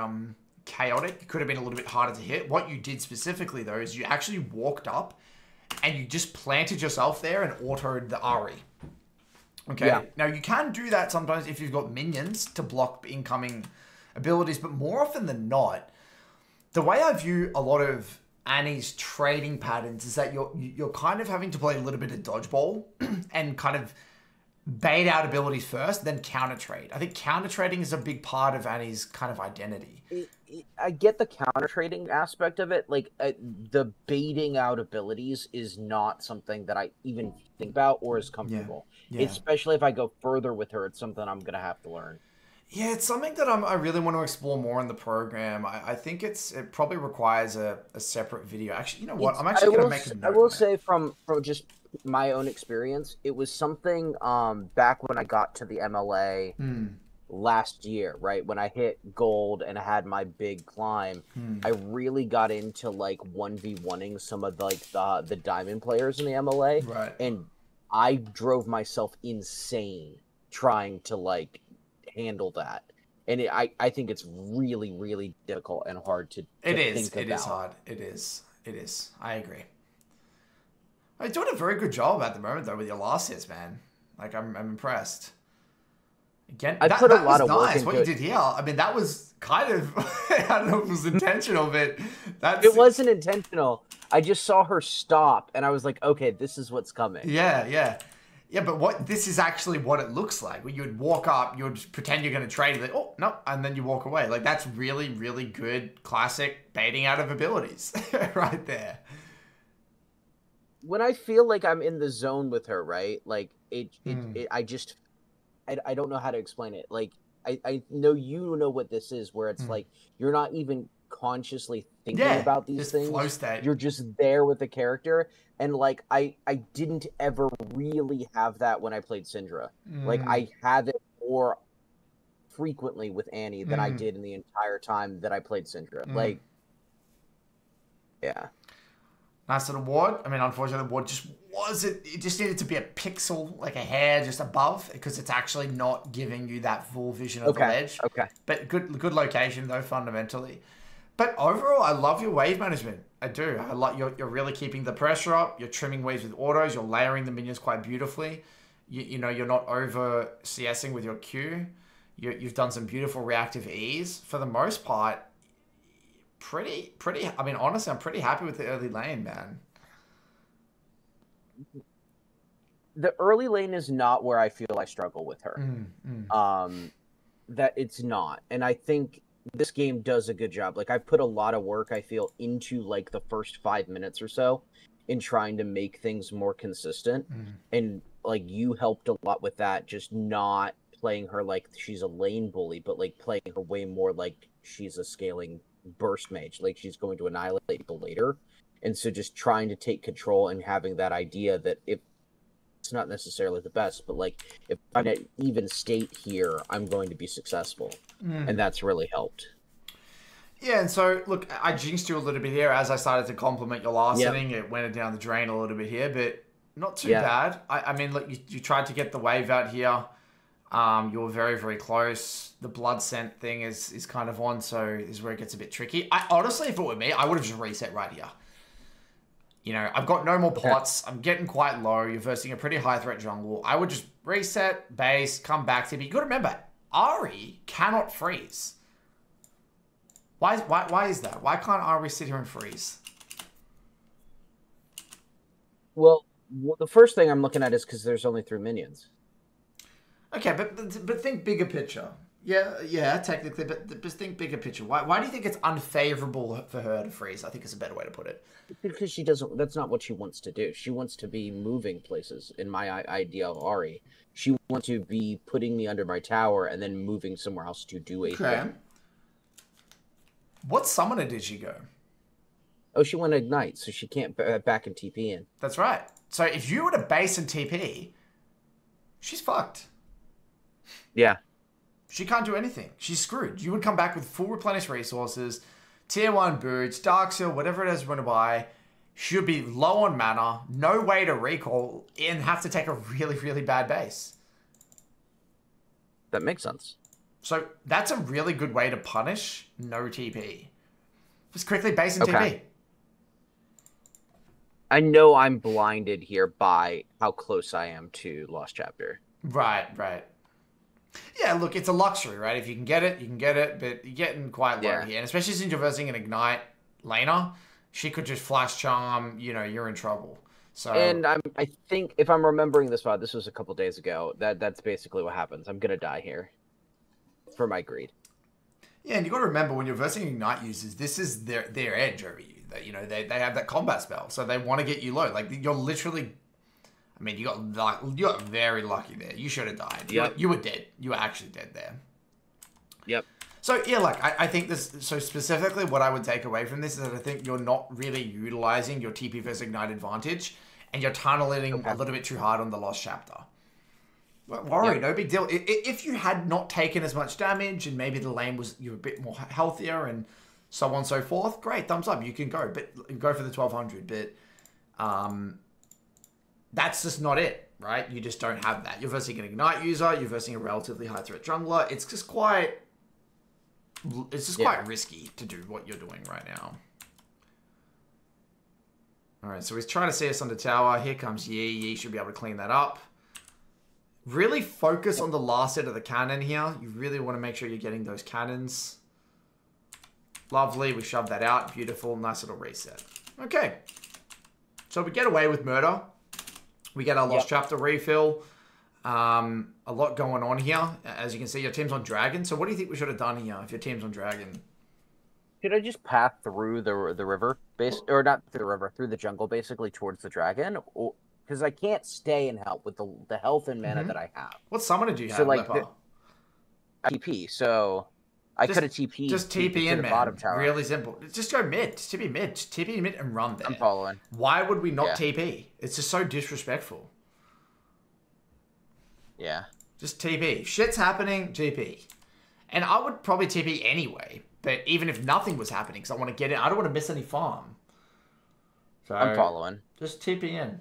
chaotic. It could have been a little bit harder to hit. What you did specifically, though, is you actually walked up and you just planted yourself there and autoed the RE. Okay? Yeah. Now, you can do that sometimes if you've got minions to block incoming abilities, but more often than not, the way I view a lot of Annie's trading patterns is that you're kind of having to play a little bit of dodgeball and kind of bait out abilities first, then counter trade. I think counter trading is a big part of Annie's kind of identity. I get the counter trading aspect of it. Like the baiting out abilities is not something that I even think about or is comfortable. Yeah. Especially if I go further with her, it's something I'm gonna have to learn. Yeah, it's something that I really want to explore more in the program. I think it probably requires a separate video. Actually, you know what? I'm actually going to make a note. I will say from just my own experience, it was something back when I got to the MLA last year, right? When I hit gold and I had my big climb, I really got into like 1v1ing some of the diamond players in the MLA. Right. And I drove myself insane trying to like handle that, and I think it's really, really difficult and hard to think about. It is hard. It is. I agree. You're doing a very good job at the moment, though, with your last hits, man. Like, I'm impressed. Again, I put a lot of work nice. into What you did here, I mean, that was kind of, I don't know if it was intentional, but it wasn't intentional. I just saw her stop, and I was like, okay, this is what's coming. Yeah, but this is actually what it looks like. When you would walk up, you would pretend you're going to trade, like, oh, no, and then you walk away. Like, that's really, really good, classic baiting out of abilities right there. When I feel like I'm in the zone with her, right? Like, I don't know how to explain it. Like, I know you know what this is, where it's like, you're not even consciously thinking about these things. Flow state. You're just there with the character. And like I didn't ever really have that when I played Syndra. Like I had it more frequently with Annie than I did in the entire time that I played Syndra. Like, yeah. Nice little ward. I mean, unfortunately, the ward just wasn't. It just needed to be a pixel, like a hair, just above, because it's actually not giving you that full vision of the ledge. Okay. But good location though, fundamentally. But overall, I love your wave management. I do. I like you're really keeping the pressure up. You're trimming waves with autos. You're layering the minions quite beautifully. You know, you're not over CSing with your Q. You've done some beautiful reactive E's. For the most part, pretty. I mean, honestly, I'm pretty happy with the early lane, man. The early lane is not where I feel I struggle with her. That it's not, and I think this game does a good job. Like, I've put a lot of work, I feel, into like the first 5 minutes or so in trying to make things more consistent. And like, you helped a lot with that, just not playing her like she's a lane bully, but like playing her way more like she's a scaling burst mage, like she's going to annihilate people later. And so just trying to take control and having that idea that if it's not necessarily the best, but like if I'm at even state here, I'm going to be successful. And that's really helped. Yeah, and so, look, I jinxed you a little bit here as I started to compliment your last Yep. inning. It went down the drain a little bit here, but not too Yeah. bad. I mean, look, you tried to get the wave out here. You were very, very close. The blood scent thing is kind of on, so this is where it gets a bit tricky. Honestly, if it were me, I would have just reset right here. You know, I've got no more pots. I'm getting quite low. You're versing a pretty high threat jungle. I would just reset, base, come back to me. You got to remember, Ari cannot freeze. Why is that? Why can't Ari sit here and freeze? Well, the first thing I'm looking at is because there's only 3 minions. Okay, but think bigger picture. Yeah, technically, but just think bigger picture. Why do you think it's unfavorable for her to freeze? I think it's a better way to put it. Because she doesn't. That's not what she wants to do. She wants to be moving places. In my idea of Ari, she wants to be putting me under my tower and then moving somewhere else to do a thing. What summoner did she go? Oh, she went Ignite, so she can't back and TP in. That's right. So if you were to base and TP, she's fucked. Yeah. She can't do anything. She's screwed. You would come back with full replenished resources, tier 1 boots, Dark Seal, whatever it is you want to buy. She'll be low on mana, no way to recall, and have to take a really, really bad base. That makes sense. So that's a really good way to punish no TP. Just quickly base and Okay. TP. I know I'm blinded here by how close I am to Lost Chapter. Right. Yeah, look, it's a luxury, right? If you can get it, you can get it, but you're getting quite low here. And especially since you're versing an Ignite laner, she could just flash charm, you know, you're in trouble. So, And I think, if I'm remembering this this was a couple days ago, that's basically what happens. I'm going to die here for my greed. yeah, and you got to remember when you're versing Ignite users, this is their edge over you. That, you know, they have that combat spell, so they want to get you low. Like, you're literally... I mean, you got very lucky there. You should have died. Yep. You were dead. You were actually dead there. Yep. So, yeah, like, I think this... So, specifically, what I would take away from this is that I think you're not really utilizing your TP versus Ignite advantage, and you're tunneling a little bit too hard on the Lost Chapter. Don't worry, no big deal. If you had not taken as much damage, and maybe the lane was... You're a bit more healthier, and so on and so forth, great, thumbs up, you can go. But go for the 1200, but... that's just not it, right? You just don't have that. You're versing an Ignite user, you're versing a relatively high threat jungler. It's just quite risky to do what you're doing right now. Alright, so he's trying to see us on the tower. Here comes Yi. Yi should be able to clean that up. Really focus on the last set of the cannon here. You really want to make sure you're getting those cannons. Lovely, we shoved that out. Beautiful, nice little reset. Okay. So we get away with murder. We get our Lost Chapter refill. A lot going on here. As you can see, your team's on Dragon. So what do you think we should have done here if your team's on Dragon? Should I just path through the river, or not through the river, through the jungle, basically towards the dragon? Because I can't stay and help with the health and mana that I have. What summoner do you have, So, like, Leper? TP, so I could have TP. Just TP in, the man. bottom tower. Really simple. Just go mid. Just TP mid. Just TP mid and run there. I'm following. Why would we not TP? It's just so disrespectful. Yeah. Just TP. Shit's happening, TP. And I would probably TP anyway. But even if nothing was happening, because I want to get in. I don't want to miss any farm. So I'm following. Just TP in.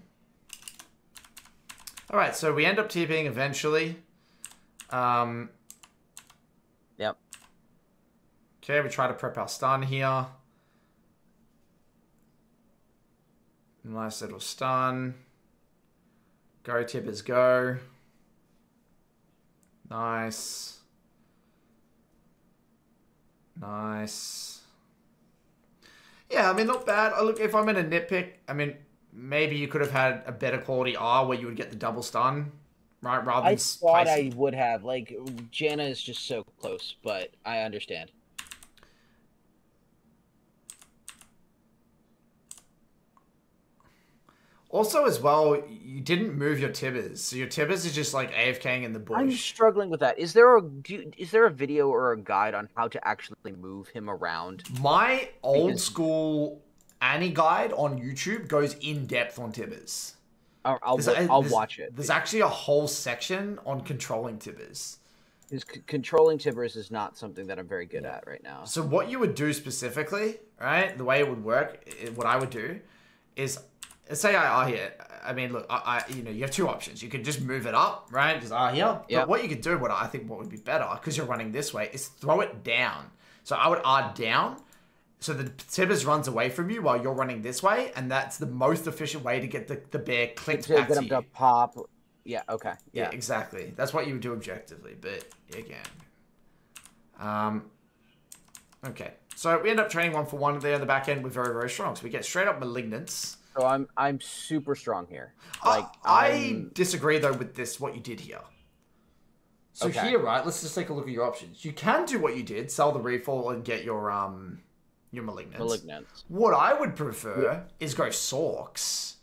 Alright, so we end up TPing eventually. Yep. Okay, we try to prep our stun here. Nice little stun. Go, tippers, go. Nice. Nice. Yeah, I mean, not bad. Look, if I'm in a nitpick, I mean, maybe you could have had a better quality R where you would get the double stun, right? Rather than I thought I would have. Like, Janna is just so close, but I understand. Also, as well, you didn't move your Tibbers. So your Tibbers is just like AFKing in the bush. I'm struggling with that. Is there a video or a guide on how to actually move him around? My old school Annie guide on YouTube goes in depth on Tibbers. I'll watch it. There's actually a whole section on controlling Tibbers. Because controlling Tibbers is not something that I'm very good at right now. So what you would do specifically, right? The way it would work, what I would do, is say I here. I mean, look, you have two options. You could just move it up, right? Just here. But what you could do, what would be better, because you're running this way, is throw it down. So I would R down, so the Tibbers runs away from you while you're running this way, and that's the most efficient way to get the bear clicked back to you. To pop. Yeah, okay. Yeah, exactly. That's what you would do objectively, but again. Okay. So we end up training 1-for-1 there in the back end. We're very, very strong. So we get straight up Malignants. So I'm super strong here. I disagree though with what you did here. So here, right, let's just take a look at your options. You can do what you did, sell the Refall and get your Malignants. What I would prefer is go Sorks.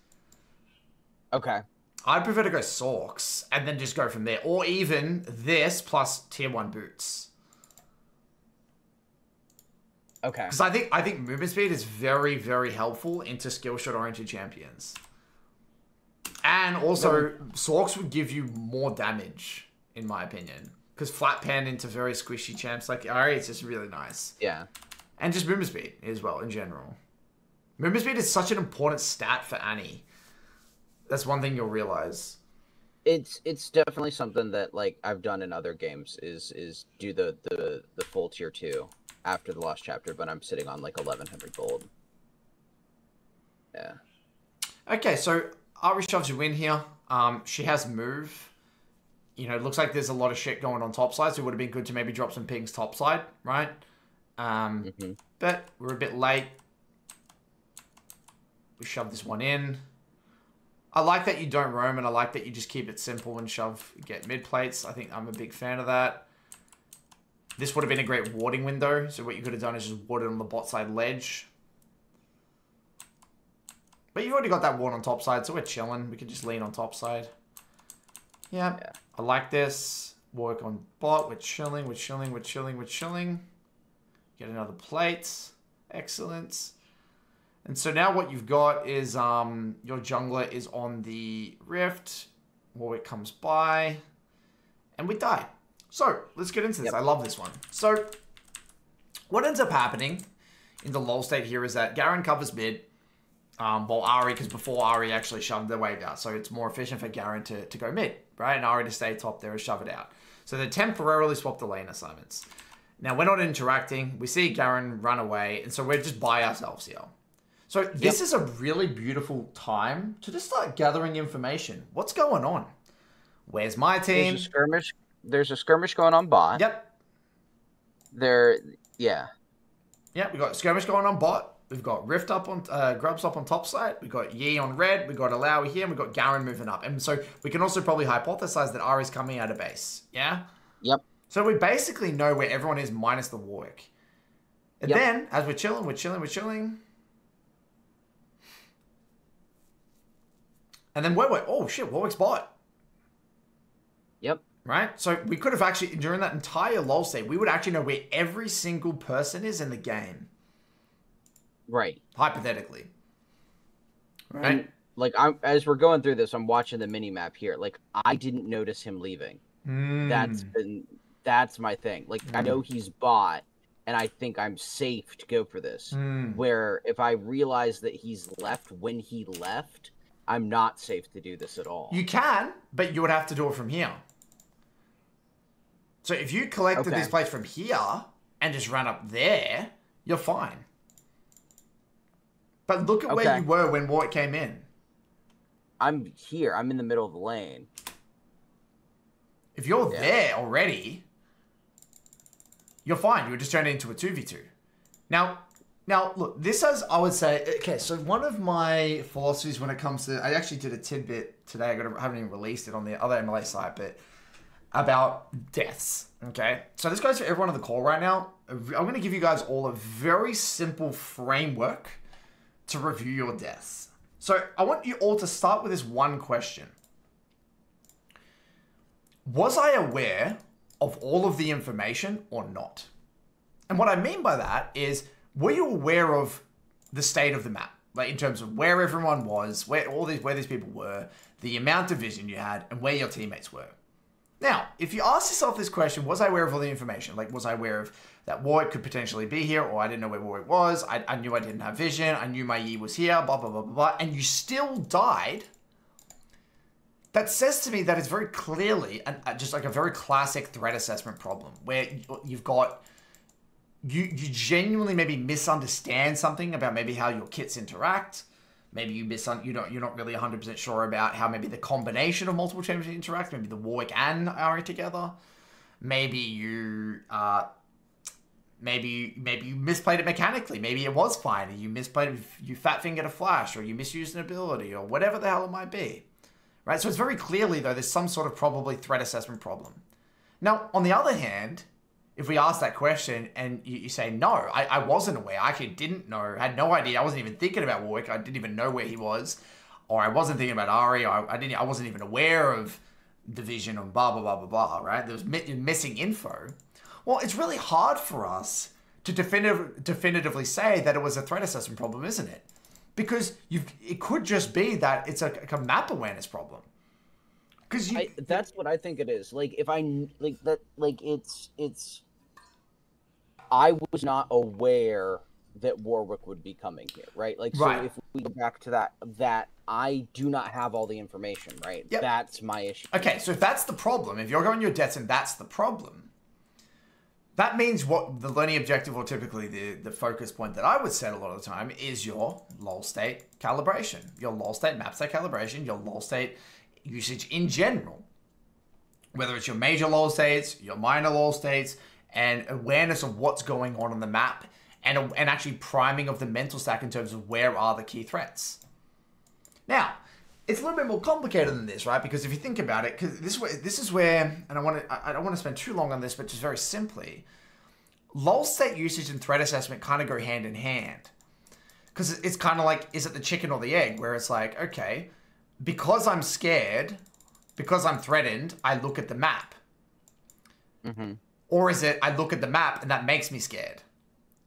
Okay. I'd prefer to go Sorks and then just go from there. Or even this plus tier 1 boots. Okay. Because I think movement speed is very, very helpful into skill shot oriented champions. And also, Sorks would give you more damage, in my opinion. Because flat pan into very squishy champs like Ari, it's just really nice. Yeah. And just movement speed as well, in general. Movement speed is such an important stat for Annie. That's one thing you'll realize. It's definitely something that like I've done in other games is do the full tier 2 after the Lost Chapter, but I'm sitting on like 1100 gold. Yeah. Okay, so Ari shoves you in here. She has move. You know, it looks like there's a lot of shit going on top side, so it would have been good to maybe drop some pings top side, right? But we're a bit late. We shove this one in. I like that you don't roam, and I like that you just keep it simple and get mid plates. I think I'm a big fan of that. This would have been a great warding window. So what you could have done is just warded on the bot side ledge. But you've already got that ward on top side, so we're chilling. We can just lean on top side. Yeah. I like this. Work on bot. We're chilling. We're chilling. We're chilling. We're chilling. Get another plate. Excellent. And so now what you've got is your jungler is on the rift. Warwick comes by. And we die. So, let's get into this. I love this one. So, what ends up happening in the lull state here is that Garen covers mid. While Ari, because before Ari actually shoved the wave out. So, it's more efficient for Garen to go mid, right? And Ari to stay top there and shove it out. So, they temporarily swap the lane assignments. Now, we're not interacting. We see Garen run away. And so, we're just by ourselves here. So this is a really beautiful time to just start gathering information. What's going on? Where's my team? There's a skirmish going on bot. Yep. Yeah, we got skirmish going on bot. We've got Rift up on, Grubs up on top side. We've got Yi on red. We've got Alawi here. And we've got Garen moving up. And so we can also probably hypothesize that Ari's coming out of base. Yeah? Yep. So we basically know where everyone is minus the Warwick. And then, as we're chilling. And then oh shit, Warwick's bot. Yep. Right? So we could have actually, during that entire lull state, we would actually know where every single person is in the game. Right. Hypothetically. Right? And, like, as we're going through this, I'm watching the mini map here. Like, I didn't notice him leaving. That's my thing. Like, I know he's bot, and I think I'm safe to go for this. Where if I realize that he's left when he left, I'm not safe to do this at all. You can, but you would have to do it from here. So if you collected this place from here and just ran up there, you're fine. But look at where you were when Warwick came in. I'm here. I'm in the middle of the lane. If you're there already, you're fine. You would just turn it into a 2v2. Now, look, this is, I would say, okay, so one of my philosophies when it comes to, I actually did a tidbit today, I haven't even released it on the other MLA site, but about deaths, okay? So this goes for everyone on the call right now. I'm going to give you guys all a very simple framework to review your deaths. So I want you all to start with this one question. Was I aware of all of the information or not? And what I mean by that is, were you aware of the state of the map? Like in terms of where everyone was, where these people were, the amount of vision you had, and where your teammates were. Now, if you ask yourself this question, was I aware of all the information? Like, was I aware of that Warwick could potentially be here, or I didn't know where Warwick was, I knew I didn't have vision, I knew my E was here, blah, blah, blah, blah, blah, and you still died, that says to me that it's very clearly just like a very classic threat assessment problem, where you've got, you genuinely maybe misunderstand something about maybe how your kits interact. Maybe you're not really 100% sure about how maybe the combination of multiple champions interact. Maybe the Warwick and Ari together. Maybe you misplayed it mechanically. Maybe it was fine and you misplayed it, you fat fingered a flash, or you misused an ability, or whatever the hell it might be. Right? So it's very clearly though there's some sort of probably threat assessment problem. Now, on the other hand, if we ask that question and you say, no, I wasn't aware, I actually didn't know, had no idea, I wasn't even thinking about Warwick, I didn't even know where he was, or I wasn't thinking about Ari, or I wasn't even aware of Division, or blah, blah, blah, blah, blah, right? There was missing info. Well, it's really hard for us to definitively say that it was a threat assessment problem, isn't it? Because it could just be that it's a map awareness problem. Because that's what I think it is. Like, if I, like, that, like, it's... I was not aware that Warwick would be coming here, right? Like, so right. If we go back to that I do not have all the information, right? Yep. That's my issue. Okay, so if that's the problem, if you're going your debts and that's the problem, that means what the learning objective, or typically the focus point that I would set a lot of the time, is your lull state calibration, your lull state map state calibration, your lull state usage in general. Whether it's your major lull states, your minor lull states, and awareness of what's going on the map, and actually priming of the mental stack in terms of where are the key threats. Now, it's a little bit more complicated than this, right? Because if you think about it, because this is where, and I don't want to spend too long on this, but just very simply, lull state usage and threat assessment kind of go hand in hand. Because it's kind of like, is it the chicken or the egg? Where it's like, okay, because I'm scared, because I'm threatened, I look at the map. Mm-hmm. Or is it, I look at the map and that makes me scared?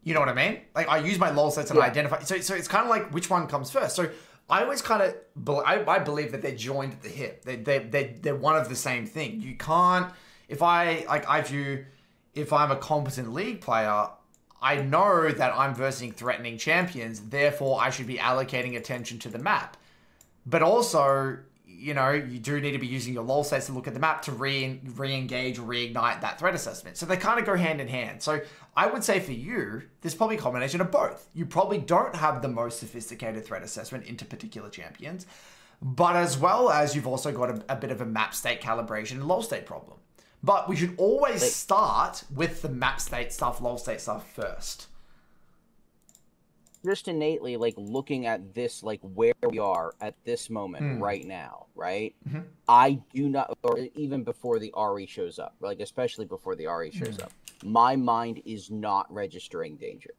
You know what I mean? Like, I use my lull sets and I identify. So it's kind of like, which one comes first? So I always kind of, I believe that they're joined at the hip. They're one of the same thing. You can't, if I'm a competent league player, I know that I'm versing threatening champions, therefore I should be allocating attention to the map. But also, you know, you do need to be using your lull sets to look at the map to re-engage or reignite that threat assessment. So they kind of go hand in hand. So I would say for you, there's probably a combination of both. You probably don't have the most sophisticated threat assessment into particular champions, but as well as you've also got a bit of a map state calibration and lull state problem. But we should always start with the map state stuff, lull state stuff first. Just innately, like, looking at this, like, where we are at this moment right now, right? Mm-hmm. I do not, or even before the RE shows up, like, especially before the RE shows up, my mind is not registering danger.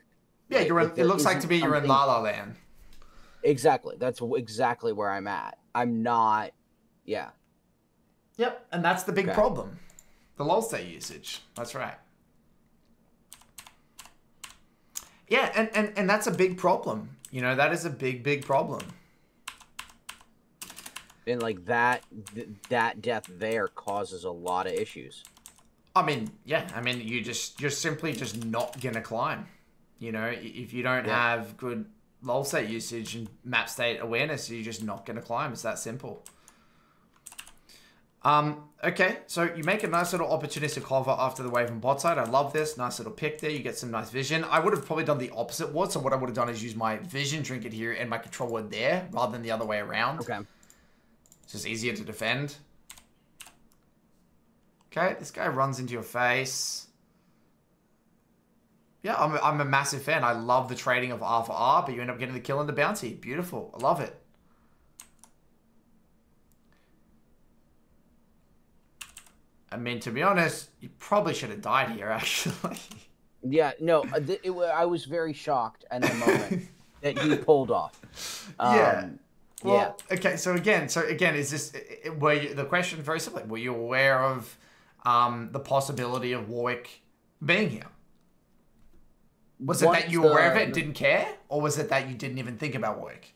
Yeah, right? you're in, it looks like to me you're in La La Land. Exactly. That's exactly where I'm at. I'm not, yeah. Yep, and that's the big problem. The lull state usage. That's right. Yeah, and that's a big problem. You know, that is a big problem. And like that death there causes a lot of issues. I mean, yeah. I mean, you're simply just not gonna climb. You know, if you don't have good lull state usage and map state awareness, you're just not gonna climb. It's that simple. Okay, so you make a nice little opportunistic hover after the wave on bot side. I love this. Nice little pick there. You get some nice vision. I would have probably done the opposite word. So what I would have done is use my vision trinket here and my control word there rather than the other way around. Okay. It's just easier to defend. Okay, this guy runs into your face. Yeah, I'm a massive fan. I love the trading of R for R, but you end up getting the kill and the bounty. Beautiful. I love it. I mean, to be honest, you probably should have died here, actually. Yeah, no, I was very shocked at the moment that he pulled off. Yeah. Well, yeah. Okay, so again, is this, the question very simply, were you aware of the possibility of Warwick being here? Was it that you were aware of it and didn't care? Or was it that you didn't even think about Warwick?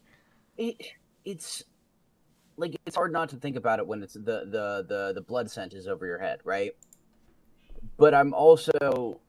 It's... like it's hard not to think about it when it's the blood scent is over your head, right? But I'm also,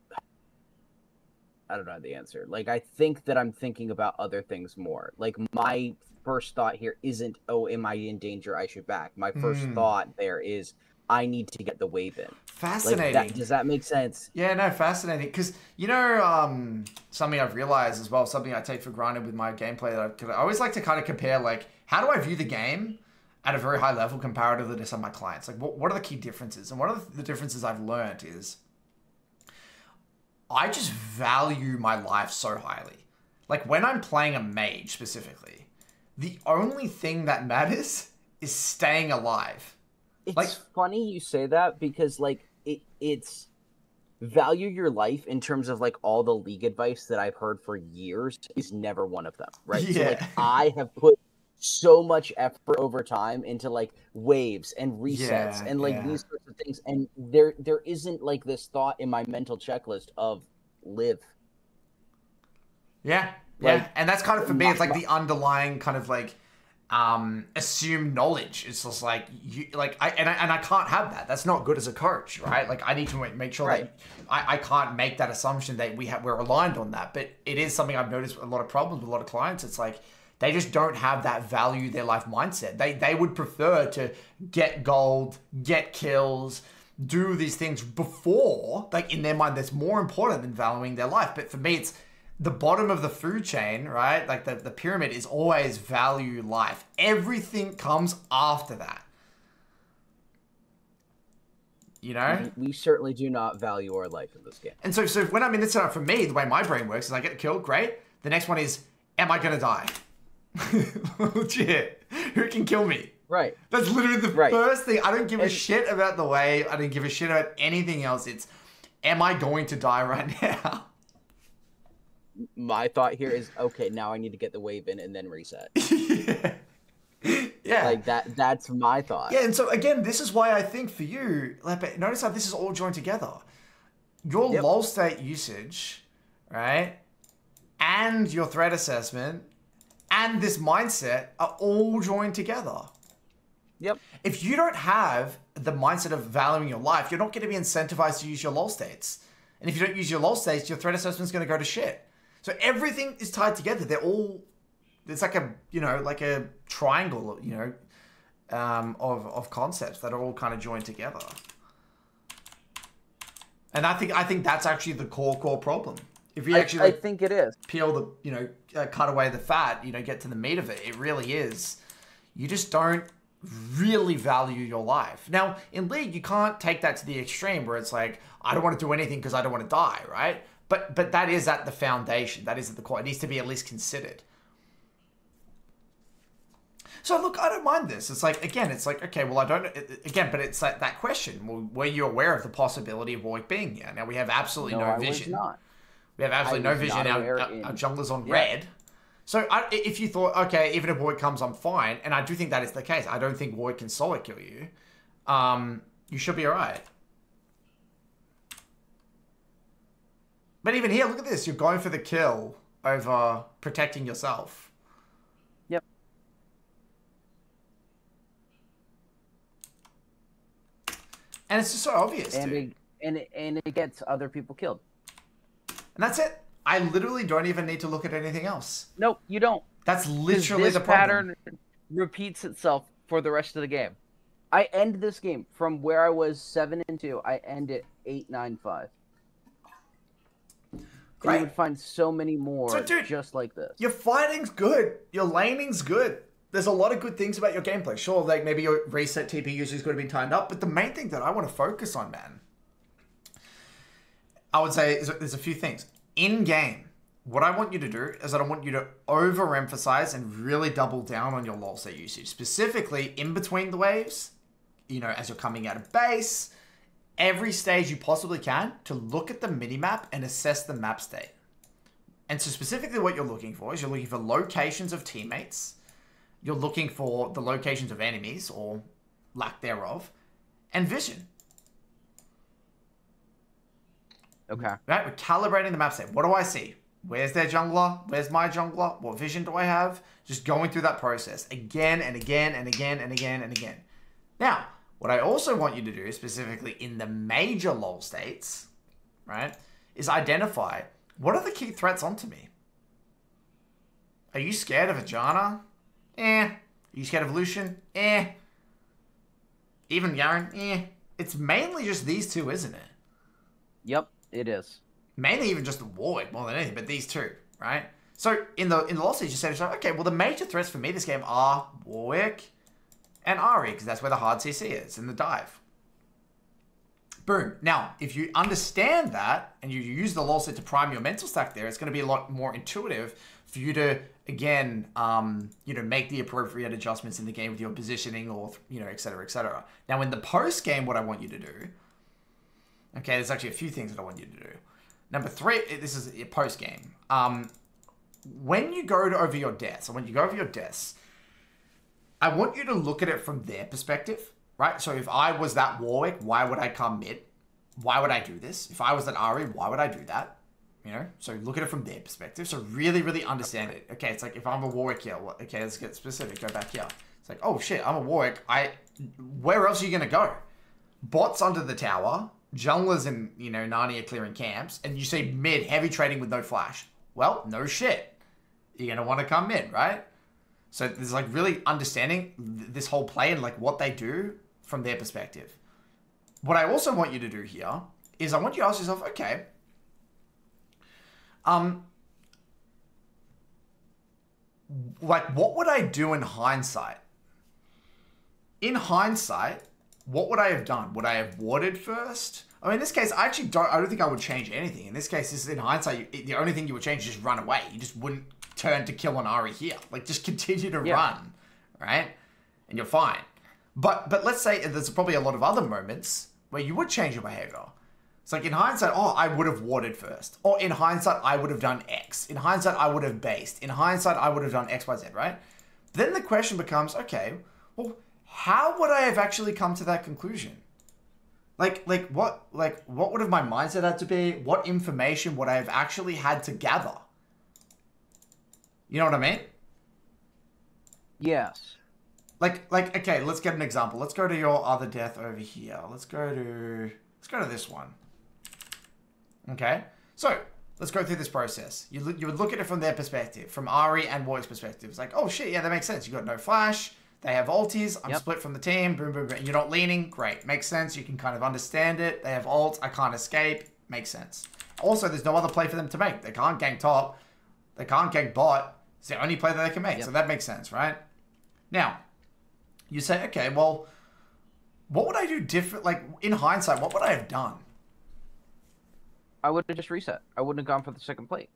I don't know the answer. Like, I think that I'm thinking about other things more. Like, my first thought here isn't, oh, am I in danger? I should back. My first thought there is, I need to get the wave in. Fascinating. Like, does that make sense? Yeah, no, fascinating. Because, you know, something I've realized as well, something I take for granted with my gameplay, that I always like to kind of compare, like, how do I view the game at a very high level comparatively to some of my clients? Like, what are the key differences? And one of the differences I've learned is I just value my life so highly. Like, when I'm playing a mage specifically, the only thing that matters is staying alive. It's like, funny you say that because, like, it's value your life in terms of, like, all the League advice that I've heard for years is never one of them, right? Yeah. So, like, I have put so much effort over time into, like, waves and resets and, like, these sorts of things, and there isn't, like, this thought in my mental checklist of live. Yeah, Like, and that's kind of, for me, it's like the underlying kind of like assumed knowledge. It's just like you like I can't have that. That's not good as a coach, right? Like, I need to make sure that I can't make that assumption that we're aligned on that. But it is something I've noticed a lot of problems with a lot of clients. It's like they just don't have that value their life mindset. They would prefer to get gold, get kills, do these things before, like, in their mind, that's more important than valuing their life. But for me, it's the bottom of the food chain, right? Like, the pyramid is always value life. Everything comes after that. You know? We certainly do not value our life in this game. And so when I'm in this setup, for me, the way my brain works is I get killed, great. The next one is, am I gonna die? Legit. Who can kill me? Right. That's literally the first thing. I don't give a shit about the wave. I don't give a shit about anything else. It's, am I going to die right now? My thought here is, okay, now I need to get the wave in and then reset. Yeah. Like, that's my thought. Yeah, and so again, this is why I think for you, like, notice how this is all joined together. Your lull state usage, right? And your threat assessment and this mindset are all joined together. Yep. If you don't have the mindset of valuing your life, you're not going to be incentivized to use your lull states. And if you don't use your lull states, your threat assessment is going to go to shit. So everything is tied together. They're all, it's like a, you know, like a triangle, you know, of concepts that are all kind of joined together. And I think that's actually the core problem. If you actually, I think it is. peel the, you know, cut away the fat, you know, get to the meat of it, it really is. You just don't really value your life. Now, in League, you can't take that to the extreme where it's like, I don't want to do anything because I don't want to die, right? But that is at the foundation. That is at the core. It needs to be at least considered. So look, I don't mind this. It's like, again, it's like, okay, well, I don't, again, but it's like that question. Well, were you aware of the possibility of Warwick being here? Now, we have absolutely no vision. I was not. We have absolutely no vision. Our jungler's on red. So if you thought, okay, even if Warwick comes, I'm fine. And I do think that is the case. I don't think Warwick can solo kill you. You should be all right. But even here, look at this. You're going for the kill over protecting yourself. Yep. And it's just so obvious, dude. And it gets other people killed. And that's it. I literally don't even need to look at anything else. Nope, you don't. That's literally this the problem. pattern repeats itself for the rest of the game. I end this game from where I was 7-2. I end it 8-9-5. Great. You would find so many more So, dude, just like this. Your fighting's good. Your laning's good. There's a lot of good things about your gameplay. Sure, like maybe your reset TP usage is going to be timed up, but the main thing that I want to focus on, man, I would say there's a few things. In game, what I want you to do is that I want you to overemphasize and really double down on your lull state usage. Specifically, in between the waves, you know, as you're coming out of base, every stage you possibly can to look at the minimap and assess the map state. And so specifically what you're looking for is you're looking for locations of teammates, you're looking for the locations of enemies, or lack thereof, and vision. Okay. Right? We're calibrating the map state. What do I see? Where's their jungler? Where's my jungler? What vision do I have? Just going through that process again and again and again and again and again. Now, what I also want you to do, specifically in the major LoL states, right, is identify what are the key threats onto me. Are you scared of a Janna? Are you scared of Lucian? Even Garen? It's mainly just these two, isn't it? Yep, it is. Mainly even just the Warwick more than anything, but these two, right? So in the loss stage, you said, okay, well the major threats for me this game are Warwick and Ahri, because that's where the hard CC is, in the dive. Boom. Now, if you understand that, and you use the LoL set to prime your mental stack there, it's going to be a lot more intuitive for you to, again, make the appropriate adjustments in the game with your positioning or, et cetera, et cetera. Now, in the post-game, what I want you to do, okay, there's actually a few things that I want you to do. Number 3, this is a post-game. When you go over your deaths, I want you to look at it from their perspective, right? So if I was that Warwick, why would I come mid? Why would I do this? If I was that Ahri, why would I do that? So look at it from their perspective. So really, really understand it. Okay, it's like if I'm a Warwick here, okay, let's get specific. Go back here. It's like, oh shit, I'm a Warwick. Where else are you gonna go? Bots under the tower, junglers and Narnia clearing camps, and you see mid heavy trading with no flash. Well, no shit. You're gonna want to come mid, right? So there's like really understanding this whole play and like what they do from their perspective. What I also want you to do here is I want you to ask yourself, okay, like what would I do in hindsight? In hindsight, what would I have done? Would I have warded first? I mean, in this case, I don't think I would change anything. In this case, this is in hindsight, the only thing you would change is just run away. You just wouldn't turn to kill an Ahri here. Like, just continue to run, right? And you're fine. But let's say there's probably a lot of other moments where you would change your behavior. It's like in hindsight, I would have warded first. Or in hindsight, I would have done X. In hindsight, I would have based. In hindsight, I would have done X, Y, Z, right? Then the question becomes, okay, well, how would I have actually come to that conclusion? What would have my mindset had to be? What information would I have actually had to gather? You know what I mean? Yes. Okay, let's get an example. Let's go to your other death over here. Let's go to this one. Okay, so let's go through this process. You would look at it from their perspective, from Ahri and Warwick's perspective. It's like, oh shit, yeah, that makes sense. You got no flash. They have ultis. I'm split from the team. Boom, boom, boom. You're not leaning. Great. Makes sense. You can kind of understand it. They have ult. I can't escape. Makes sense. Also, there's no other play for them to make. They can't gank top. They can't gank bot. It's the only play that they can make. So that makes sense, right? Now, you say, okay, well, what would I do different? Like, in hindsight, what would I have done? I would have just reset. I wouldn't have gone for the second plate.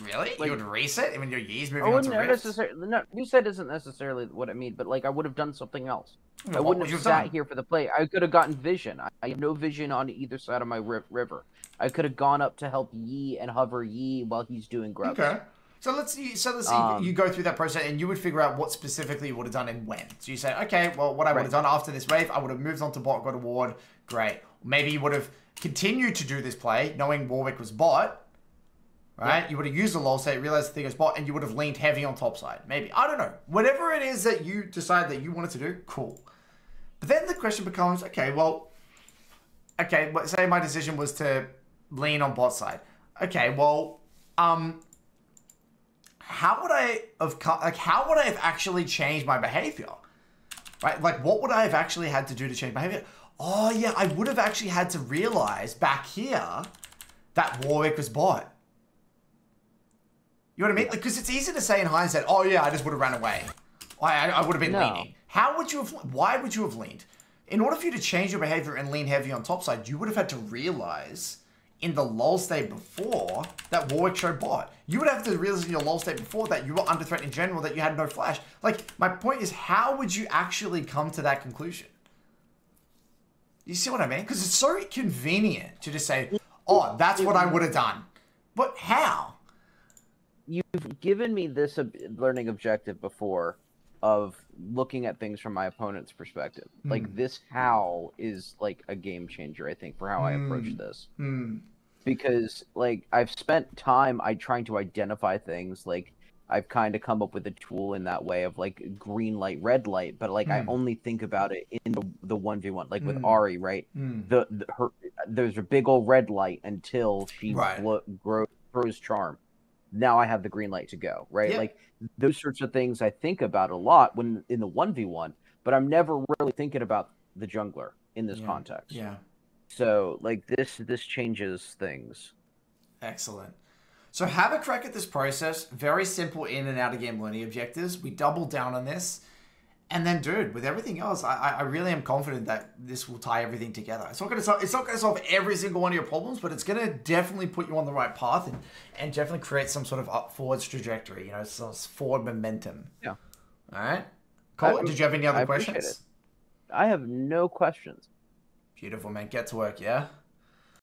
Really? Like, you would reset? I mean, your Ye's moving I on to wouldn't Rift? necessarily. No, reset isn't necessarily what I mean, but like I would have done something else. I What wouldn't would you have have sat done? here for the play. I could have gotten vision. I have no vision on either side of my river. I could have gone up to help Yi and hover Yi while he's doing grubs. Okay. So let's see. You go through that process, and you would figure out what specifically you would have done and when. So you say, okay, well, what I would have done after this wave, I would have moved on to bot, got a ward. Great. Maybe you would have continued to do this play, knowing Warwick was bot. Right? Yeah. You would have used the lull state, realized the thing was bot, and you would have leaned heavy on top side. Maybe. I don't know. Whatever it is that you decide that you wanted to do, cool. But then the question becomes, okay, say my decision was to lean on bot side. Okay, well, how would I have actually changed my behavior? Right? Like, what would I have actually had to do to change behavior? Oh, yeah, I would have actually had to realize back here that Warwick was bot. You know what I mean? Because it's easy to say in hindsight, oh yeah, I just would have ran away. I would have been leaning. Why would you have leaned? In order for you to change your behavior and lean heavy on top side, you would have had to realize in the lull state before that Warwick showed bot. You would have to realize in your lull state before that you were under threat in general, that you had no flash. Like, my point is, how would you actually come to that conclusion? You see what I mean? Because it's so convenient to just say, oh, that's what I would have done. But how? You've given me this learning objective before of looking at things from my opponent's perspective. Like, this how is like a game changer, I think, for how I approach this. because like I've spent time trying to identify things. Like I've kind of come up with a tool in that way of like green light, red light, but like I only think about it in the 1v1, like with Ari, right? There's a big old red light until she grows charm. Now I have the green light to go, right? Yeah. Like those sorts of things I think about a lot when in the 1v1, but I'm never really thinking about the jungler in this context. Yeah. So like this changes things. Excellent. So have a crack at this process. Very simple in and out of game learning objectives. We double down on this. And then, dude, with everything else, I really am confident that this will tie everything together. It's not going to solve every single one of your problems, but it's going to definitely put you on the right path and definitely create some sort of forwards trajectory, some forward momentum. Yeah. All right. Cole, did you have any other questions? I have no questions. Beautiful, man. Get to work, yeah?